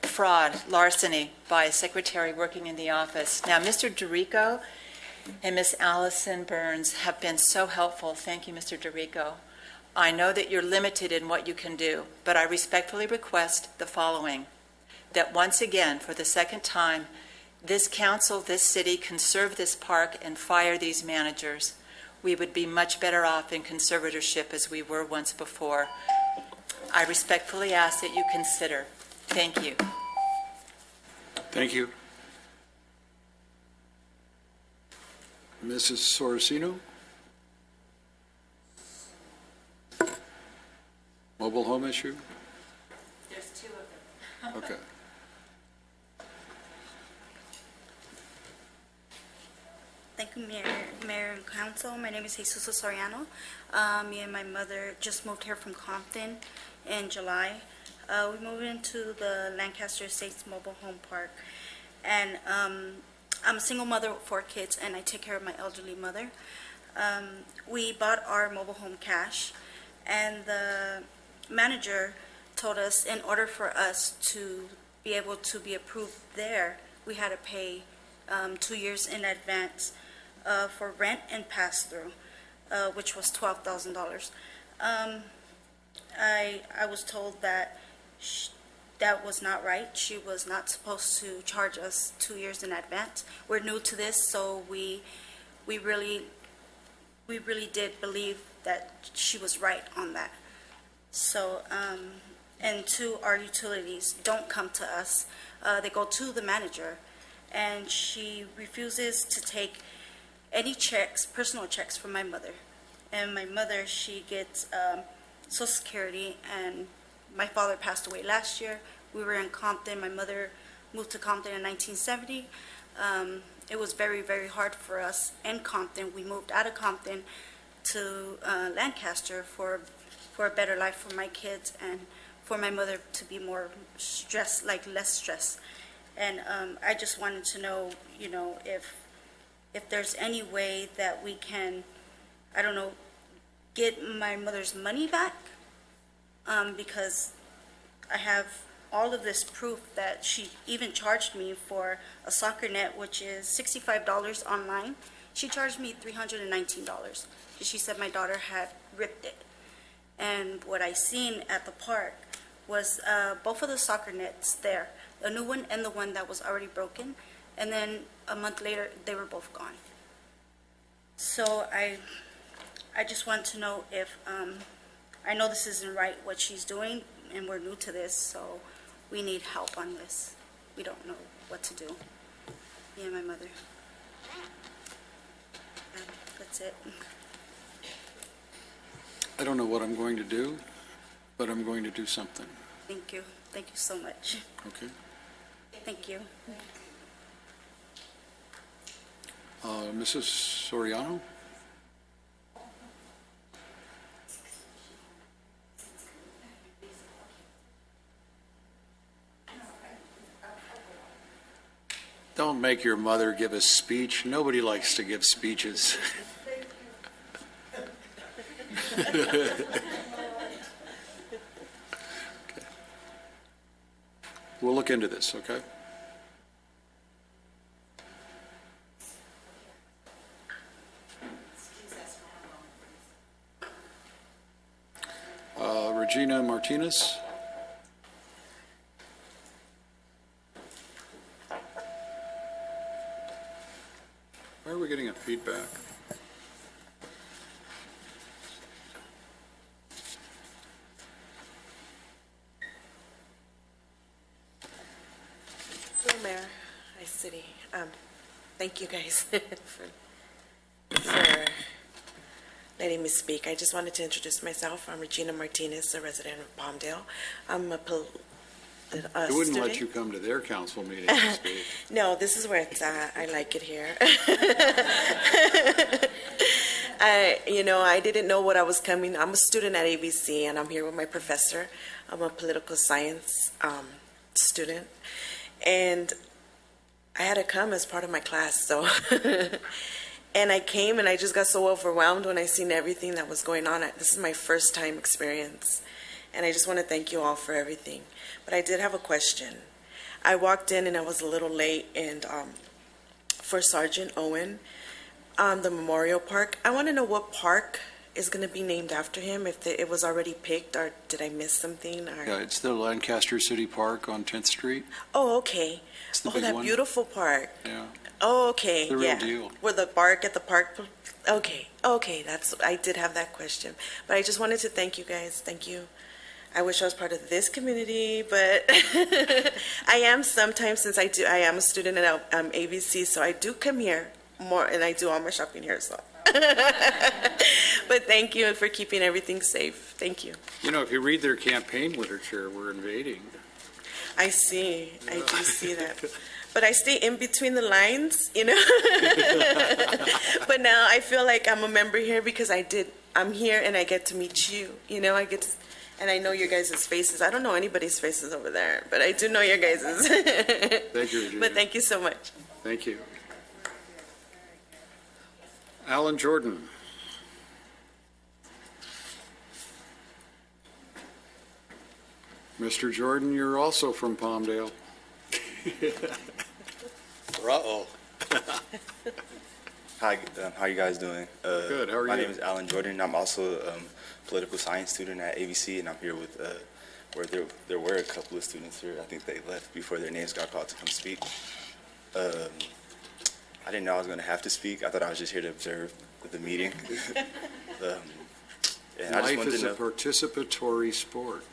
Speaker 4: fraud, larceny by a secretary working in the office. Now, Mr. DeRico and Miss Allison Burns have been so helpful. Thank you, Mr. DeRico. I know that you're limited in what you can do, but I respectfully request the following: that once again, for the second time, this council, this city, conserve this park and fire these managers. We would be much better off in conservatorship as we were once before. I respectfully ask that you consider. Thank you.
Speaker 1: Thank you. Mrs. Sorrentino? Mobile home issue?
Speaker 4: There's 2 of them.
Speaker 1: Okay.
Speaker 6: Thank you, Mayor and Council. My name is Jesus Soriano. Me and my mother just moved here from Compton in July. We moved into the Lancaster Estates Mobile Home Park. And I'm a single mother with 4 kids, and I take care of my elderly mother. We bought our mobile home cash, and the manager told us in order for us to be able to be approved there, we had to pay 2 years in advance for rent and pass-through, which was $12,000. I was told that that was not right. She was not supposed to charge us 2 years in advance. We're new to this, so we really did believe that she was right on that. So, and 2, our utilities don't come to us. They go to the manager, and she refuses to take any checks, personal checks from my mother. And my mother, she gets Social Security, and my father passed away last year. We were in Compton. My mother moved to Compton in 1970. It was very, very hard for us in Compton. We moved out of Compton to Lancaster for a better life for my kids and for my mother to be more stressed, like less stress. And I just wanted to know, if there's any way that we can, I don't know, get my mother's money back, because I have all of this proof that she even charged me for a soccer net, which is $65 online. She charged me $319. She said my daughter had ripped it. And what I seen at the park was both of the soccer nets there, the new one and the one that was already broken. And then a month later, they were both gone. So I just want to know if, I know this isn't right what she's doing, and we're new to this, so we need help on this. We don't know what to do. Me and my mother. And that's it.
Speaker 1: I don't know what I'm going to do, but I'm going to do something.
Speaker 6: Thank you. Thank you so much.
Speaker 1: Okay?
Speaker 6: Thank you.
Speaker 1: Mrs. Soriano? Don't make your mother give a speech. Nobody likes to give speeches. Okay. We'll look into this, okay? Regina Martinez? Why are we getting a feedback?
Speaker 7: Hello, Mayor. Hi, City. Thank you guys for letting me speak. I just wanted to introduce myself. I'm Regina Martinez, a resident of Palmdale. I'm a
Speaker 1: They wouldn't
Speaker 7: student.
Speaker 1: let you come to their council meeting and speak.
Speaker 7: No, this is where it's at. I like it here. I didn't know what I was coming. I'm a student at ABC, and I'm here with my professor. I'm a political science student, and I had to come as part of my class. So, and I came, and I just got so overwhelmed when I seen everything that was going on. This is my first time experience, and I just want to thank you all for everything. But I did have a question. I walked in, and I was a little late, and for Sergeant Owen, the Memorial Park. I want to know what park is going to be named after him, if it was already picked, or did I miss something? Or...
Speaker 1: Yeah, it's the Lancaster City Park on 10th Street.
Speaker 7: Oh, okay.
Speaker 1: It's the
Speaker 7: Oh,
Speaker 1: big
Speaker 7: that
Speaker 1: one.
Speaker 7: beautiful park.
Speaker 1: Yeah.
Speaker 7: Oh, okay.
Speaker 1: The real
Speaker 7: yeah.
Speaker 1: deal.
Speaker 7: Where the bark at the park. Okay. I did have that question. But I just wanted to thank you guys. Thank you. I wish I was part of this community, but I am sometimes, since I am a student at ABC, so I do come here more, and I do all my shopping here, so. But thank you for keeping everything safe. Thank you.
Speaker 1: You know, if you read their campaign literature, we're invading.
Speaker 7: I see. I do see that. But I stay in between the lines, But now I feel like I'm a member here because I'm here and I get to meet you. I get to, and I know your guys' faces. I don't know anybody's faces over there, but I do know your guys'.
Speaker 1: Thank you, Regina.
Speaker 7: But thank you so much.
Speaker 1: Thank you. Alan Jordan. Mr. Jordan, you're also from Palmdale.
Speaker 8: Uh-oh. Hi, how you guys doing?
Speaker 1: Good, how are you?
Speaker 8: My name is Alan Jordan. I'm also a political science student at ABC, and I'm here with, where there were a couple of students here. I think they left before their names got called to come speak. I didn't know I was going to have to speak. I thought I was just here to observe the meeting. And I just
Speaker 1: Life
Speaker 8: wanted
Speaker 1: is
Speaker 8: to
Speaker 1: a
Speaker 8: know,
Speaker 1: participatory sport.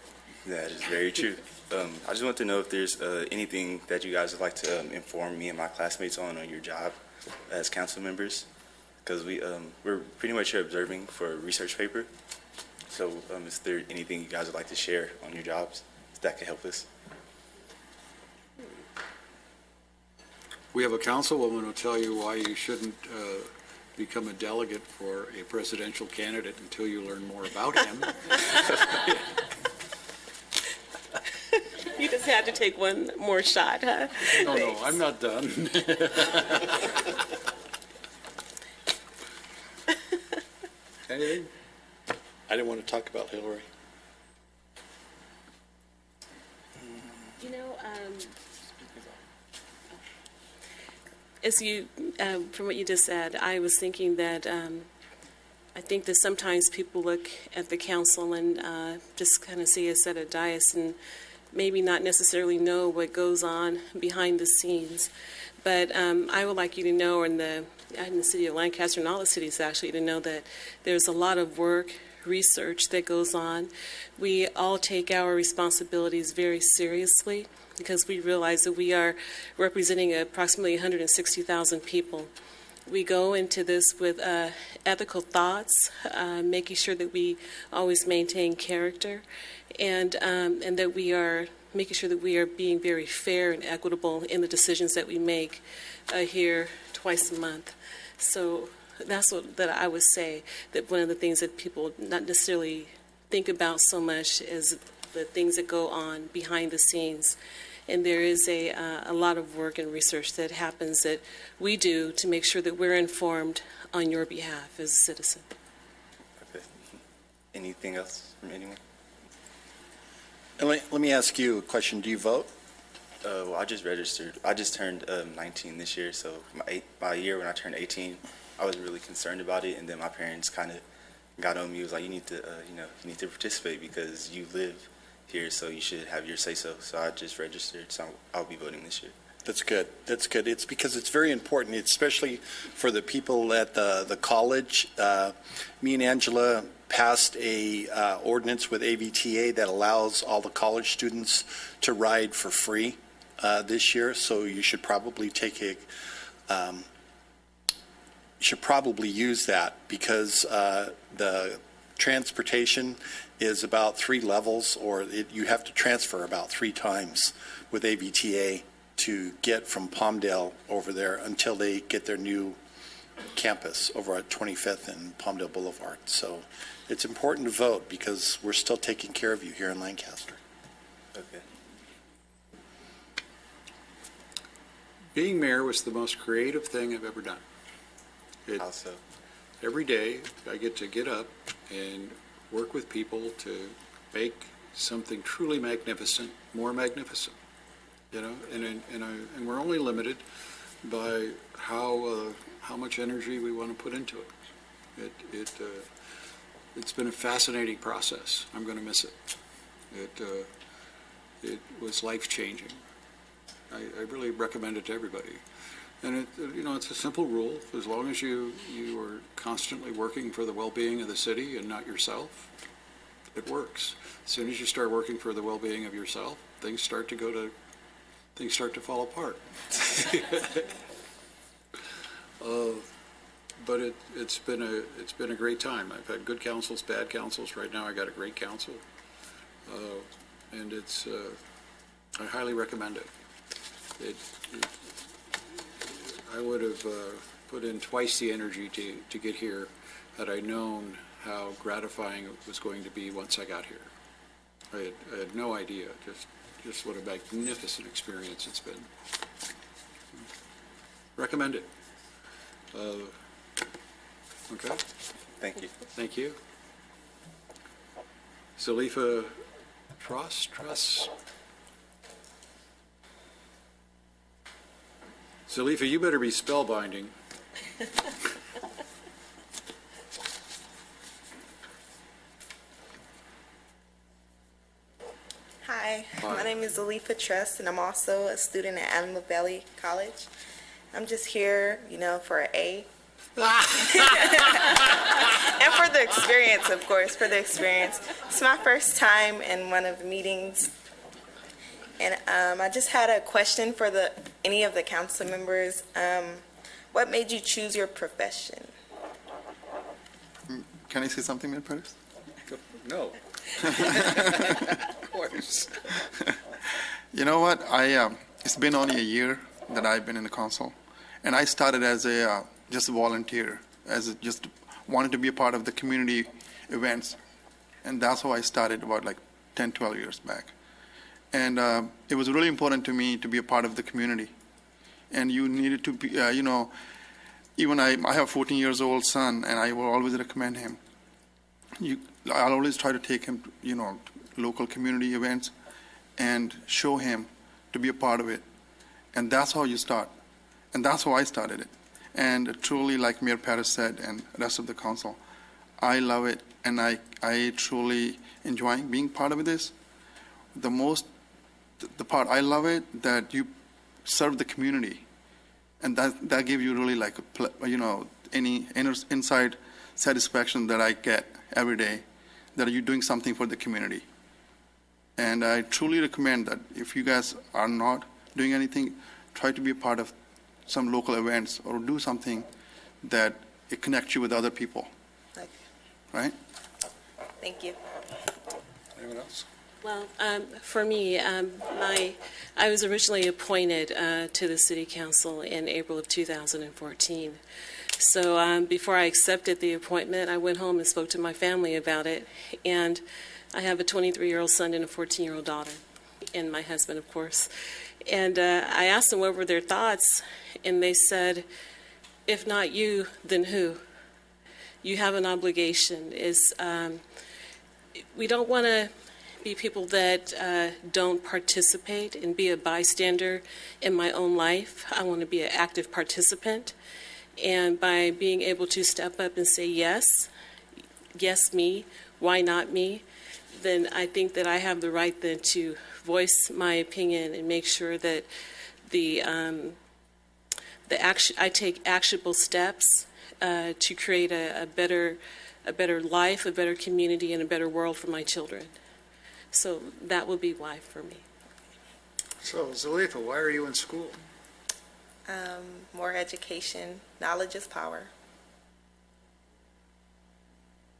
Speaker 8: that is very true. I just want to know if there's anything that you guys would like to inform me and my classmates on your job as council members, because we're pretty much here observing for a research paper. So is there anything you guys would like to share on your jobs that could help us?
Speaker 1: We have a councilwoman who will tell you why you shouldn't become a delegate for a presidential candidate until you learn more about him.
Speaker 7: You just had to take one more shot, huh?
Speaker 1: No, I'm not done. Anything?
Speaker 9: I didn't want to talk about Hillary.
Speaker 10: As you, from what you just said, I was thinking that I think that sometimes people look at the council and just kind of see us at a dais and maybe not necessarily know what goes on behind the scenes. But I would like you to know, in the city of Lancaster and all the cities actually, to know that there's a lot of work, research that goes on. We all take our responsibilities very seriously, because we realize that we are representing approximately 160,000 people. We go into this with ethical thoughts, making sure that we always maintain character, and that we are making sure that we are being very fair and equitable in the decisions that we make here twice a month. So that's what that I would say, that one of the things that people not necessarily think about so much is the things that go on behind the scenes. And there is a lot of work and research that happens that we do to make sure that we're informed on your behalf as a citizen.
Speaker 8: Okay. Anything else from anyone?
Speaker 9: And let me ask you a question. Do you vote?
Speaker 8: Well, I just registered. I just turned 19 this year, so my year when I turned 18, I was really concerned about it, and then my parents kind of got on me. It was like, you need to, you need to participate because you live here, so you should have your say-so. So I just registered, so I'll be voting this year.
Speaker 9: That's good. That's good. It's because it's very important, especially for the people at the college. Me and Angela passed a ordinance with AVTA that allows all the college students to ride for free this year. So you should probably take should probably use that because the transportation is about 3 levels, or you have to transfer about 3 times with AVTA to get from Palmdale over there until they get their new campus over at 25th and Palmdale Boulevard. So it's important to vote because we're still taking care of you here in Lancaster.
Speaker 8: Okay.
Speaker 1: Being mayor was the most creative thing I've ever done.
Speaker 8: Also,
Speaker 1: Every day, I get up and work with people to make something truly magnificent more magnificent. You know, and we're only limited by how much energy we want to put into it. It's been a fascinating process. I'm going to miss it. It was life-changing. I really recommend it to everybody. And it's a simple rule. As long as you are constantly working for the well-being of the city and not yourself, it works. As soon as you start working for the well-being of yourself, things start to fall apart. But it's been a great time. I've had good councils, bad councils. Right now, I got a great council, and I highly recommend it. I would have put in twice the energy to get here had I known how gratifying it was going to be once I got here. I had no idea just what a magnificent experience it's been. Recommend it. Okay.
Speaker 8: thank you.
Speaker 1: Thank you. Zalifa Truss. Zalifa, you better be spellbinding.
Speaker 7: Hi,
Speaker 1: Hi.
Speaker 7: my name is Zalifa Trust, and I'm also a student at Antelope Valley College. I'm just here, for an A. And for the experience, of course, It's my first time in one of the meetings. And I just had a question for any of the council members. What made you choose your profession?
Speaker 11: Can I say something, Mayor Perez?
Speaker 1: No. Of course.
Speaker 11: You know what? It's been only a year that I've been in the council, and I started as just a volunteer, just wanted to be a part of the community events, and that's how I started about 10, 12 years back. And it was really important to me to be a part of the community, and you needed to be, even I have a 14-year-old son, and I will always recommend him. I'll always try to take him, to local community events and show him to be a part of it. And that's how you start. And that's how I started it. And truly, like Mayor Paris said and the rest of the council, I love it, and I truly enjoy being part of this. The part I love it, that you serve the community. And that gives you really any inside satisfaction that I get every day, that you're doing something for the community. And I truly recommend that if you guys are not doing anything, try to be a part of some local events or do something that it connects you with other people.
Speaker 7: Okay.
Speaker 11: Right?
Speaker 7: Thank you.
Speaker 1: Anyone else?
Speaker 10: Well, for me, I was originally appointed to the City Council in April of 2014. So before I accepted the appointment, I went home and spoke to my family about it. And I have a 23-year-old son and a 14-year-old daughter, and my husband, of course. And I asked them what were their thoughts, and they said, if not you, then who? You have an obligation. We don't want to be people that don't participate and be a bystander in my own life. I want to be an active participant. And by being able to step up and say yes me, why not me, then I think that I have the right then to voice my opinion and make sure that I take actionable steps to create a better life, a better community, and a better world for my children. So that will be why for me.
Speaker 1: So, Zalifa, why are you in school?
Speaker 7: More education. Knowledge is power.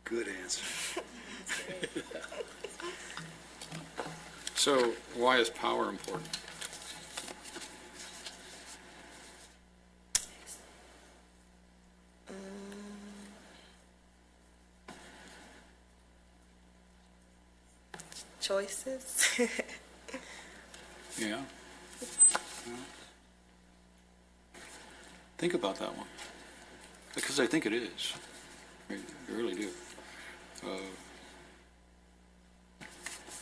Speaker 1: Good answer. So why is power important?
Speaker 7: Choices.
Speaker 1: Yeah. Think about that one. Because I think it is. I really do.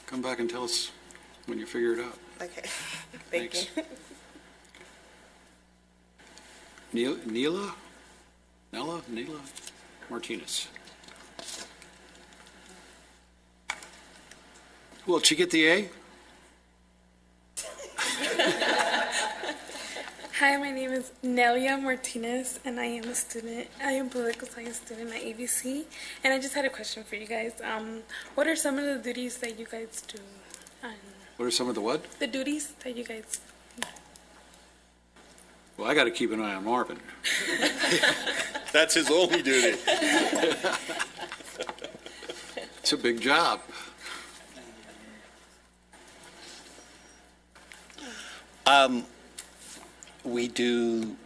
Speaker 1: Come back and tell us when you figure it out.
Speaker 7: Okay. Thank
Speaker 1: Thanks.
Speaker 7: you.
Speaker 1: Neela Martinez. Well, did you get the A?
Speaker 13: Hi, my name is Nelia Martinez, and I am a student. I am a political science student at ABC, and I just had a question for you guys. What are some of the duties that you guys do?
Speaker 1: What are some of the what?
Speaker 13: The duties that you guys do.
Speaker 1: Well, I got to keep an eye on Marvin.
Speaker 9: That's his only duty.
Speaker 1: It's a big job.
Speaker 9: We do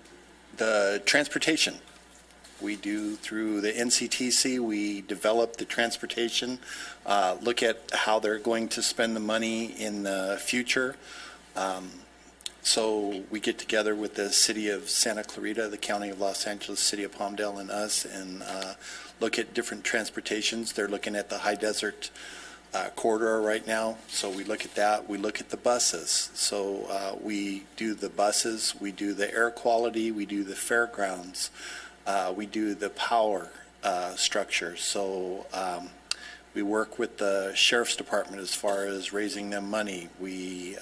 Speaker 9: the transportation. We do through the NCTC, we develop the transportation, look at how they're going to spend the money in the future. So we get together with the city of Santa Clarita, the county of Los Angeles, city of Palmdale, and us, and look at different transportations. They're looking at the high desert corridor right now, so we look at that. We look at the buses. So we do the buses, we do the air quality, we do the fairgrounds, we do the power structure. So we work with the sheriff's department as far as raising them money. We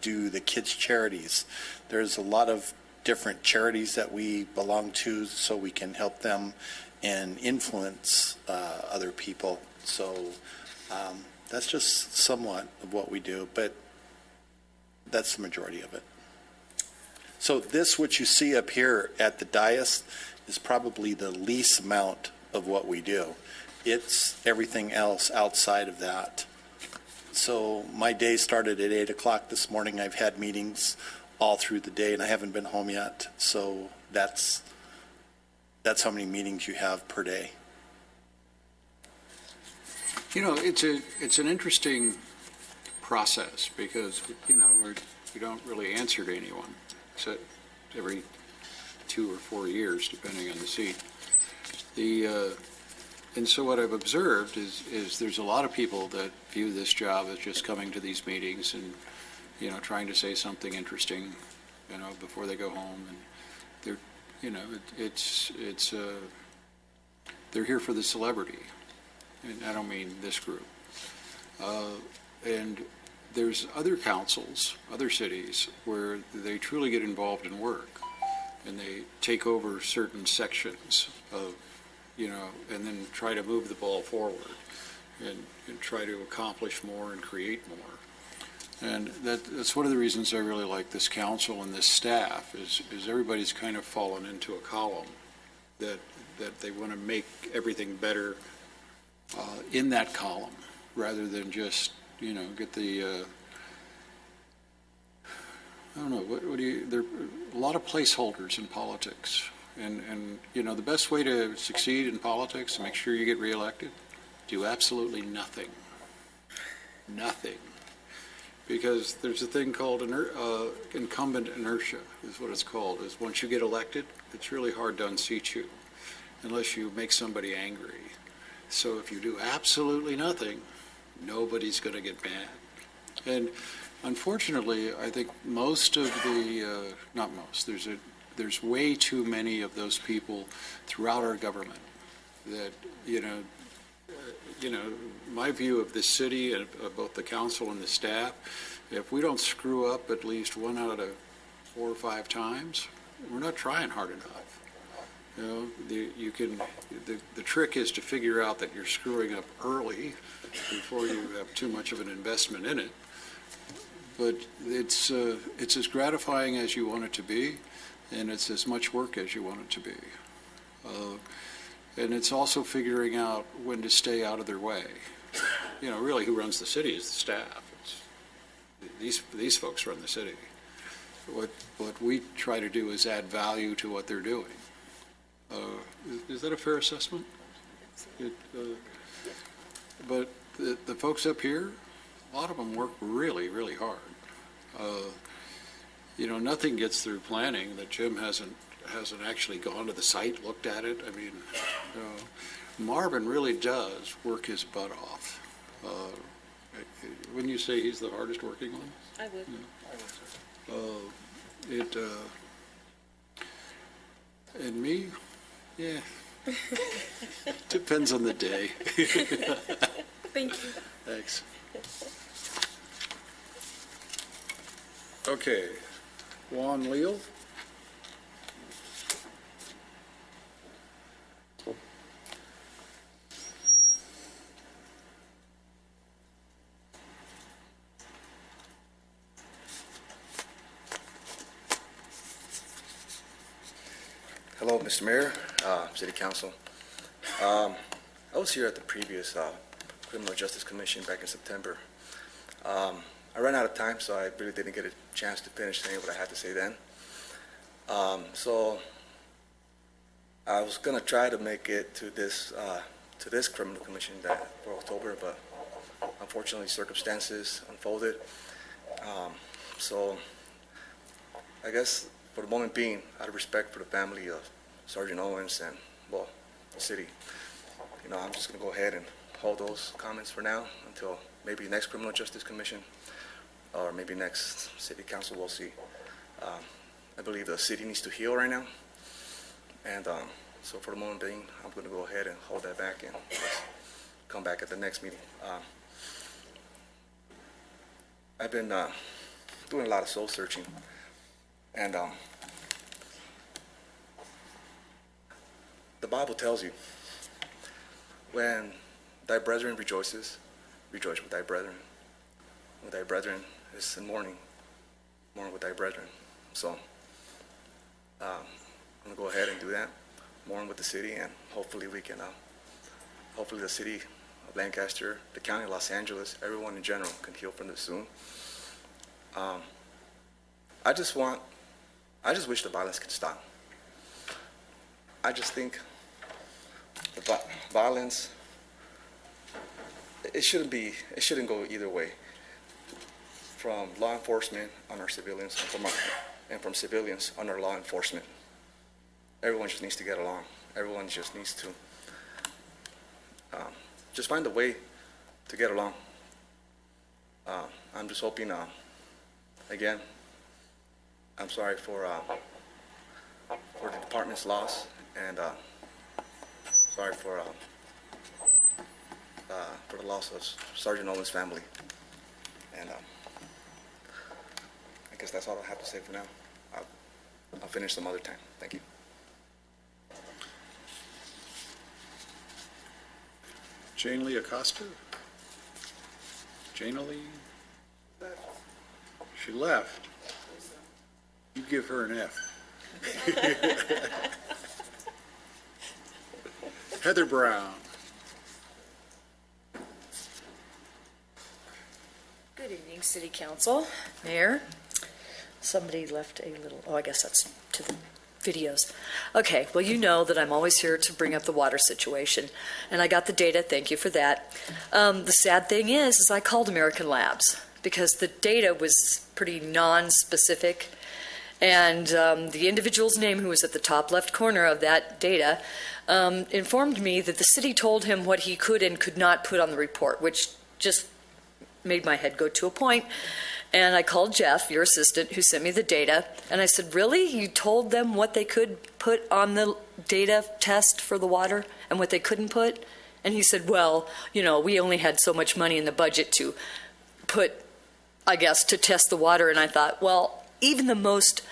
Speaker 9: do the kids' charities. There's a lot of different charities that we belong to, so we can help them and influence other people. So that's just somewhat of what we do, but that's the majority of it. So this, what you see up here at the dais, is probably the least amount of what we do. It's everything else outside of that. So my day started at 8 o'clock this morning. I've had meetings all through the day, and I haven't been home yet. So that's how many meetings you have per day.
Speaker 1: You know, it's an interesting process because, you know, we don't really answer to anyone except every 2 or 4 years, depending on the seat. And so what I've observed is there's a lot of people that view this job as just coming to these meetings and, you know, trying to say something interesting, you know, before they go home. And they're, you know, they're here for the celebrity. And I don't mean this group. And there's other councils, other cities, where they truly get involved in work, and they take over certain sections of, you know, and then try to move the ball forward and try to accomplish more and create more. And that's one of the reasons I really like this council and this staff is everybody's kind of fallen into a column that they want to make everything better in that column, rather than just, you know, get the, I don't know, what do you, there are a lot of placeholders in politics. And, you know, the best way to succeed in politics, to make sure you get reelected, do absolutely nothing. Nothing. Because there's a thing called incumbent inertia, is what it's called, is once you get elected, it's really hard to unseat you, unless you make somebody angry. So if you do absolutely nothing, nobody's going to get mad. And unfortunately, I think most of the, not most, there's way too many of those people throughout our government that, you know, my view of this city and of both the council and the staff, if we don't screw up at least 1 out of 4 or 5 times, we're not trying hard enough. You know, the trick is to figure out that you're screwing up early before you have too much of an investment in it. But it's as gratifying as you want it to be, and it's as much work as you want it to be. And it's also figuring out when to stay out of their way. You know, really, who runs the city is the staff. These folks run the city. What we try to do is add value to what they're doing. Is that a fair assessment? But the folks up here, a lot of them work really, really hard. You know, nothing gets through planning that Jim hasn't actually gone to the site, looked at it. I mean, Marvin really does work his butt off. Wouldn't you say he's the hardest working one?
Speaker 10: I would.
Speaker 1: Yeah. And me, yeah. Depends on the day.
Speaker 13: Thank you.
Speaker 1: Thanks. Okay, Juan Leal.
Speaker 14: Hello, Mr. Mayor, City Council. I was here at the previous Criminal Justice Commission back in September. I ran out of time, so I really didn't get a chance to finish saying what I had to say then. So I was going to try to make it to this Criminal Commission for October, but unfortunately circumstances unfolded. So I guess for the moment being, out of respect for the family of Sergeant Owens and, well, the city, you know, I'm just going to go ahead and hold those comments for now until maybe next Criminal Justice Commission or maybe next City Council. We'll see. I believe the city needs to heal right now, and so for the moment being, I'm going to go ahead and hold that back and come back at the next meeting. I've been doing a lot of soul searching, and the Bible tells you, when thy brethren rejoices, rejoice with thy brethren. With thy brethren is in mourning, mourn with thy brethren. So I'm going to go ahead and do that, mourn with the city, and hopefully we can, hopefully the city of Lancaster, the county of Los Angeles, everyone in general can heal from this soon. I just wish the violence could stop. I just think the violence, it shouldn't go either way. From law enforcement on our civilians and from civilians on our law enforcement. Everyone just needs to get along. Everyone just needs to just find a way to get along. I'm just hoping, again, I'm sorry for the department's loss, and sorry for the loss of Sergeant Owens' family. And I guess that's all I have to say for now. I'll finish some other time. Thank you.
Speaker 1: Jane Lee Acosta? Jane Lee? She left. You give her an F. Heather Brown.
Speaker 15: Good evening, City Council, Mayor. Somebody left a little, I guess that's to the videos. Okay, well, you know that I'm always here to bring up the water situation, and I got the data, thank you for that. The sad thing is I called American Labs because the data was pretty non-specific, and the individual's name who was at the top left corner of that data informed me that the city told him what he could and could not put on the report, which just made my head go to a point. And I called Jeff, your assistant, who sent me the data, and I said, really? You told them what they could put on the data test for the water and what they couldn't put? And he said, well, you know, we only had so much money in the budget to put, I guess, to test the water. And I thought, well, even the most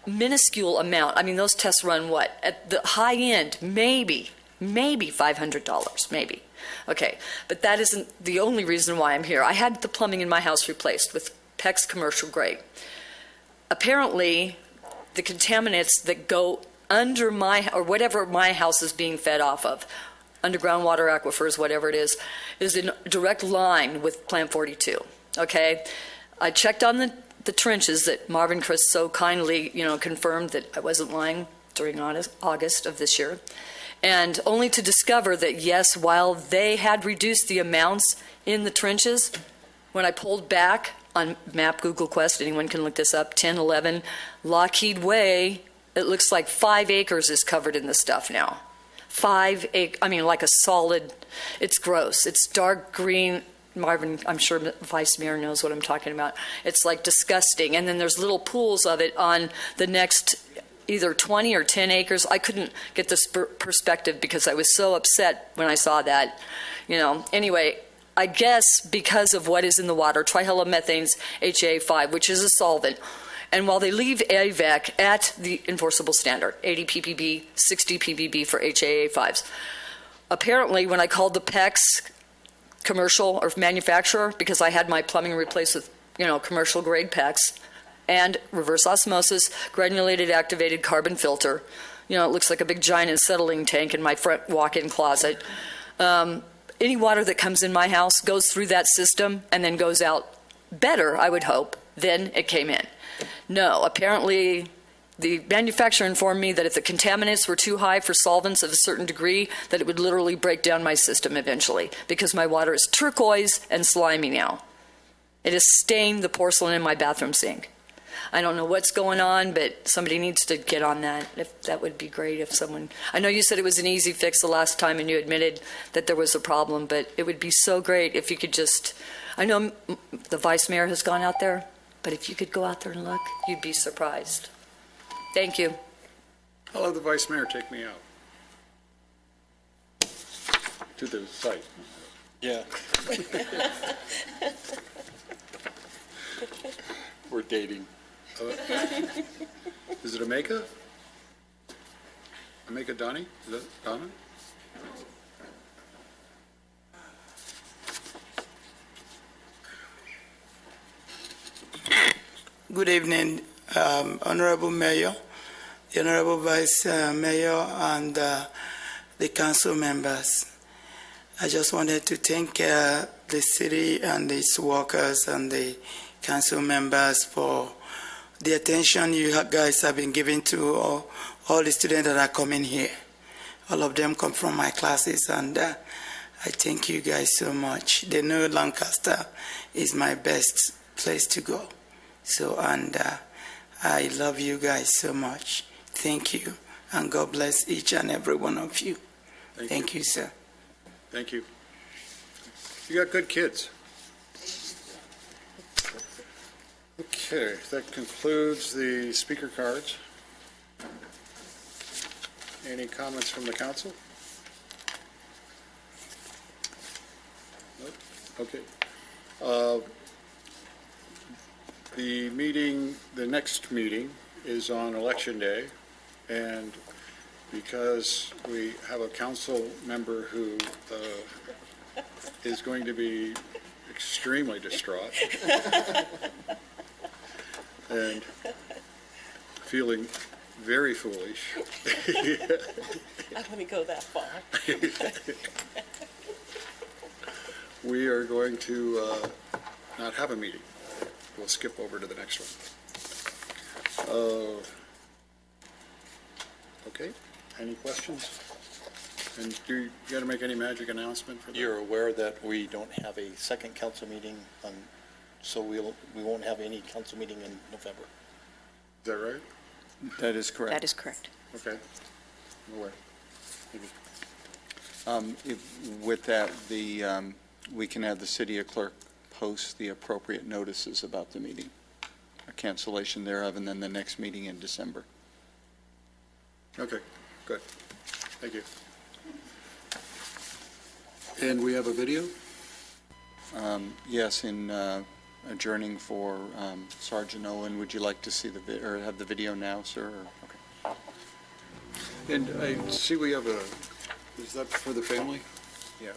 Speaker 15: minuscule amount, I mean, those tests run what? At the high end, maybe $500, maybe. Okay, but that isn't the only reason why I'm here. I had the plumbing in my house replaced with PEX commercial grade. Apparently, the contaminants that go under my, or whatever my house is being fed off of, underground water aquifers, whatever it is in direct line with Plant 42, okay? I checked on the trenches that Marvin Chris so kindly, confirmed that I wasn't lying during August of this year, and only to discover that, yes, while they had reduced the amounts in the trenches, when I pulled back on map Google Quest, anyone can look this up, 1011 Lockheed Way, it looks like 5 acres is covered in the stuff now. 5 acres, I mean, like a solid, it's gross. It's dark green. Marvin, I'm sure Vice Mayor knows what I'm talking about. It's like disgusting. And then there's little pools of it on the next either 20 or 10 acres. I couldn't get this perspective because I was so upset when I saw that. Anyway, I guess because of what is in the water, trihallomethane's HA5, which is a solvent. And while they leave AVEC at the enforceable standard, 80 ppb, 60 ppb for HAA5s, apparently when I called the PEX commercial or manufacturer, because I had my plumbing replaced with, commercial grade PEX and reverse osmosis, granulated activated carbon filter, it looks like a big giant acetylene tank in my front walk-in closet. Any water that comes in my house goes through that system and then goes out better, I would hope, than it came in. No, apparently the manufacturer informed me that if the contaminants were too high for solvents of a certain degree, that it would literally break down my system eventually, because my water is turquoise and slimy now. It has stained the porcelain in my bathroom sink. I don't know what's going on, but somebody needs to get on that. If that would be great if someone... I know you said it was an easy fix the last time and you admitted that there was a problem, but it would be so great if you could just... I know the Vice Mayor has gone out there, but if you could go out there and look, you'd be surprised. Thank you.
Speaker 1: I'll have the Vice Mayor take me out to the site.
Speaker 9: Yeah. We're dating.
Speaker 1: Is it Ameka? Ameka Donnie? Is that Donna?
Speaker 17: Good evening, Honorable Mayor, the Honorable Vice Mayor, and the council members. I just wanted to thank the city and its workers and the council members for the attention you guys have been giving to all the students that are coming here. All of them come from my classes, and I thank you guys so much. They know Lancaster is my best place to go. So, and I love you guys so much. Thank you, and God bless each and every one of you. Thank you, sir.
Speaker 1: Thank you. You got good kids. Okay, that concludes the speaker cards. Any comments from the council? Nope. Okay. The next meeting is on Election Day, and because we have a council member who is going to be extremely distraught and feeling very foolish.
Speaker 18: I wouldn't go that far.
Speaker 1: We are going to not have a meeting. We'll skip over to the next one. Okay, any questions? And do you got to make any magic announcement for that?
Speaker 9: You're aware that we don't have a second council meeting, so we won't have any council meeting in November.
Speaker 1: Is that right?
Speaker 3: That is correct.
Speaker 15: That is correct.
Speaker 1: Okay. I'm aware. Thank you.
Speaker 3: With that, we can have the city clerk post the appropriate notices about the meeting, a cancellation thereof, and then the next meeting in December.
Speaker 1: Okay, good. Thank you. And we have a video?
Speaker 3: Yes, in adjourning for Sergeant Owen, would you like to see or have the video now, sir? Or, okay.
Speaker 1: And I see we have is that for the family?
Speaker 3: Yeah,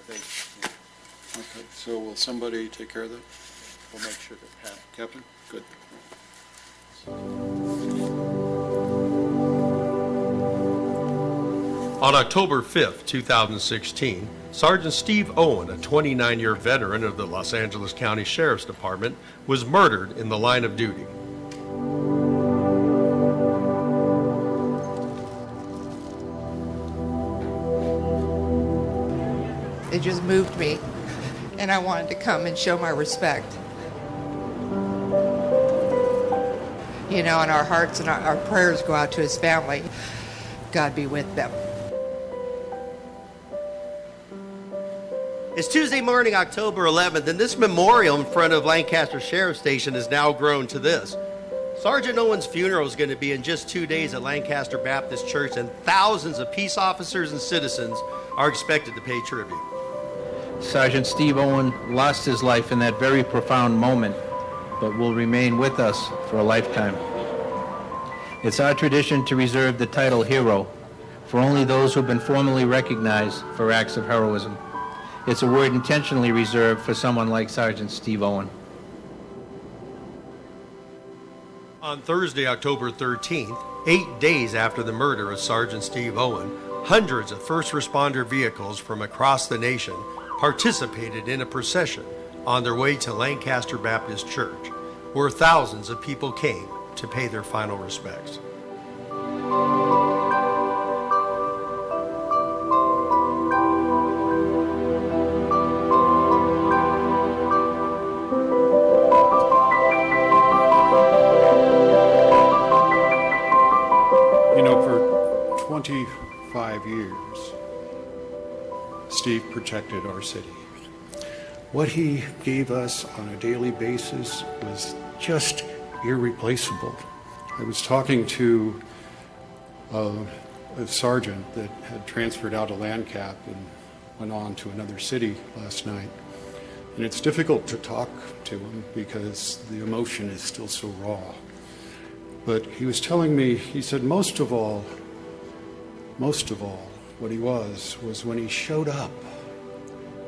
Speaker 1: Okay, so will somebody take care of that?
Speaker 3: We'll make sure that
Speaker 1: Captain? Good.
Speaker 16: On October 5, 2016, Sergeant Steve Owen, a 29-year veteran of the Los Angeles County Sheriff's Department, was murdered in the line of duty.
Speaker 19: It just moved me, and I wanted to come and show my respect. You know, and our hearts and our prayers go out to his family. God be with them.
Speaker 16: It's Tuesday morning, October 11th, and this memorial in front of Lancaster Sheriff Station has now grown to this. Sergeant Owen's funeral is going to be in just 2 days at Lancaster Baptist Church, and thousands of peace officers and citizens are expected to pay tribute.
Speaker 20: Sergeant Steve Owen lost his life in that very profound moment, but will remain with us for a lifetime. It's our tradition to reserve the title hero for only those who have been formally recognized for acts of heroism. It's a word intentionally reserved for someone like Sergeant Steve Owen.
Speaker 16: On Thursday, October 13th, 8 days after the murder of Sergeant Steve Owen, hundreds of first responder vehicles from across the nation participated in a procession on their way to Lancaster Baptist Church, where thousands of people came to pay their final respects.
Speaker 1: You know, for 25 years, Steve protected our city. What he gave us on a daily basis was just irreplaceable. I was talking to a sergeant that had transferred out of LANCAP and went on to another city last night. And it's difficult to talk to him because the emotion is still so raw. But he was telling me, he said, most of all, what he was when he showed up,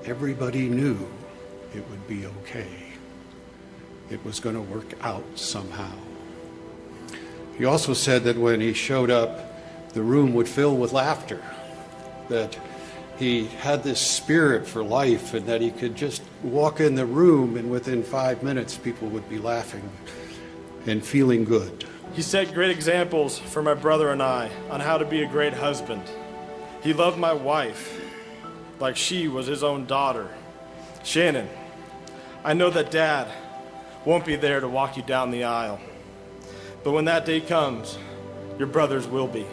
Speaker 1: everybody knew it would be okay. It was going to work out somehow. He also said that when he showed up, the room would fill with laughter, that he had this spirit for life and that he could just walk in the room and within 5 minutes people would be laughing and feeling good.
Speaker 21: He set great examples for my brother and I on how to be a great husband. He loved my wife like she was his own daughter. Shannon, I know that Dad won't be there to walk you down the aisle, but when that day comes, your brothers will be.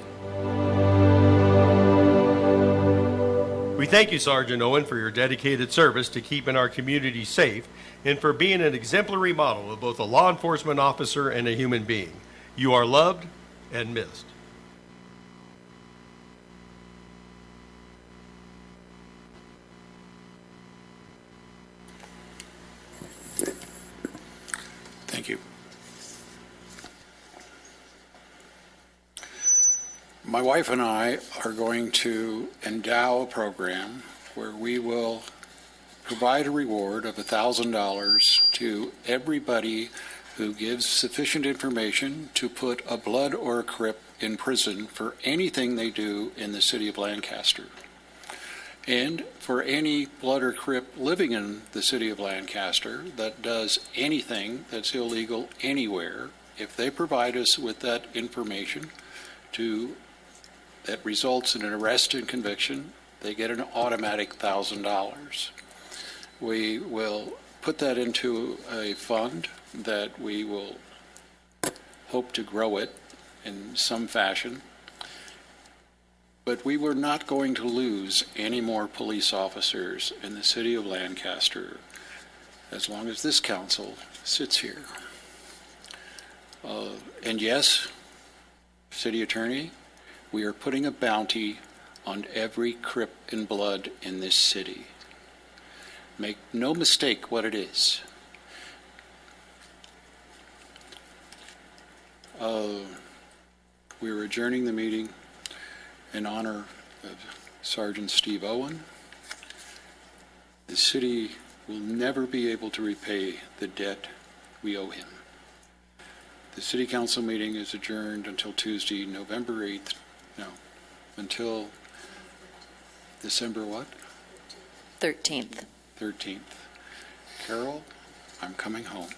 Speaker 16: We thank you, Sergeant Owen, for your dedicated service to keeping our community safe and for being an exemplary model of both a law enforcement officer and a human being. You are loved and missed.
Speaker 1: Thank you. My wife and I are going to endow a program where we will provide a reward of $1,000 to everybody who gives sufficient information to put a blood or a crip in prison for anything they do in the city of Lancaster. And for any blood or crip living in the city of Lancaster that does anything that's illegal anywhere, if they provide us with that information that results in an arrest and conviction, they get an automatic $1,000. We will put that into a fund that we will hope to grow it in some fashion. But we were not going to lose any more police officers in the city of Lancaster as long as this council sits here. And yes, City Attorney, we are putting a bounty on every crip and blood in this city. Make no mistake what it is. We are adjourning the meeting in honor of Sergeant Steve Owen. The city will never be able to repay the debt we owe him. The City Council meeting is adjourned until Tuesday, November 8th. No, until December what?
Speaker 15: 13th.
Speaker 1: 13th. Carol, I'm coming home.